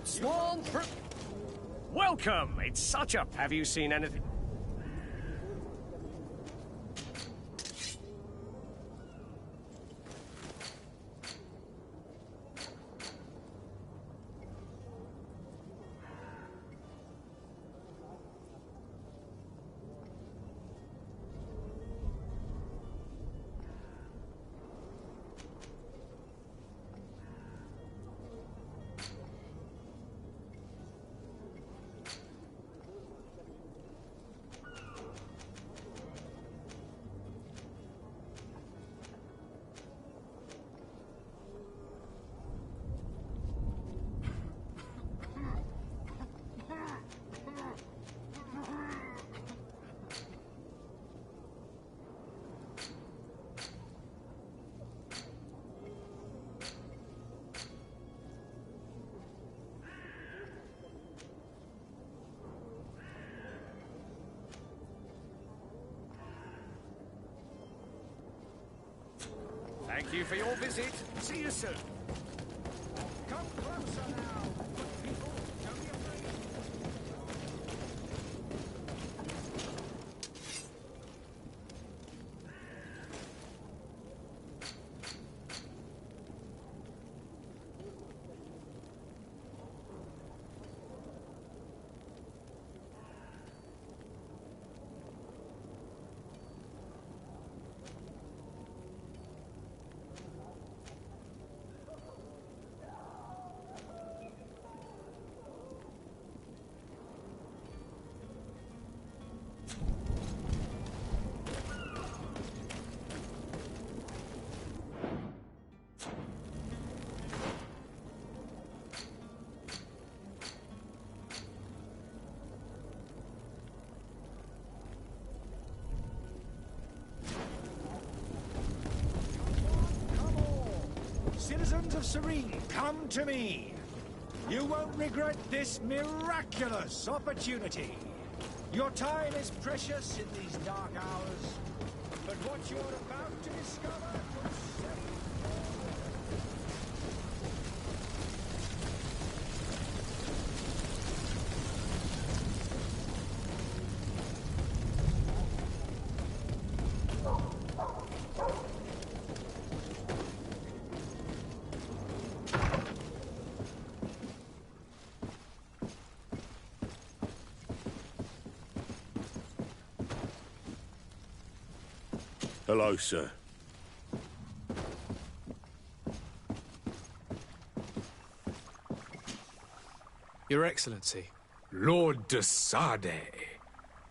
sworn Welcome! It's such a... Have you seen anything? Thank you for your visit. See you soon. Come closer now, good people. Don't be afraid. Citizens of Serene, come to me. You won't regret this miraculous opportunity. Your time is precious in these dark hours, but what you're about to discover will save Hello, sir. Your Excellency. Lord de Sade,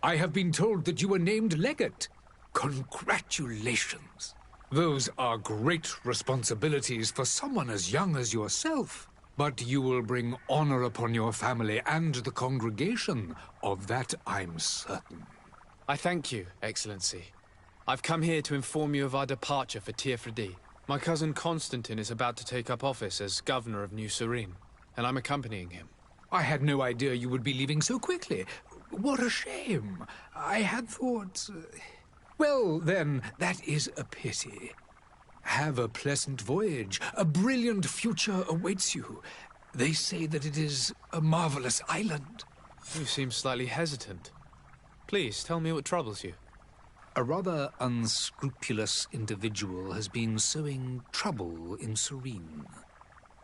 I have been told that you were named legate. Congratulations. Those are great responsibilities for someone as young as yourself. But you will bring honor upon your family and the congregation. Of that I'm certain. I thank you, Excellency. I've come here to inform you of our departure for Tearfredi. My cousin Constantine is about to take up office as governor of New Serene, and I'm accompanying him. I had no idea you would be leaving so quickly. What a shame. I had thought... Well, then, that is a pity. Have a pleasant voyage. A brilliant future awaits you. They say that it is a marvelous island. You seem slightly hesitant. Please, tell me what troubles you. A rather unscrupulous individual has been sowing trouble in Serene.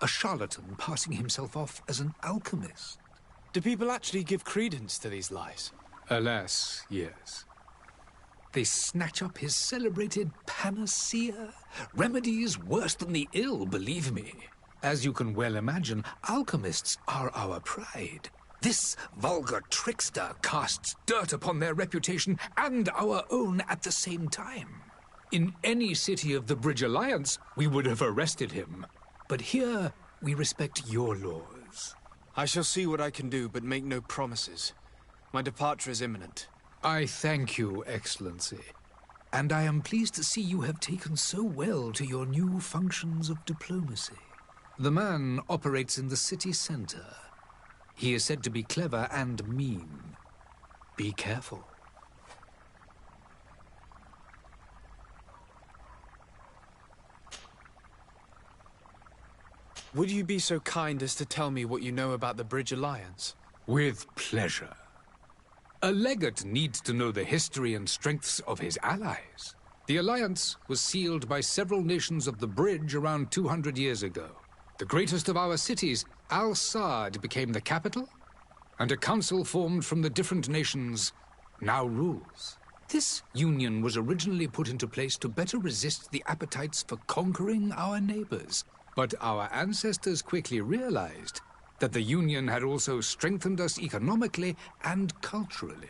A charlatan passing himself off as an alchemist. Do people actually give credence to these lies? Alas, yes. They snatch up his celebrated panacea. Remedies worse than the ill, believe me. As you can well imagine, alchemists are our pride. This vulgar trickster casts dirt upon their reputation and our own at the same time. In any city of the Bridge Alliance, we would have arrested him. But here, we respect your laws. I shall see what I can do, but make no promises. My departure is imminent. I thank you, Excellency. And I am pleased to see you have taken so well to your new functions of diplomacy. The man operates in the city center. He is said to be clever and mean. Be careful. Would you be so kind as to tell me what you know about the Bridge Alliance? With pleasure. A legate needs to know the history and strengths of his allies. The alliance was sealed by several nations of the Bridge around 200 years ago. The greatest of our cities, Al-Saad, became the capital, and a council formed from the different nations now rules. This union was originally put into place to better resist the appetites for conquering our neighbors. But our ancestors quickly realized that the union had also strengthened us economically and culturally.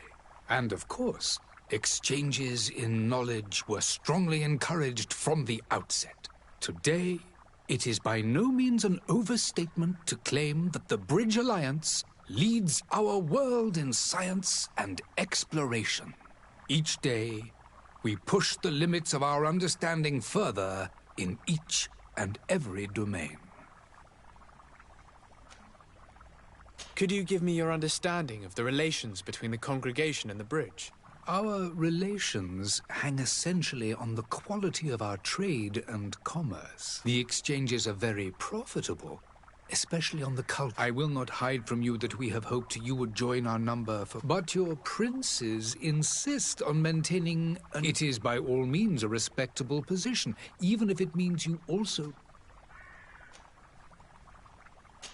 And of course, exchanges in knowledge were strongly encouraged from the outset. Today, it is by no means an overstatement to claim that the Bridge Alliance leads our world in science and exploration. Each day, we push the limits of our understanding further in each and every domain. Could you give me your understanding of the relations between the congregation and the Bridge? Our relations hang essentially on the quality of our trade and commerce. The exchanges are very profitable, especially on the cult. I will not hide from you that we have hoped you would join our number for... But your princes insist on maintaining... It is by all means a respectable position, even if it means you also...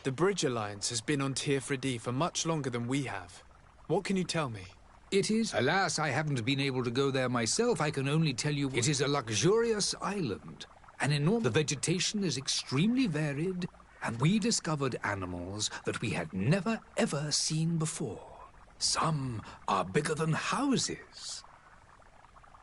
The Bridge Alliance has been on Tir-Fredi for much longer than we have. What can you tell me? It is... Alas, I haven't been able to go there myself. I can only tell you it is a luxurious island. An enormous... The vegetation is extremely varied, and we discovered animals that we had never, ever seen before. Some are bigger than houses.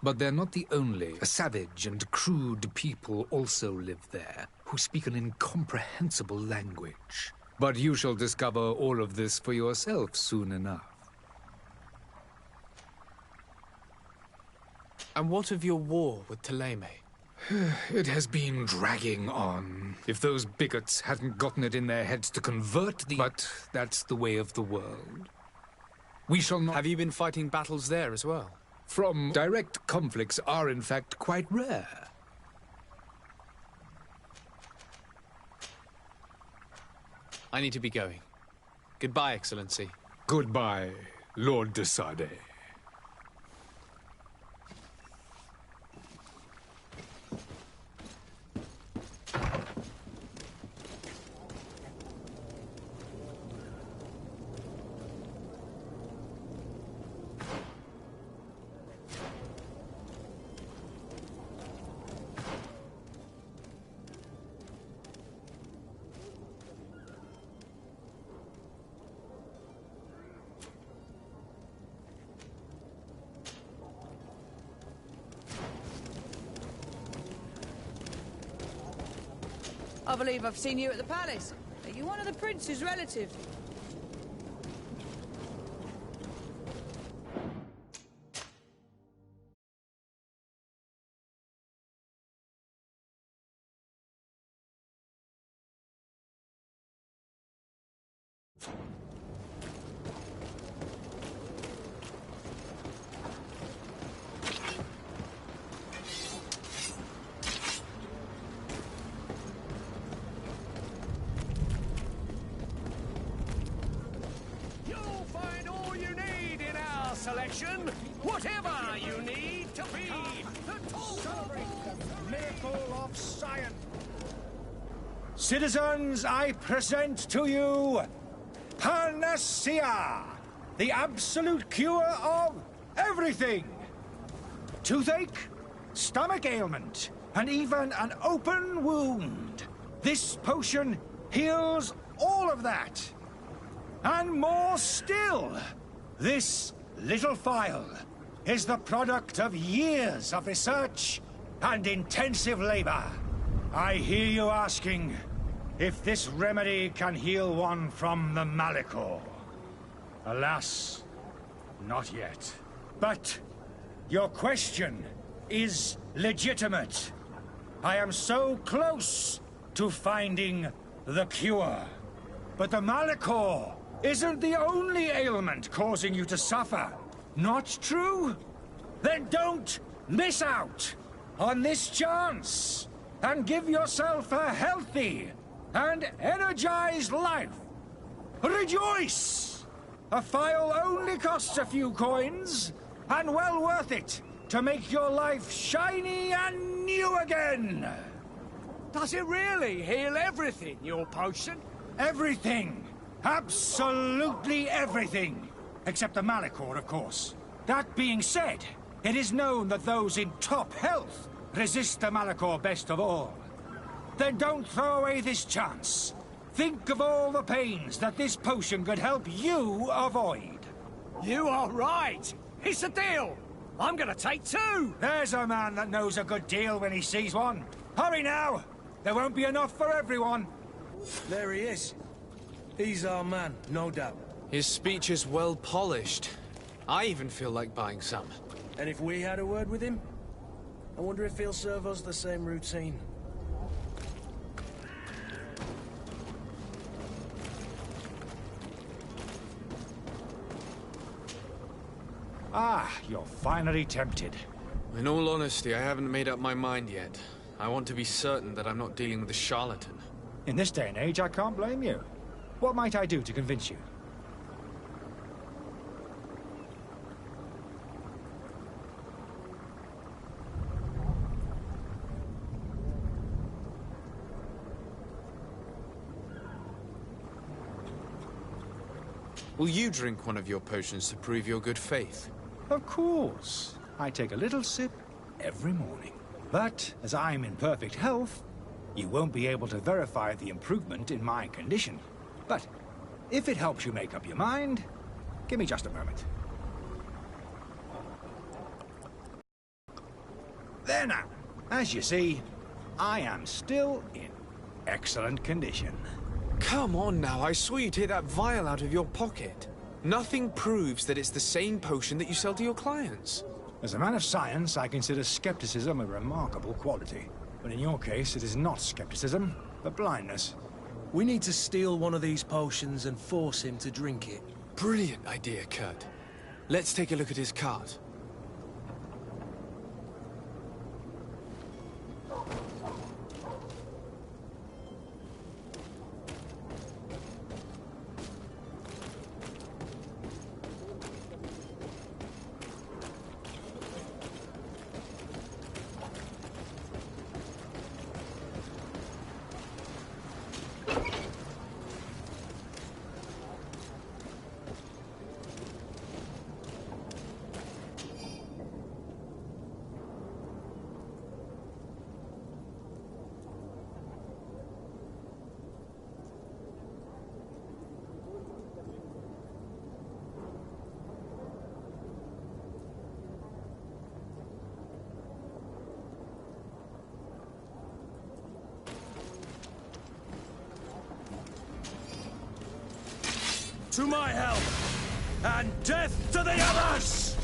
But they're not the only. A savage and crude people also live there, who speak an incomprehensible language. But you shall discover all of this for yourself soon enough. And what of your war with Thélème? It has been dragging on. If those bigots hadn't gotten it in their heads to convert the... But that's the way of the world. We shall not... Have you been fighting battles there as well? From direct conflicts are in fact quite rare. I need to be going. Goodbye, Excellency. Goodbye, Lord de Sade. I believe I've seen you at the palace. Are you one of the prince's relatives? Selection, whatever you need to be. Celebrate the miracle of science. Citizens, I present to you Panacea, the absolute cure of everything. Toothache, stomach ailment, and even an open wound. This potion heals all of that. And more still. This little phial is the product of years of research and intensive labor. I hear you asking if this remedy can heal one from the Malichor. Alas, not yet. But your question is legitimate. I am so close to finding the cure. But the Malichor isn't the only ailment causing you to suffer. Not true? Then don't miss out on this chance and give yourself a healthy and energize life. Rejoice! A phial only costs a few coins, and well worth it to make your life shiny and new again. Does it really heal everything, your potion? Everything. Absolutely everything. Except the Malachor, of course. That being said, it is known that those in top health resist the Malachor best of all. Then don't throw away this chance. Think of all the pains that this potion could help you avoid. You are right. It's a deal. I'm gonna take 2. There's a man that knows a good deal when he sees one. Hurry now. There won't be enough for everyone. There he is. He's our man, no doubt. His speech is well polished. I even feel like buying some. And if we had a word with him? I wonder if he'll serve us the same routine. Ah, you're finally tempted. In all honesty, I haven't made up my mind yet. I want to be certain that I'm not dealing with a charlatan. In this day and age, I can't blame you. What might I do to convince you? Will you drink one of your potions to prove your good faith? Of course. I take a little sip every morning. But as I'm in perfect health, you won't be able to verify the improvement in my condition. But if it helps you make up your mind, give me just a moment. There now. As you see, I am still in excellent condition. Come on now, I saw you take that vial out of your pocket. Nothing proves that it's the same potion that you sell to your clients. As a man of science, I consider skepticism a remarkable quality. But in your case, it is not skepticism, but blindness. We need to steal one of these potions and force him to drink it. Brilliant idea, Kurt. Let's take a look at his cart. To my help, and death to the others!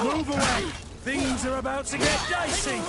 Move away! Things are about to get dicey!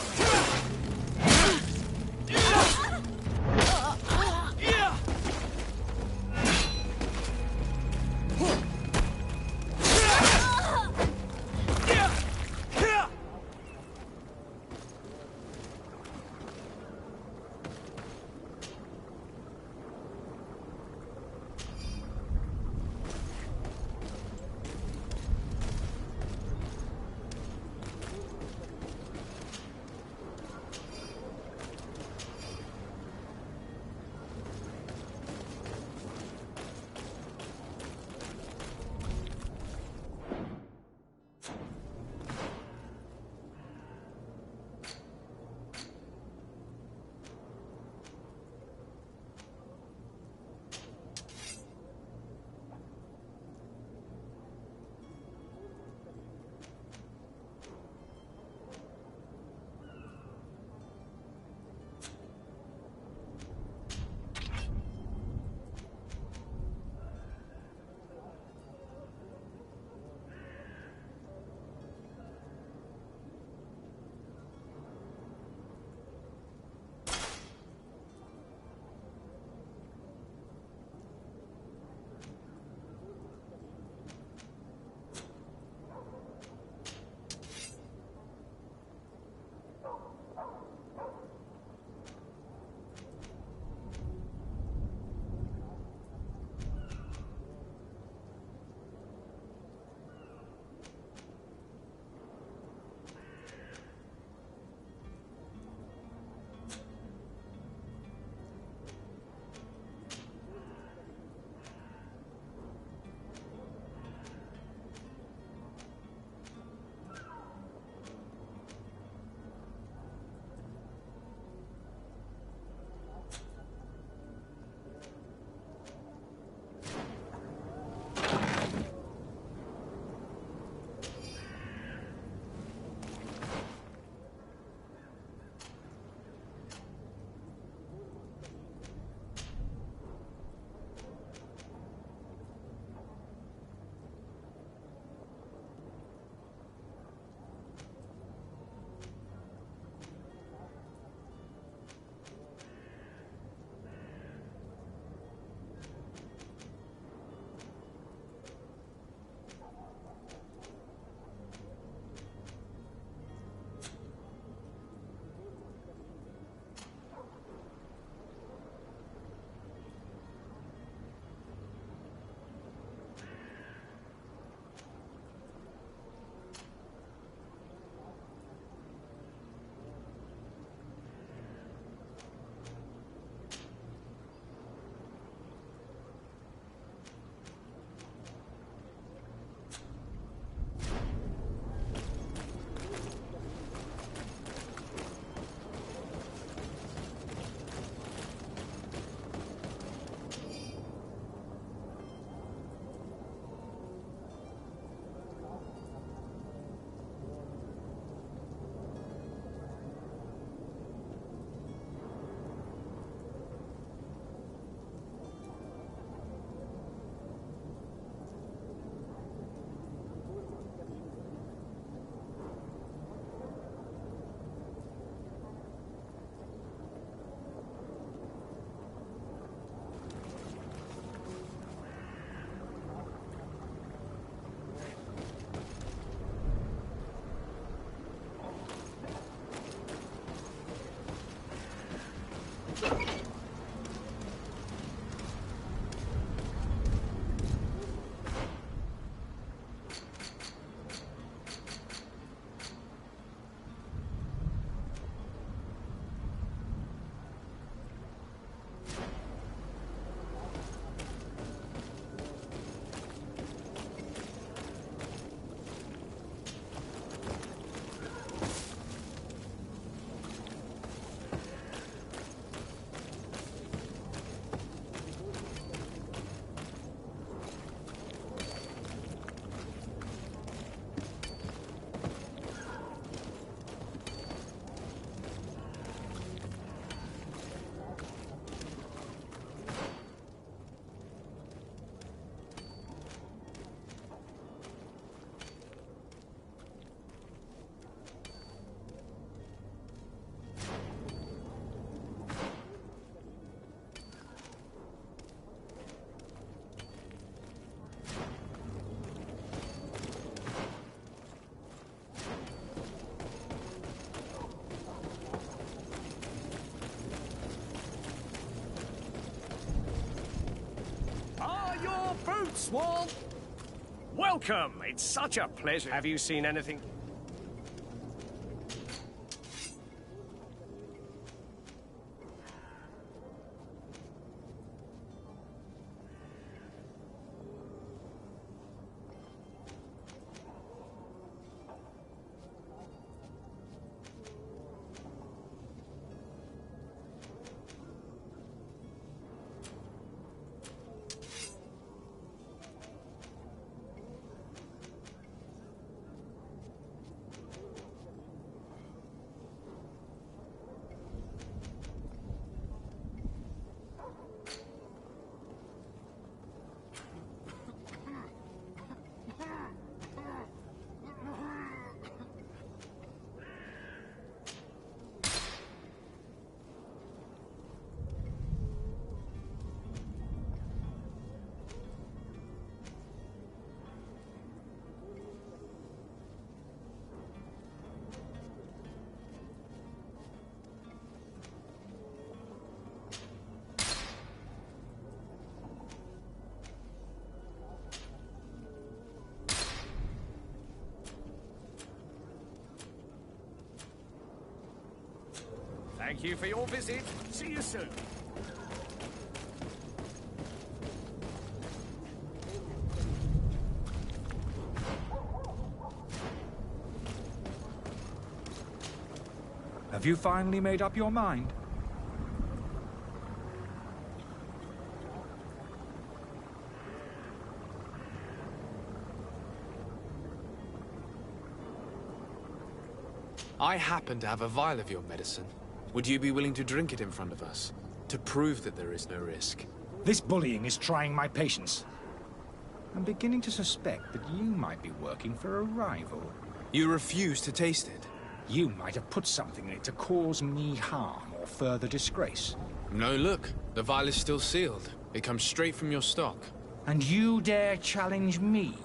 Swarm! Welcome! It's such a pleasure. Have you seen anything? Thank you for your visit. See you soon. Have you finally made up your mind? I happen to have a vial of your medicine. Would you be willing to drink it in front of us? To prove that there is no risk? This bullying is trying my patience. I'm beginning to suspect that you might be working for a rival. You refuse to taste it? You might have put something in it to cause me harm or further disgrace. No, look. The vial is still sealed. It comes straight from your stock. And you dare challenge me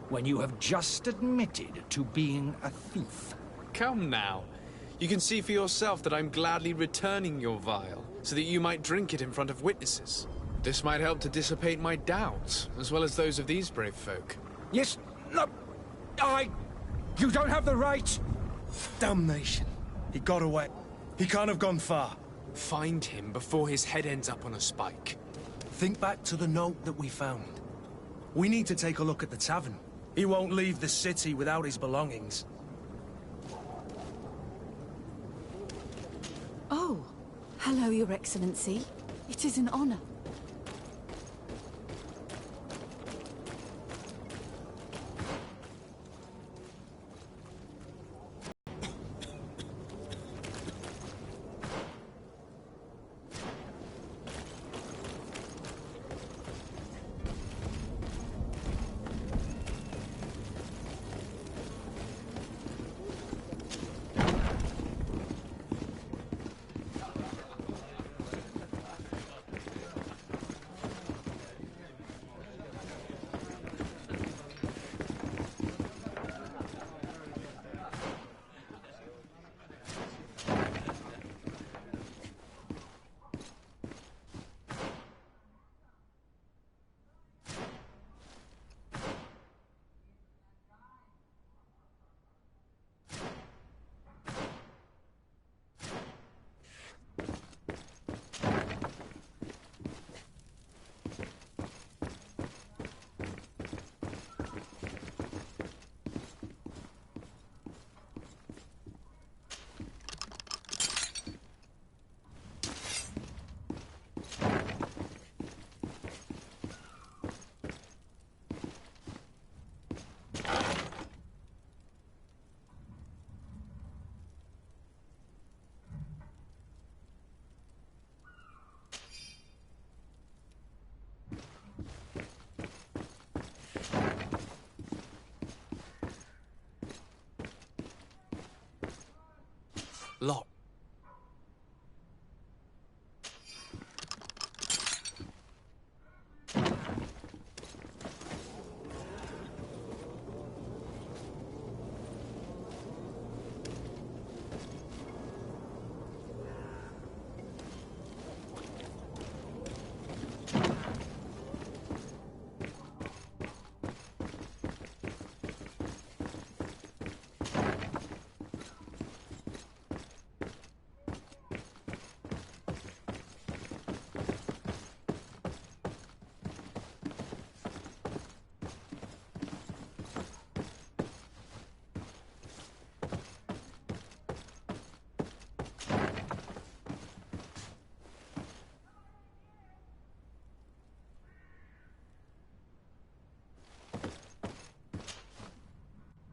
when you have just admitted to being a thief? Come now. You can see for yourself that I'm gladly returning your vial, so that you might drink it in front of witnesses. This might help to dissipate my doubts, as well as those of these brave folk. Yes, no, You don't have the right! Damnation. He got away. He can't have gone far. Find him before his head ends up on a spike. Think back to the note that we found. We need to take a look at the tavern. He won't leave the city without his belongings. Oh, hello, Your Excellency. It is an honor. Lock.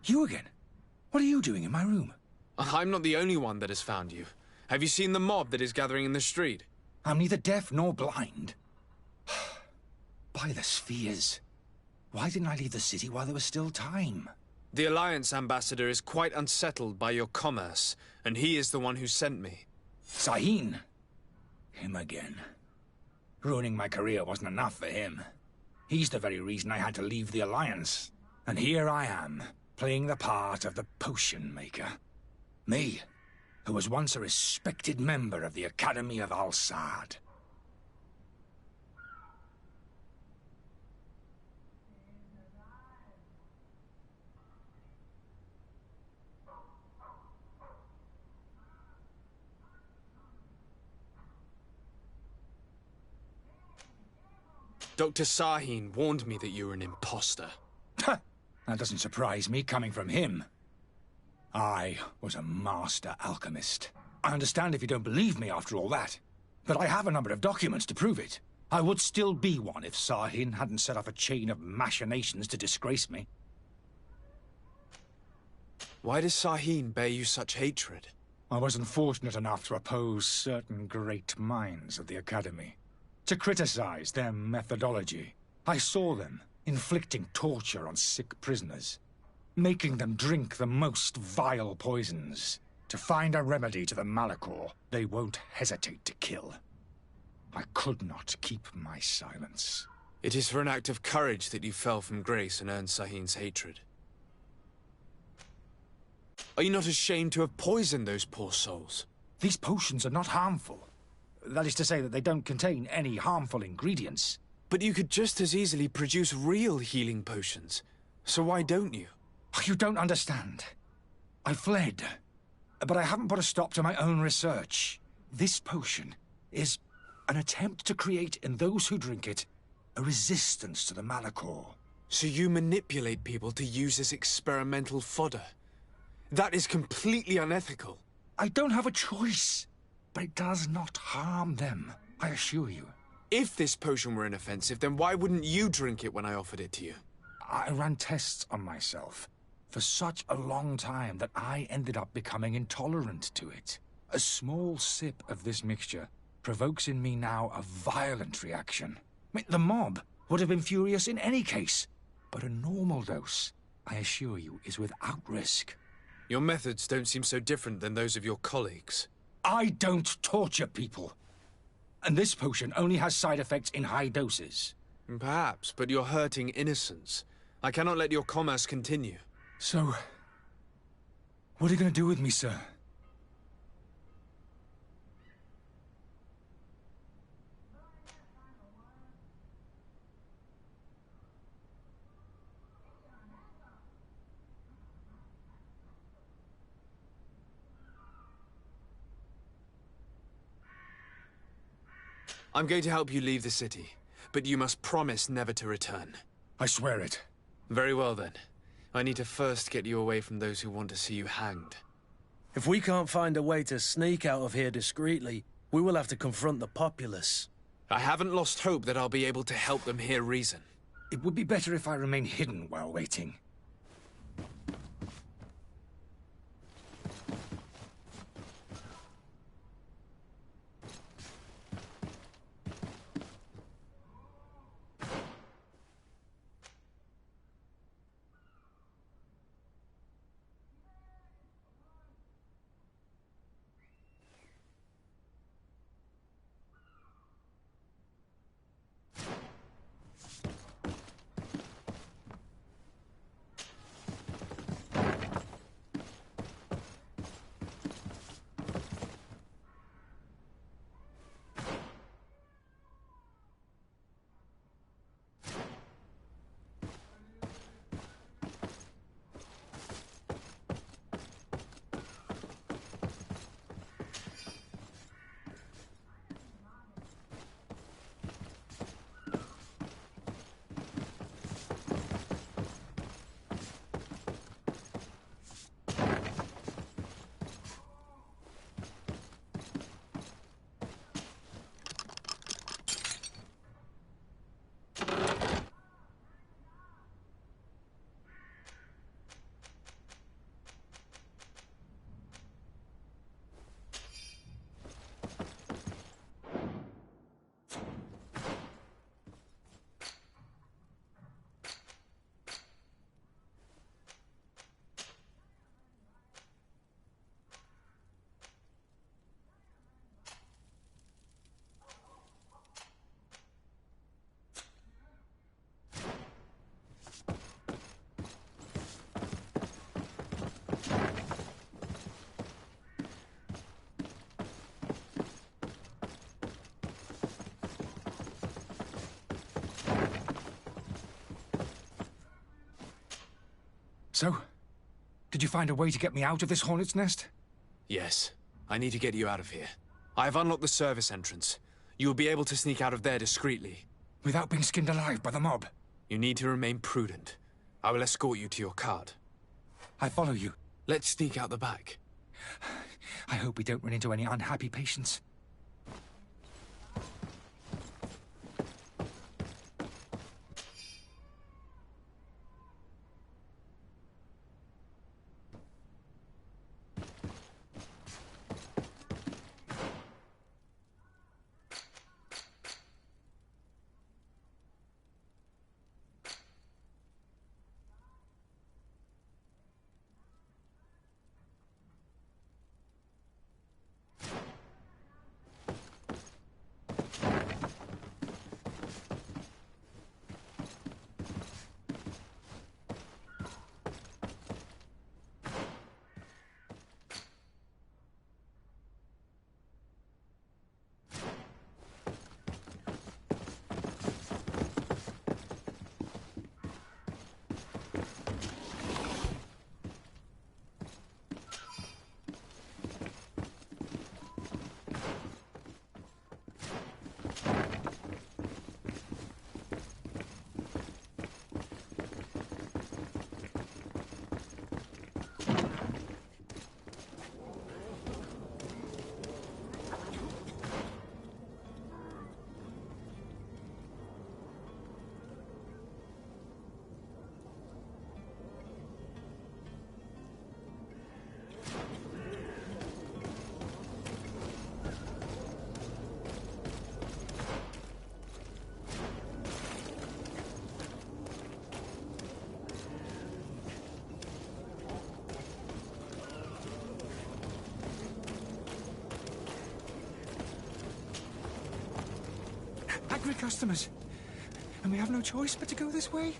You again? What are you doing in my room? I'm not the only one that has found you. Have you seen the mob that is gathering in the street? I'm neither deaf nor blind. By the spheres. Why didn't I leave the city while there was still time? The Alliance ambassador is quite unsettled by your commerce, and he is the one who sent me. Sahin. Him again. Ruining my career wasn't enough for him. He's the very reason I had to leave the Alliance. And here I am, playing the part of the potion maker. Me, who was once a respected member of the Academy of Al-Sad. Dr. Sahin warned me that you were an imposter. That doesn't surprise me, coming from him. I was a master alchemist. I understand if you don't believe me after all that, but I have a number of documents to prove it. I would still be one if Sahin hadn't set off a chain of machinations to disgrace me. Why does Sahin bear you such hatred? I wasn't fortunate enough to oppose certain great minds of the Academy. To criticize their methodology. I saw them inflicting torture on sick prisoners, making them drink the most vile poisons. To find a remedy to the Malachor they won't hesitate to kill. I could not keep my silence. It is for an act of courage that you fell from grace and earned Sahin's hatred. Are you not ashamed to have poisoned those poor souls? These potions are not harmful. That is to say that they don't contain any harmful ingredients. But you could just as easily produce real healing potions. So why don't you? You don't understand. I fled. But I haven't put a stop to my own research. This potion is an attempt to create in those who drink it a resistance to the Malachor. So you manipulate people to use as experimental fodder? That is completely unethical. I don't have a choice. But it does not harm them, I assure you. If this potion were inoffensive, then why wouldn't you drink it when I offered it to you? I ran tests on myself for such a long time that I ended up becoming intolerant to it. A small sip of this mixture provokes in me now a violent reaction. The mob would have been furious in any case, but a normal dose, I assure you, is without risk. Your methods don't seem so different than those of your colleagues. I don't torture people. And this potion only has side effects in high doses. Perhaps, but you're hurting innocents. I cannot let your commerce continue. So, what are you going to do with me, sir? I'm going to help you leave the city, but you must promise never to return. I swear it. Very well then. I need to first get you away from those who want to see you hanged. If we can't find a way to sneak out of here discreetly, we will have to confront the populace. I haven't lost hope that I'll be able to help them hear reason. It would be better if I remain hidden while waiting. So? Did you find a way to get me out of this hornet's nest? Yes. I need to get you out of here. I have unlocked the service entrance. You will be able to sneak out of there discreetly. Without being skinned alive by the mob? You need to remain prudent. I will escort you to your cart. I follow you. Let's sneak out the back. I hope we don't run into any unhappy patients. Angry customers. And we have no choice but to go this way?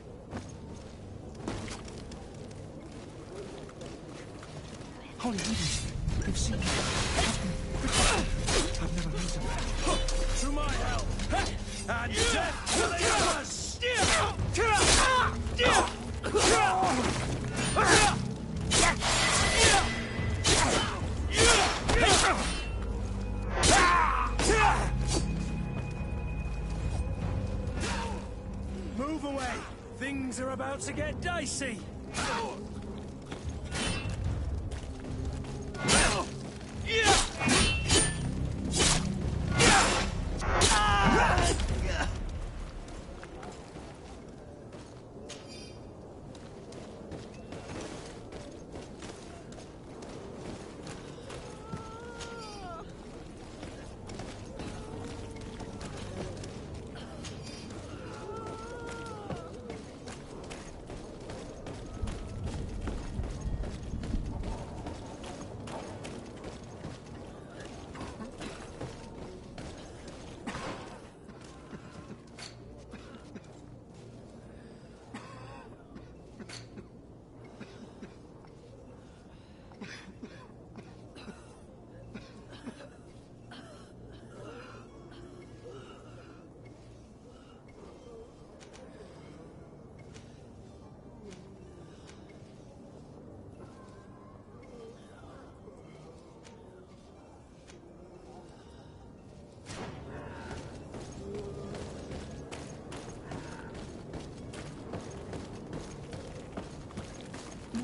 Holy Hades, they've seen me. I've never heard of them. To my help! And death to the others! Move away! Things are about to get dicey!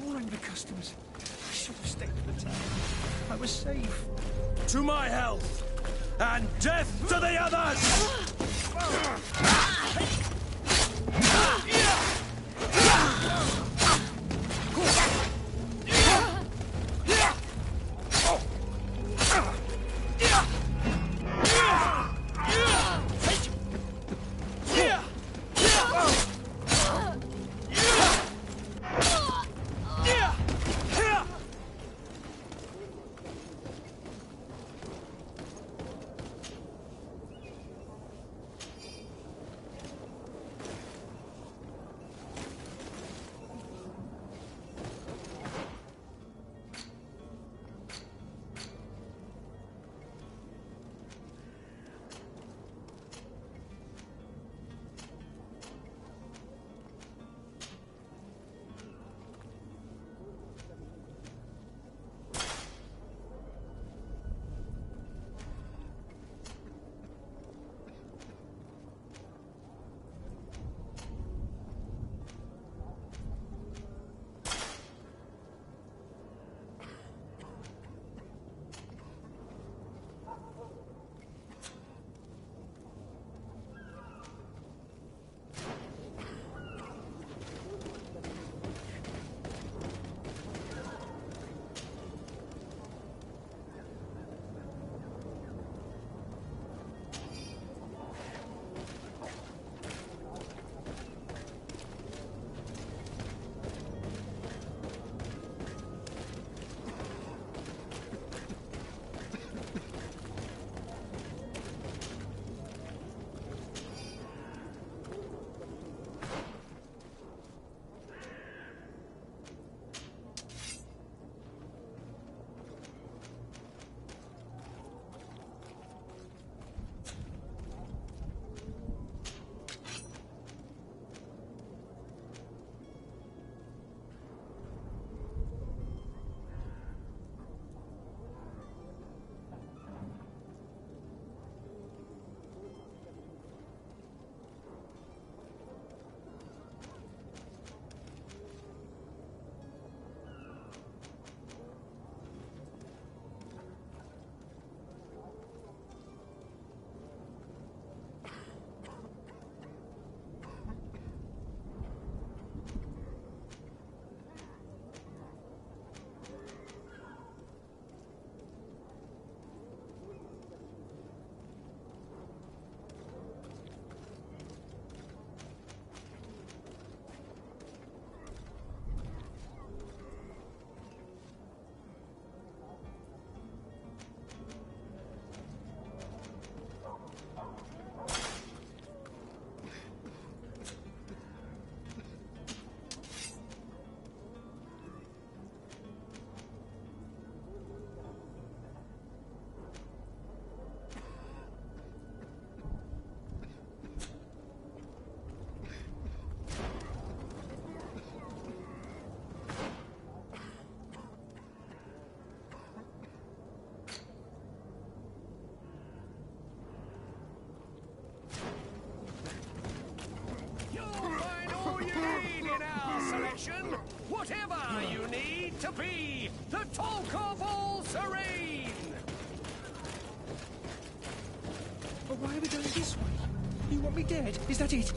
More angry customers. I should have stayed in the town. I was safe. To my health! And death to the others! be the talk of all Serene! But why are we going this way? You want me dead? Is that it?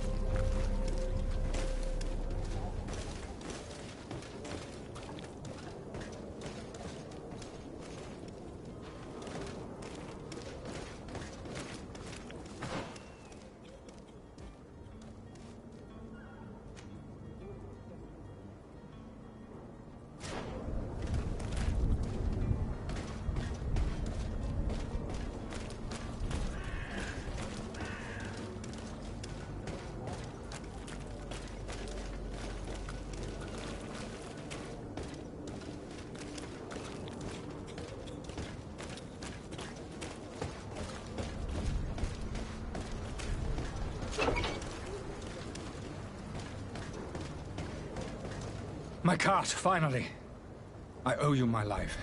My cart, finally. I owe you my life.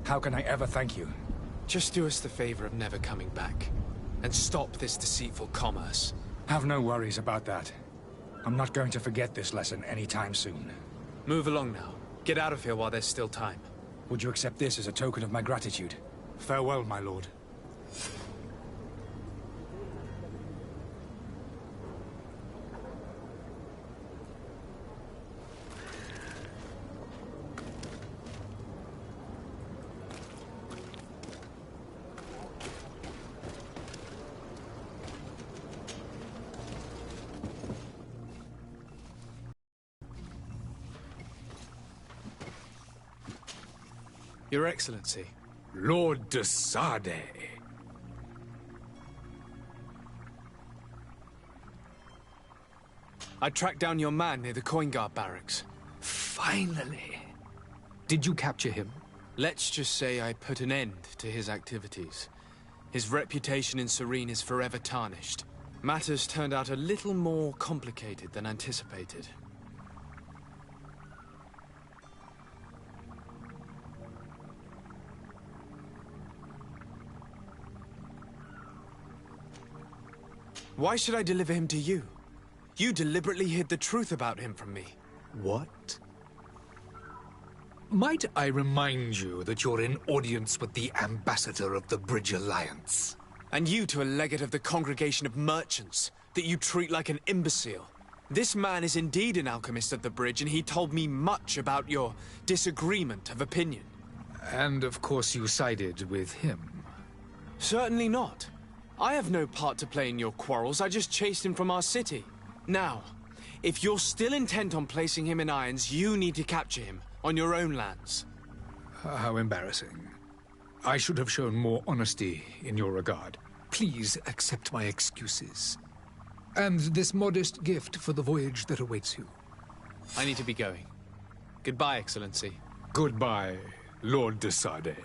How can I ever thank you? Just do us the favor of never coming back. And stop this deceitful commerce. Have no worries about that. I'm not going to forget this lesson anytime soon. Move along now. Get out of here while there's still time. Would you accept this as a token of my gratitude? Farewell, my lord. Your Excellency. Lord de Sade. I tracked down your man near the Coin Guard barracks. Finally. Did you capture him? Let's just say I put an end to his activities. His reputation in Serene is forever tarnished. Matters turned out a little more complicated than anticipated. Why should I deliver him to you? You deliberately hid the truth about him from me. What? Might I remind you that you're in audience with the ambassador of the Bridge Alliance? And you to a legate of the Congregation of Merchants, that you treat like an imbecile. This man is indeed an alchemist of the Bridge, and he told me much about your disagreement of opinion. And of course you sided with him. Certainly not. I have no part to play in your quarrels. I just chased him from our city. Now, if you're still intent on placing him in irons, you need to capture him on your own lands. How embarrassing. I should have shown more honesty in your regard. Please accept my excuses. And this modest gift for the voyage that awaits you. I need to be going. Goodbye, Excellency. Goodbye, Lord de Sade.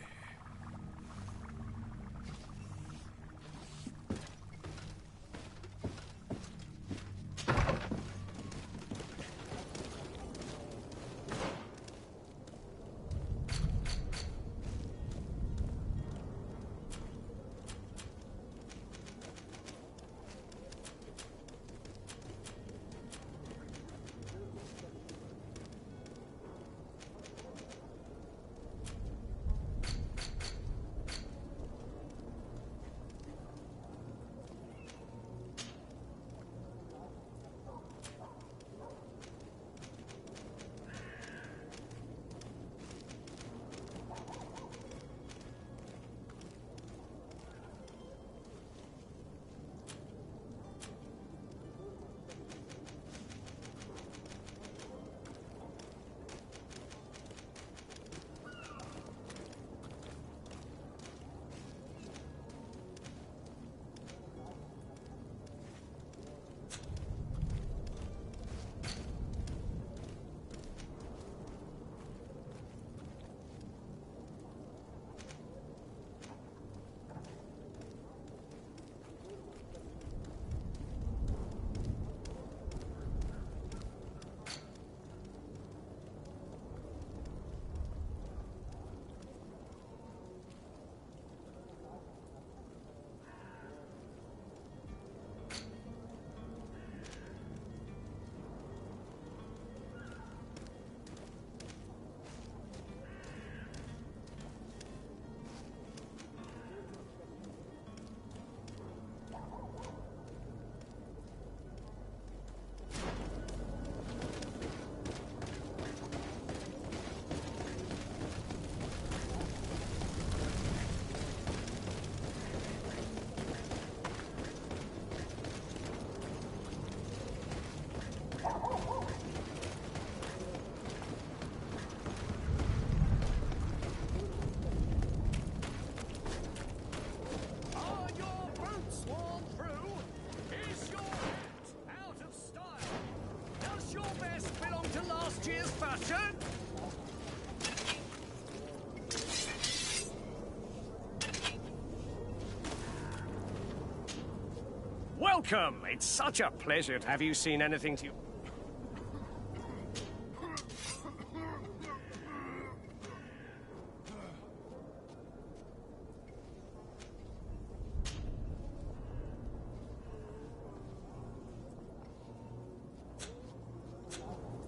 Welcome! It's such a pleasure to have you seen anything to...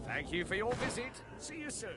Thank you for your visit. See you soon.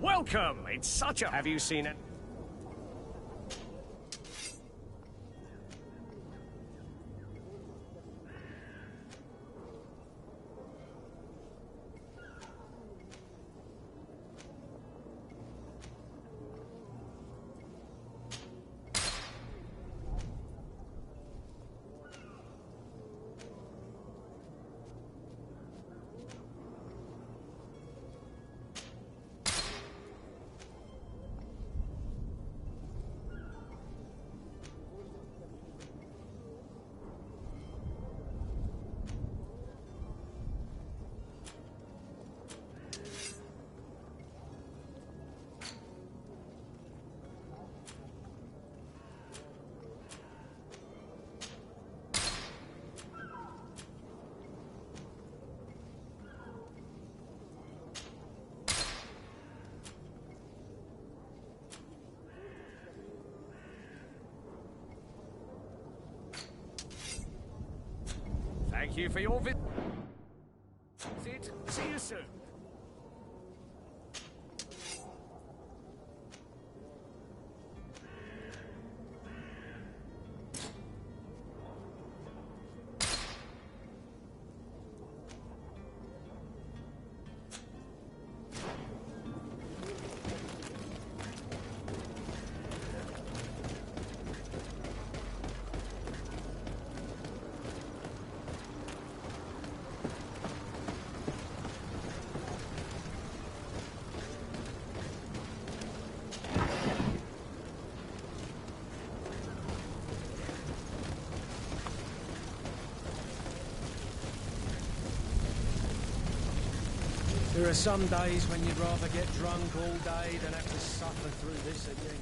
Welcome! It's such a... Have you seen it? Thank you for your visit. See you soon. There are some days when you'd rather get drunk all day than have to suffer through this again.